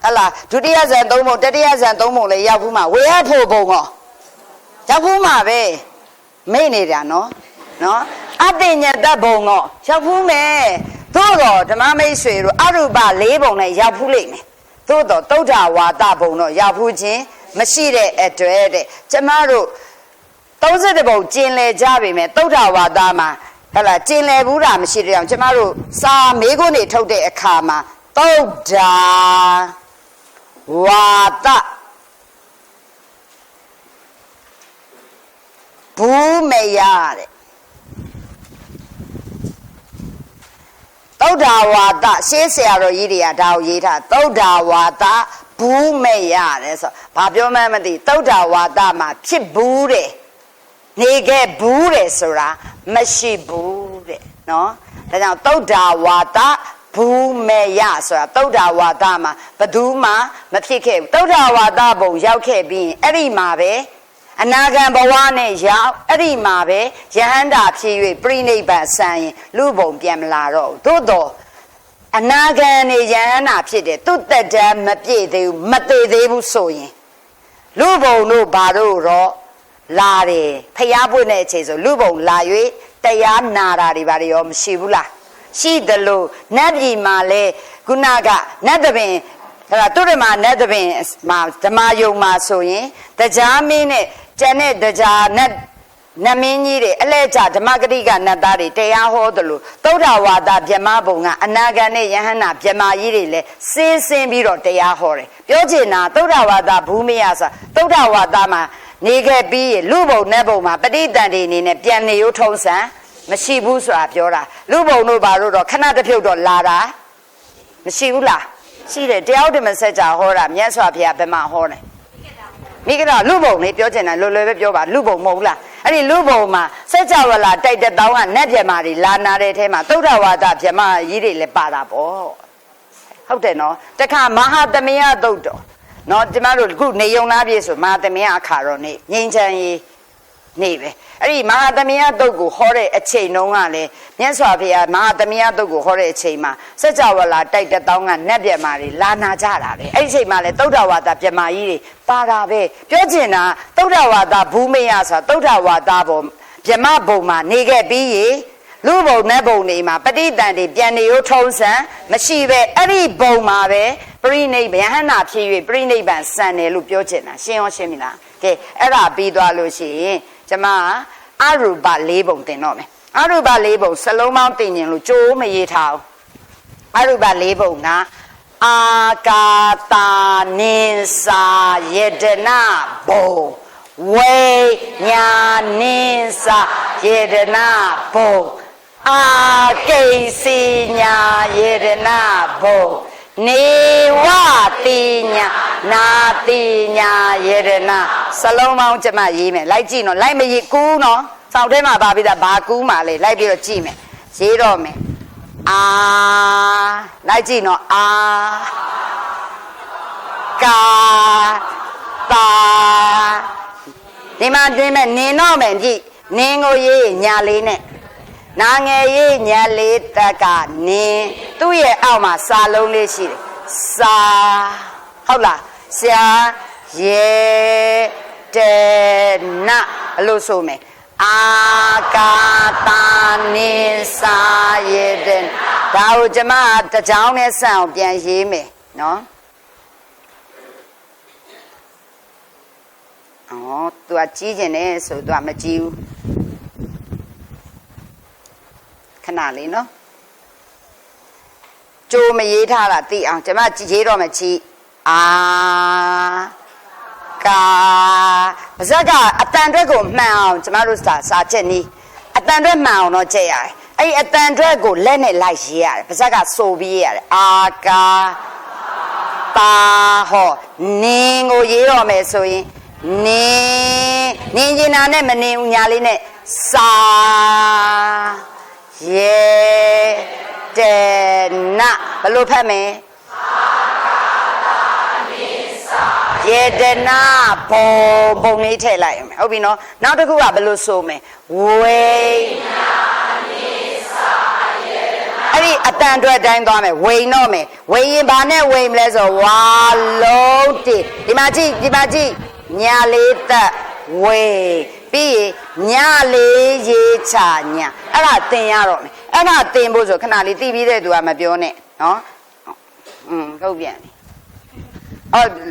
ဟလာဒုတိယဇန်3ပုံတတိယဇန်3ပုံလည်းရောက်ဘူးမှာဝေဟဖို့ပုံရောရောက်ဘူးမှာပဲမိတ်နေတာနော်အတညတဘုံတော့ရောက်ဘူးမယ်သို့တော့ဓမ္မမိတ်ဆွေတို့အရူပ4ပုံနဲ့ရောက်ဘူးလိမ့်မယ်သို့တော့သုဒ္ဓဝါဒဘုံတော့ရောက်ဘူးချင်းမရှိတဲ့အတွက်တဲ့ကျမတို့30ဘုံကျင်လည်ကြပြီမယ်သုဒ္ဓဝါဒမှာဟလာကျင်လည်ဘူးတာမရှိတဲ့အောင်ကျမတို့စာမေးခွန်းတွေထုတ်တဲ့အခါမှာသုဒ္ဓဝါဒဘူးမရတဲ့သုဒ္ဓဝါဒရှေးဆရာတော်ကြီးတွေကဒါကိုရေးထားသုဒ္ဓဝါဒဘူးမဲ့ရတယ်ဆိုဘာပြောမှန်းမသိသုဒ္ဓဝါဒမှာဖြစ်ဘူးတဲ့နေခဲ့ဘူးတဲ့ဆိုတာမရှိဘူးတဲ့နော်ဒါကြောင့်သုဒ္ဓဝါဒဘူးမဲ့ရဆိုတာသုဒ္ဓဝါဒမှာဘယ်သူမှမဖြစ်ခဲ့ဘူးသုဒ္ဓဝါဒဘုံရောက်ခဲ့ပြီးအဲ့ဒီမှာပဲအနာဂံဘဝနဲ့ရောက်အဲ့ဒီမှာပဲယဟန္တာဖြစ်၍ပြိနိဗ္ဗာန်ဆံရင်လူဘုံပြန်မလာတော့ဘူးသို့တော့အနာဂံနေယဟန္တာဖြစ်တယ်သူတက်တမ်းမပြည့်သေးဘူးမသေးသေးဘူးဆိုရင်လူဘုံတို့ဘာတို့တော့လာတယ်ဖျားပွင့်တဲ့အချိန်ဆိုလူဘုံလာ၍တရားနာတာတွေဘာတွေရောမရှိဘူးလားရှိတယ်လို့နတ်ပြည်မှာလဲခုနကနတ်တပင်အဲ့ဒါသူတို့မှာနတ်တပင်မှာဓမ္မယုံမှာဆိုရင်တရားမင်းနဲ့ကျန်တဲ့တရားနတ်မင်းကြီးတွေအလဲကျဓမ္မဂတိကနတ်သားတွေတရားဟောတယ်လို့သုဒ္ဓဝါဒဗြဟ္မဘုံကအနာဂံနဲ့ယဟန္တာဗြဟ္မာကြီးတွေလည်းစင်းပြီးတော့တရားဟောတယ်ပြောချင်တာသုဒ္ဓဝါဒဘူးမရဆိုသုဒ္ဓဝါဒမှာနေခဲ့ပြီးလူဘုံနဲ့ဘုံမှာပဋိသန္ဓေအနေနဲ့ပြန်နေရုံထုံးစံမရှိဘူးဆိုတာပြောတာလူဘုံတို့ဘာလို့တော့ခဏတစ်ဖြုတ်တော့လာတာမရှိဘူးလားရှိတယ်တရားဓမ္မစကြာဟောတာမြတ်စွာဘုရားဘယ်မှာဟောတယ်မိကတော်လူဘုံလေးပြောချင်တယ်လွယ်လွယ်ပဲပြောပါလူဘုံမဟုတ်လားအဲ့ဒီလူဘုံမှာစัจ java လာတိုက်တဲ့တောင်းကနတ်ပြမာတွေလာနာတဲ့အဲမှာသုဒ္ဓဝါဒပြမကြီးတွေလည်းပါတာပေါ့ဟုတ်တယ်နော်တခါမဟာသမယသုတ်တော်နော်ကျမတို့ခုနေုံလားပြည့်ဆိုမဟာသမယအခါတော့နေငြိမ်းချမ်းရေးနေပဲအဲ့ဒီမဟာသမယသုတ်ကိုဟောတဲ့အချိန်တုန်းကလည်းမြတ်စွာဘုရားမဟာသမယသုတ်ကိုဟောတဲ့အချိန်မှာစัจ java လာတိုက်တဲ့တောင်းကနတ်ပြမာတွေလာနာကြတာပဲအဲ့ဒီအချိန်မှာလည်းသုဒ္ဓဝါဒပြမကြီးတွေပါတာပဲပြောချင်တာသုဒ္ဓဝါဒဘူးမရဆိုတာသုဒ္ဓဝါဒဘောဗြဟ္မဘုံမှာနေခဲ့ပြီးရေလူဘုံနဲ့ဘုံနေမှာပဋိသန္ဓေပြန်နေရုံထုံးစံမရှိပဲအဲ့ဒီဘုံမှာပဲပြိနိဗ္ဗာန်ယဟန္တာဖြစ်၍ပြိနိဗ္ဗာန်စံတယ်လို့ပြောချင်တာရှင်းရောရှင်းပြီလားကဲအဲ့ဒါပြီးသွားလို့ရှိရင်ကျမအရူပ4ပုံတင်တော့မယ်အရူပ4ပုံစလုံးပေါင်းတင်ရင်လို့ကြိုးမရေးထားအောင်အရူပ4ပုံကအာကာတာနိစာယတနာဘုံဝေညာနိစာယတနာဘုံအာကိစီညာယတနာဘုံနေဝတိညာနာတိညာယတနာစလုံးပေါင်းကျမရေးမယ်လိုက်ကြည့်နော်လိုက်မရေးကူးနော်စောင့်ထဲမှာပါပြီးသားဘာကူးမှလဲလိုက်ပြီးတော့ကြည့်မယ်ရေးတော့မယ်အာလိုက်ကြည့်နော်အာကာတာဒီမှာတွင်မဲ့နင်တော့မယ်ကြည့်နင်ကိုရေးညာလေးနဲ့နာငယ်ရေးညာလေးတက်ကနင်သူ့ရဲ့အောက်မှာစာလုံးလေးရှိတယ်စာဟုတ်လားဆရာရေတေနဘလို့ဆိုမယ်အာကာတာနိစာယေတန်ဒါကိုကျမတကြောင်နဲ့ဆန့်အောင်ပြန်ရေးမယ်နော်အော်သူကကြီးကျင်တယ်ဆိုသူကမကြီးဘူးခဏလေးနော်ကြိုးမရေးထားတာသိအောင်ကျမရေးတော့မယ်ချီအာကာပါဇက်ကအတန်အတွက်ကိုမှန်အောင်ကျမတို့စာချက်နီးအတန်အတွက်မှန်အောင်တော့ကြည့်ရတယ်အဲ့ဒီအတန်အတွက်ကိုလက်နဲ့လိုက်ရေးရတယ်ပါဇက်ကဆိုပြီးရေးရတယ်အာကာတာဟောနင်းကိုရေးတော့မယ်ဆိုရင်နင်းကျင်တာနဲ့မနင်းဘူးညာလေးနဲ့စာရေတေနဘလို့ဖတ်မယ် ယေတနာဘုံလေးထည့်လိုက်အောင်ဟုတ်ပြီနော်နောက်တစ်ခုကဘယ်လိုဆိုမလဲဝိညာနိစာယေတနာအဲ့ဒီအတန်အတွက်တိုင်းသွားမယ်ဝိန်တော့မယ်ဝိန်ရင်ဘာနဲ့ဝိန်မလဲဆိုဝါလုံးတိဒီမှာကြည့်ညာလေးသက်ဝေပြီးရင်ညာလေးရေးချညာအဲ့ဒါသင်ရတော့မယ်အဲ့ဒါသင်ဖို့ဆိုခဏလေးသိပြီးတဲ့သူကမပြောနဲ့နော်ဟုတ်ပြန်ပြီ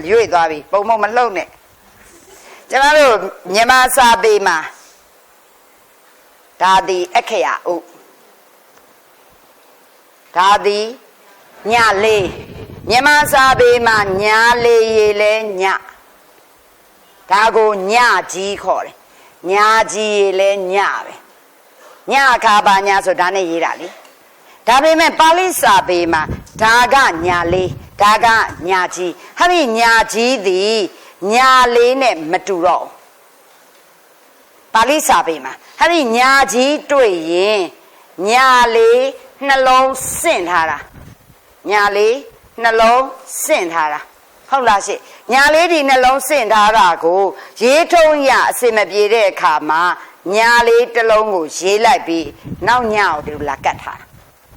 ရွေ့သွားပြီပုံမမလှုပ်နဲ့ကျွန်တော်တို့မြန်မာစာပေမှာဒါသည်အခရာဥဒါသည်ညလေးမြန်မာစာပေမှာညာလေးရေလဲညဒါကိုညကြီးခေါ်တယ်ညာကြီးရေလဲညပဲညအခါပါညဆိုဒါနဲ့ရေးတာလေဒါပေမဲ့ပါဠိစာပေမှာဒါကညာလေးဒါကညာကြီးဟာဒီညာကြီးသည်ညာလေးနဲ့မတူတော့ပါဠိစာပေမှာဟာဒီညာကြီးတွေ့ရင်ညာလေးနှလုံးစင့်ထားတာညာလေးနှလုံးစင့်ထားတာဟုတ်လားရှိညာလေးဒီနှလုံးစင့်ထားတာကိုရေးထုံးရအစင်မပြေတဲ့အခါမှာညာလေးတစ်လုံးကိုရေးလိုက်ပြီးနောက်ညကိုဒီလိုလာကတ်ထားတာ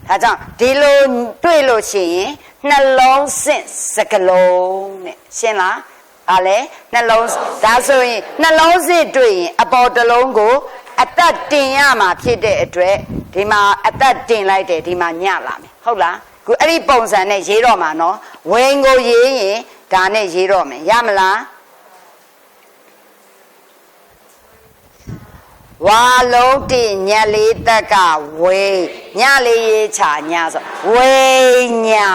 ဒါကြောင့်ဒီလိုတွေ့လို့ရှိရင်နှလုံးစင့်စကလုံးနဲ့ရှင်းလားဟာလေနှလုံးဒါဆိုရင်နှလုံးစင့်တွေ့ရင်အပေါ်တစ်လုံးကိုအသက်တင်ရမှာဖြစ်တဲ့အတွက်ဒီမှာအသက်တင်လိုက်တယ်ဒီမှာညလာမယ်ဟုတ်လားခုအဲ့ဒီပုံစံနဲ့ရေးတော့မှာနော်ဝိန်ကိုရေးရင်ဒါနဲ့ရေးတော့မယ်ရမလားဝါလုံးတိညလေးတက်ကဝေညလေးရေးချညာဆိုဝိညာ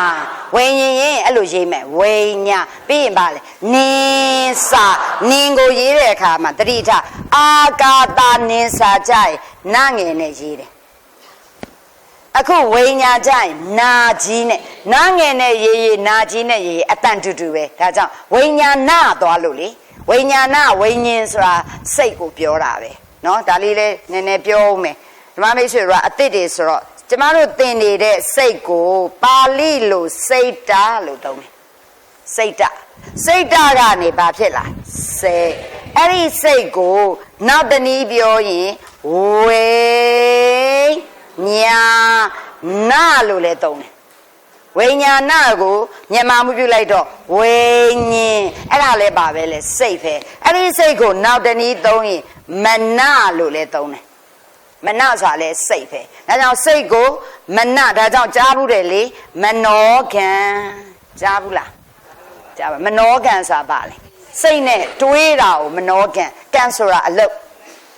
ဝိညာဉ်ရင်အဲ့လိုရေးမယ်ဝိညာပြီးရင်ပါလေနင်းစာနင်းကိုရေးတဲ့အခါမှာတတိထအာကာတာနင်းစာကြိုင်နာငယ်နဲ့ရေးတယ်အခုဝိညာကြိုင်နာကြီးနဲ့နာငယ်နဲ့ရေးနာကြီးနဲ့ရေးအတန်တူတူပဲဒါကြောင့်ဝိညာဏသွားလို့လေဝိညာဏဝိညာဉ်ဆိုတာစိတ်ကိုပြောတာပဲနော်ဒါလေးလည်းနည်းနည်းပြောဦးမယ်ဓမ္မမိတ်ဆွေတို့ကအစ်စ်တွေဆိုတော့ကျမတို့သင်နေတဲ့စိတ်ကိုပါဠိလိုစိတ်တာလို့သုံးတယ်စိတ်တာကနေဘာဖြစ်လာစိတ်အဲ့ဒီစိတ်ကိုနောက်တနည်းပြောရင်ဝေညာနာလို့လည်းသုံးတယ်ဝိညာဏကိုမြန်မာမှုပြုလိုက်တော့ဝိညာဉ်အဲ့ဒါလည်းပါပဲလေစိတ်ပဲအဲ့ဒီစိတ်ကိုနောက်တနည်းသုံးရင်မနလို့လည်းသုံးတယ်မနဆိုတာလည်းစိတ်ပဲဒါကြောင့်စိတ်ကိုမနဒါကြောင့်ကြားဘူးတယ်လေမနောကံကြားဘူးလားကြားပါမနောကံဆိုတာပါလေစိတ်နဲ့တွေးတာကိုမနောကံကံဆိုတာအလုပ်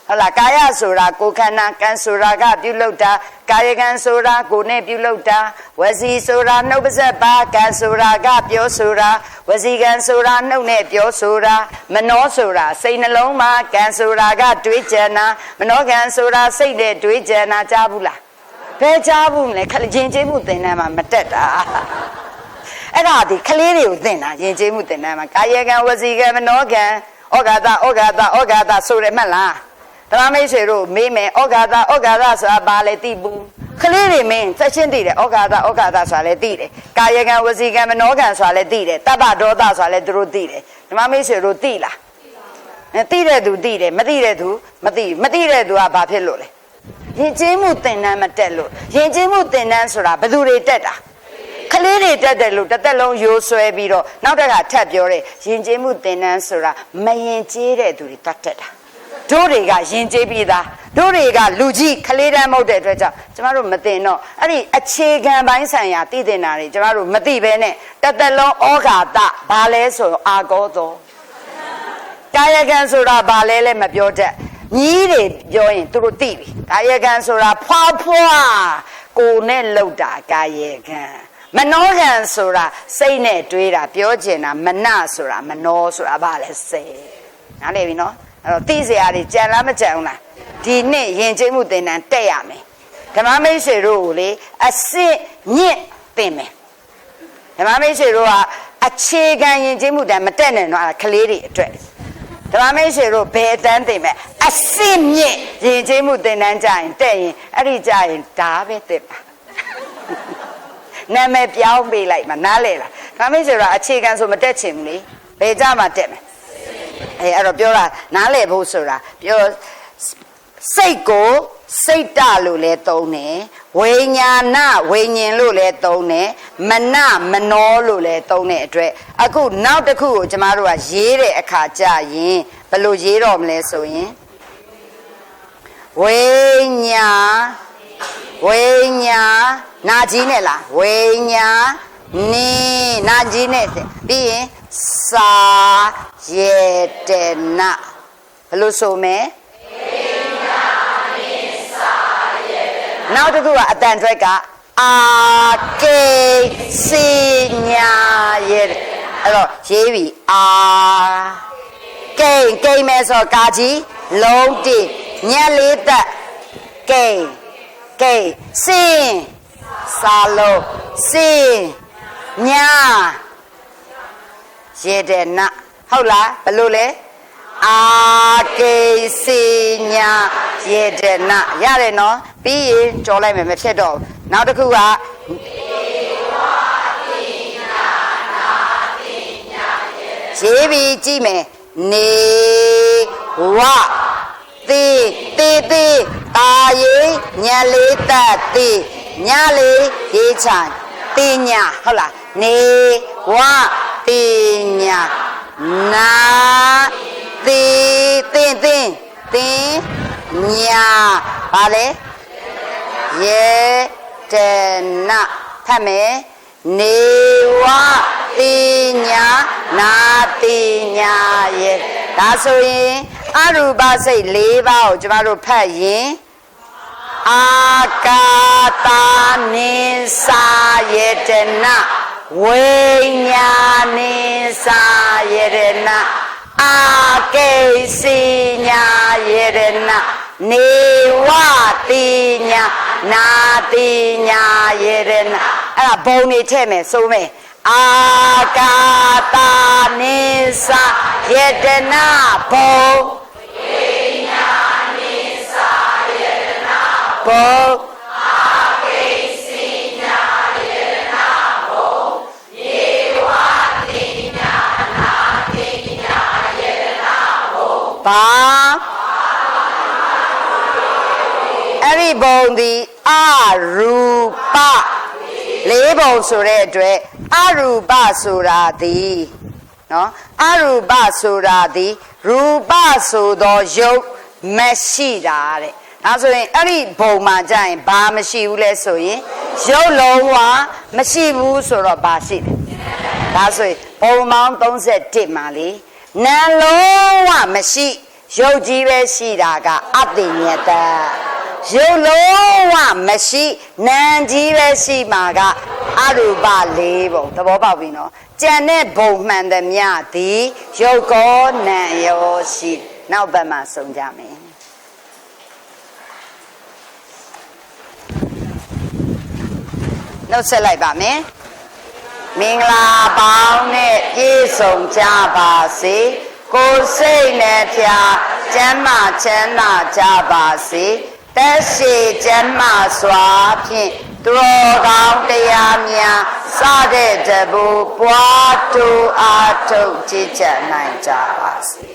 ဟုတ်လားကာယဆိုတာကိုယ်ခန္ဓာကံဆိုတာကပြုလုပ်တာကာယကံဆိုတာကိုယ်နဲ့ပြုလုပ်တာဝစီဆိုတာနှုတ်ပါးစပ်ပါကံဆိုတာကပြောဆိုတာဝစီကံဆိုတာနှုတ်နဲ့ပြောဆိုတာမနောဆိုတာစိတ်နှလုံးမှာကံဆိုတာကတွေးကြံတာမနောကံဆိုတာစိတ်နဲ့တွေးကြံတာကြားဘူးလားဘယ်ကြားဘူးလဲရင်ကျေးမှုသင်တန်းမှာမတက်တာအဲ့ဒါဒီကလေးတွေကိုသင်တာရင်ကျေးမှုသင်တန်းမှာကာယကံဝစီကံမနောကံဩဃာတဆိုရမှတ်လားဓမ္မမိတ်ဆွေတို့မေးမယ်ဩဃာတဆိုတာဘာလဲသိဘူးကလေးတွေမင်းသက်ချင်းသိတယ်ဩဃာတဆိုတာလည်းသိတယ်ကာယကံဝစီကံမနောကံဆိုတာလည်းသိတယ်တပ္ပဒေါသဆိုတာလည်းသူတို့သိတယ်ဓမ္မမိတ်ဆွေတို့သိလားသိတဲ့သူသိတယ်မသိတဲ့သူမသိတဲ့သူကဘာဖြစ်လို့လဲယဉ်ကျေးမှုသင်တန်းမတက်လို့ယဉ်ကျေးမှုသင်တန်းဆိုတာဘယ်သူတွေတက်တာကလေးတွေတက်တယ်လို့တစ်သက်လုံးရိုးဆွဲပြီးတော့နောက်တစ်ခါထပ်ပြောတယ်ယဉ်ကျေးမှုသင်တန်းဆိုတာမယဉ်ကျေးတဲ့သူတွေတက်တာတို့တွေကယဉ်ကျေးပြီးသားတို့တွေကလူကြီးကလေးတန်းမဟုတ်တဲ့အတွက်ကြောင့်ကျမတို့မသိတော့အဲ့ဒီအခြေခံပိုင်းဆိုင်ရာသိတင်တာတွေကျမတို့မသိဘဲနဲ့တစ်သက်လုံးဩဃာတဘာလဲဆိုအာကောသောကာယကံဆိုတာဘာလဲလဲမပြောတတ်ညီးတွေပြောရင်သူတို့သိပြီကာယကံဆိုတာဖွာကိုနဲ့လှုပ်တာကာယကံမနောကံဆိုတာစိတ်နဲ့တွေးတာပြောချင်တာမနဆိုတာမနောဆိုတာဘာလဲစိတ်နားလည်ပြီနော်အဲ့တော့သိစရာတွေကြံလားမကြံဘူးလားဒီနှစ်ယဉ်ကျေးမှုသင်တန်းတက်ရမယ်ဓမ္မမိတ်ဆွေတို့ကိုလေအစစ်ညစ်သင်မယ်ဓမ္မမိတ်ဆွေတို့ကအခြေခံယဉ်ကျေးမှုတန်းမတက်နဲ့တော့ကလေးတွေအတွက်ဓမ္မမိတ်ဆွေတို့ဘယ်အတန်းသင်မယ်အစစ်ညစ်ယဉ်ကျေးမှုသင်တန်းကြရင်တက်ရင်အဲ့ဒီကြရင်ဒါပဲသင်ပါနာမည်ပြောင်းပေးလိုက်မှနားလေလားဓမ္မမိတ်ဆွေတို့အခြေခံဆိုမတက်ချင်ဘူးလေ ဘယ်ကြမှာတက်မယ်အဲ့တော့ပြောတာနားလည်ဖို့ဆိုတာပြောစိတ်ကိုစိတ်တလို့လည်းသုံးတယ်ဝိညာဏဝိညာဉ်လို့လည်းသုံးတယ်မနမနောလို့လည်းသုံးတဲ့အတွက်အခုနောက်တစ်ခုကိုကျမတို့ကရေးတဲ့အခါကျရင်ဘယ်လိုရေးတော့မလဲဆိုရင်ဝိညာနာကြီးနဲ့လားဝိညာနိနာကြီးနဲ့ပြီးရင်စာယေတနာဘယ်လိုဆိုမလဲနောက်တစ်ခုကအတန်ထွက်ကအာကေစီညာရဲ့အဲ့တော့ရေးပြီအာကိန်းမဲဆိုကာကြီးလုံးတိညက်လေးသက်ကိန်းစင်စာလုံးစင်ညာရေတဲ့နဟုတ်လားဘယ်လိုလဲအာကေစီညာရေတဲ့နရတယ်နော်ပြီးရင်ကြော်လိုက်မယ်မဖြစ်တော့နောက်တစ်ခုကရေးပြီးကြည့်မယ်နေဝတိတာယေညလေးသက်တိညလေးရေးချင်တိညာဟုတ်လားနေဝတိညာနာတိသင်ညာဘာလဲယေတနာဖတ်မယ်နေဝတိညာနာတိညာယေဒါဆိုရင်အရူပစိတ်၄ပါးကိုကျမတို့ဖတ်ရင်အာကာတာနိစာယေတနာဝိညာနိစာယေတနာအာကေစီညာယေတနာနေဝတိညာနာတိညာယေတနာအဲ့ဒါဘုံနေထည့်မယ်စိုးမယ်အာကာတာနိစာယေတနာဘုံဝိညာနိစာယေတနာဘုံအာကေစီညာယေတနာဘုံယေဝတိညာနာတိညာယေတနာဘုံဘာအဲ့ဒီဘုံဒီအရူပလေးဘုံဆိုတဲ့အတွက်အရူပဆိုတာသည်နော်အရူပဆိုတာသည်ရူပဆိုသောယုတ်မရှိတာတဲ့ဒါဆိုရင်အဲ့ဒီဘုံမှာကြာရင်ဘာမရှိဘူးလဲဆိုရင်ယုတ်လုံးဝမရှိဘူးဆိုတော့ဘာရှိလဲဒါဆိုရင်ဘုံပေါင်း31မှာလေနာလုံးဝမရှိယုတ်ကြီးပဲရှိတာကအတ္တိညတရုပ်လုံးဝမရှိနာမ်ကြီးပဲရှိမှာကအရူပ၄ဘုံသဘောပေါက်ပြီနော်ကြံတဲ့ဘုံမှန်သမျှသည်ရုပ်ကောနာမ်ရောရှိနောက်ဘက်မှာဆုံးကြမယ်နှုတ်ဆက်လိုက်ပါမယ်မင်္ဂလာပေါင်းနဲ့ပြည့်စုံကြပါစေကိုယ်စိတ်နဲ့ဖြာကျမ်းမာချမ်းသာကြပါစေတက်ရှိကျမ်းမာစွာဖြင့်သူတော်ကောင်းတရားများစတဲ့တဘူပွားတူအားထုတ်ကြည်ကြနိုင်ကြပါစေ